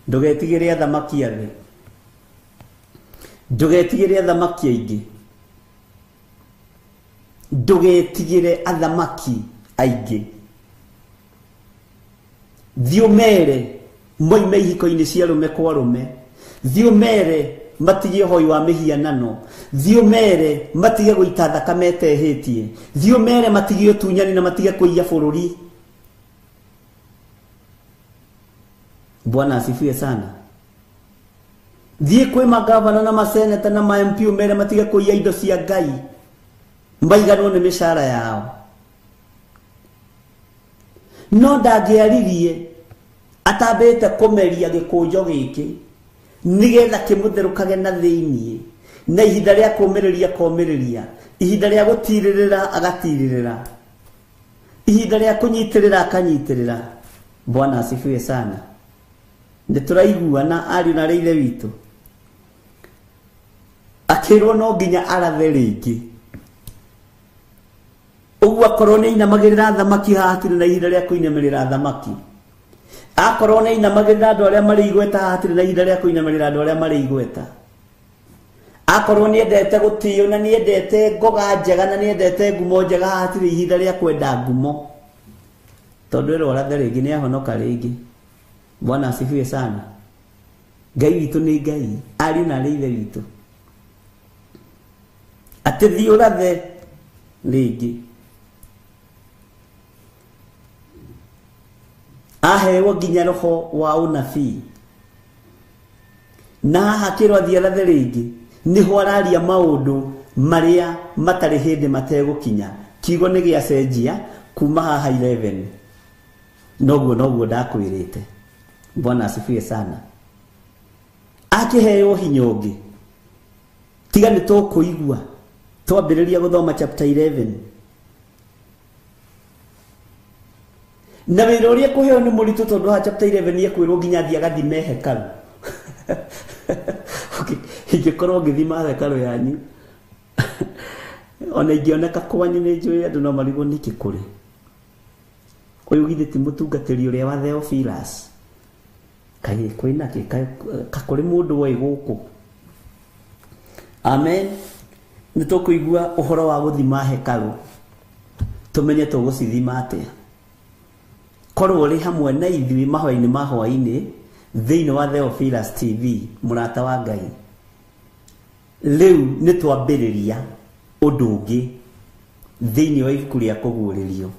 ndũgetigĩre athamaki athĩ ndũgetigĩre athamaki aingĩ ndugetigire athamaki aingĩ thiumere moime ihiko-inĩ cia rume kwa rume thiumere matige hoi wa mihianano thiumere matige guita thakame etehĩtie thiumere matige utunyani na matige kuiya bũrũri Bwana asifiwe sana thie kwĩ magavana na maseneta na ma MP umere matige kuiya indo cia Ngai mbaiganwo nĩ mĩcara yao no ndangĩaririe atambĩte kũmeria gĩkũnjo gĩkĩ nigetha kĩmũtherũkage na thĩinĩ na ihinda rĩa kũmĩrĩria komĩrĩria ihinda rĩa gũtirĩrĩra agatirĩrĩra ihinda rĩa kũnyitĩrĩra akanyitĩrĩra Bwana asifiwe sana nĩtũraiguana ariũ na ithe witũ akĩrwo no nginya arathe rĩngĩ uguo akorwo nĩ inamagĩrĩra thamaki hatirĩ na ihinda rĩa kũinamĩrĩra thamaki akorwo nĩ inamagĩrĩra andũ arĩa marĩ igweta hatirĩ na ihinda rĩa kũinamĩrĩra andũ arĩa marĩ igweta akorwo nĩ endete gũtĩo na nĩ endete ngoga njega na nĩ endete ngumo njega hatirĩ ihinda rĩa kwenda ngumo tondũ ĩro ũrathe rĩngĩ nĩ ahonoka rĩngĩ Bwana asifiwe sana Ngai witũ nĩ Ngai ariũ na ithe witũ atĩ thiĩ ũrathe rĩngĩ ahewa nginya roho wa unabii na hakĩrwo athiĩ arathe rĩngĩ nĩho araria maũndũ marĩa matarĩ hĩndĩ mategũkinya kiugo nĩ gĩacenjia kuma haha 11 noguo ndakwĩrĩte Bwana asifiwe sana akĩheo hinya ũngĩ tiga nĩ tũkũigua twambĩrĩria gũthoma chapter 11 na wĩra ũrĩa kũheo nĩ mũritũ tondũ ha chapter 11 nĩ kwĩrwo nginya thiĩ agathime hekalu ingĩkorwo ngĩthima hekalu yanyu ona ingĩoneka kwanyu nĩ njũĩ andũ no marigwo nĩkĩ kũrĩ ũyũ githĩ ti mũtungatĩri ũrĩa wa Theophilus kaĩ kwĩna kĩ kakũrĩ mũndũ wĩ gũkũ amen nĩ tũkũigua ũhoro wa gũthima hekalu tũmenye tũgũcithima atĩa korwo ũrĩ hamwe na ithuĩ mahwa-inĩ ma hwainĩ thĩinĩ wa Theophilus TV mũrata wa Ngai rĩu nĩ twambĩrĩria ũndũ ũngĩ thĩinĩ wa ibuku rĩa kũguũrĩrio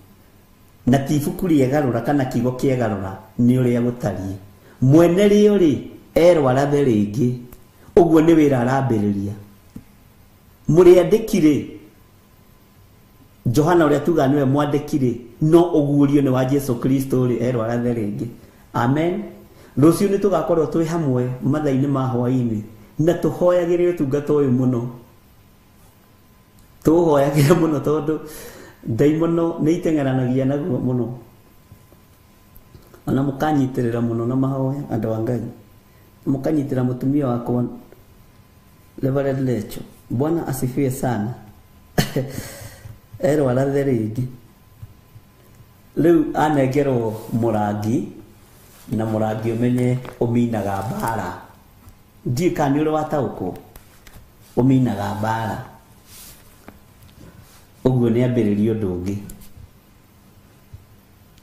na ti ibuku rĩegarũra kana kiugo kĩegarũra nĩ ũrĩa gũtariĩ mwene rĩo rĩ erwo arathe rĩngĩ ũguo nĩ wĩra arambĩrĩria mũrĩandĩkire Johana ũrĩa tuga nĩwe mwandĩkire no ũguũrio nĩ wa Jesu Kristo rĩ erwo arathe rĩngĩ amen rũciũ nĩ tũgakorwo twĩ hamwe mathaa-inĩ ma hwainĩ na tũhoyagĩre ũtungata ũyũ mũno tuhoyagire muno tondu ndaimono nĩ itengeranagia naguo muno, ona mukanyitirira muno na mahoya andu a Ngai, mukanyitira mutumia wakwa Reverend Lecho. Bwana asifiwe sana. Erwara therigi riu anengerwo murangi na murangi umenye uminaga mbara, ndika ni uri wataũkwo uminaga mbara, uguo ni ambĩrĩria ũndũ ũngĩ.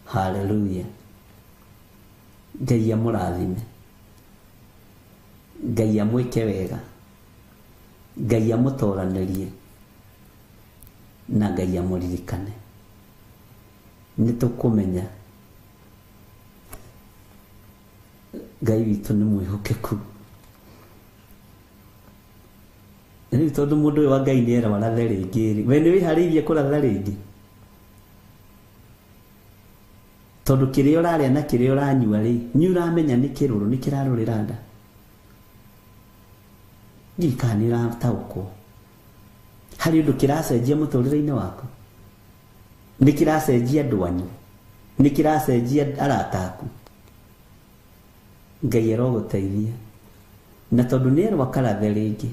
Haleluya. Ngai amũrathime, Ngai amwĩke wega, Ngai amũtoranĩrie na Ngai amũririkane. Nĩ tũkũmenya Ngai witũ nĩ mwĩhokeku. Rĩu tondũ mũndũ ũyũ wa Ngai nĩ erwara rĩngĩ, we nĩ wĩharĩirie kũratha rĩngĩ? Tondũ kĩrĩa ũrarĩa na kĩrĩa ũranyua rĩ, nĩ ũramenya nĩ kĩrũrũ nĩ kĩrarũrĩra nda? Ndika nĩ ũrataũkwo harĩ ũndũ kĩracenjia mũtũrĩre-inĩ waku? Nĩ kĩracenjia andũ anyu? Nĩ kĩracenjia arata aku? Ngai arogũteithia, na tondũ nĩ erwa karathe rĩngĩ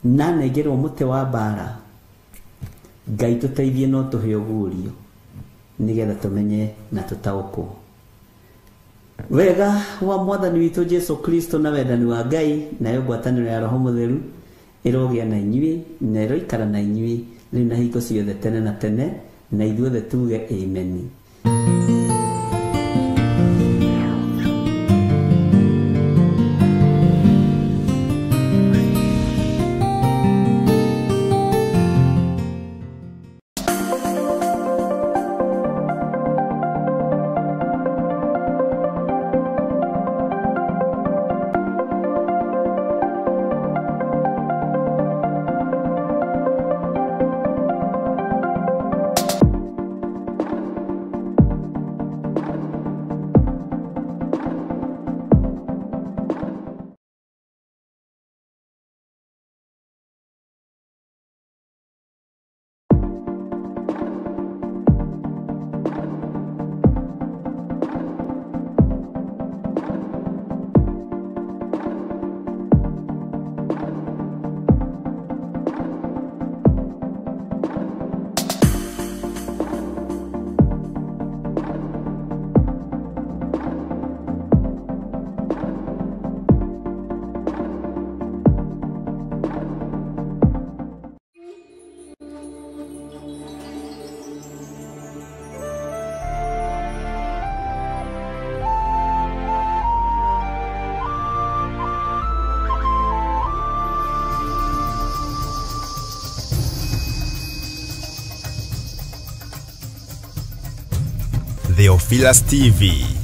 na nengerwo mũtĩ wa mbara, Ngai tũteithie no tũhe ũguũrio nĩgetha tũmenye na tũtaũkwo. Wega wa Mwathani witũ Jesu Kristo na wendani wa Ngai nayo ngwatanĩro ya Roho Mũtheru ĩrogĩa na inyuĩ na ĩroikara na inyuĩ rĩu na hingo ciothe tene na tene, na ithuothe tuge amen. Theophilus TV.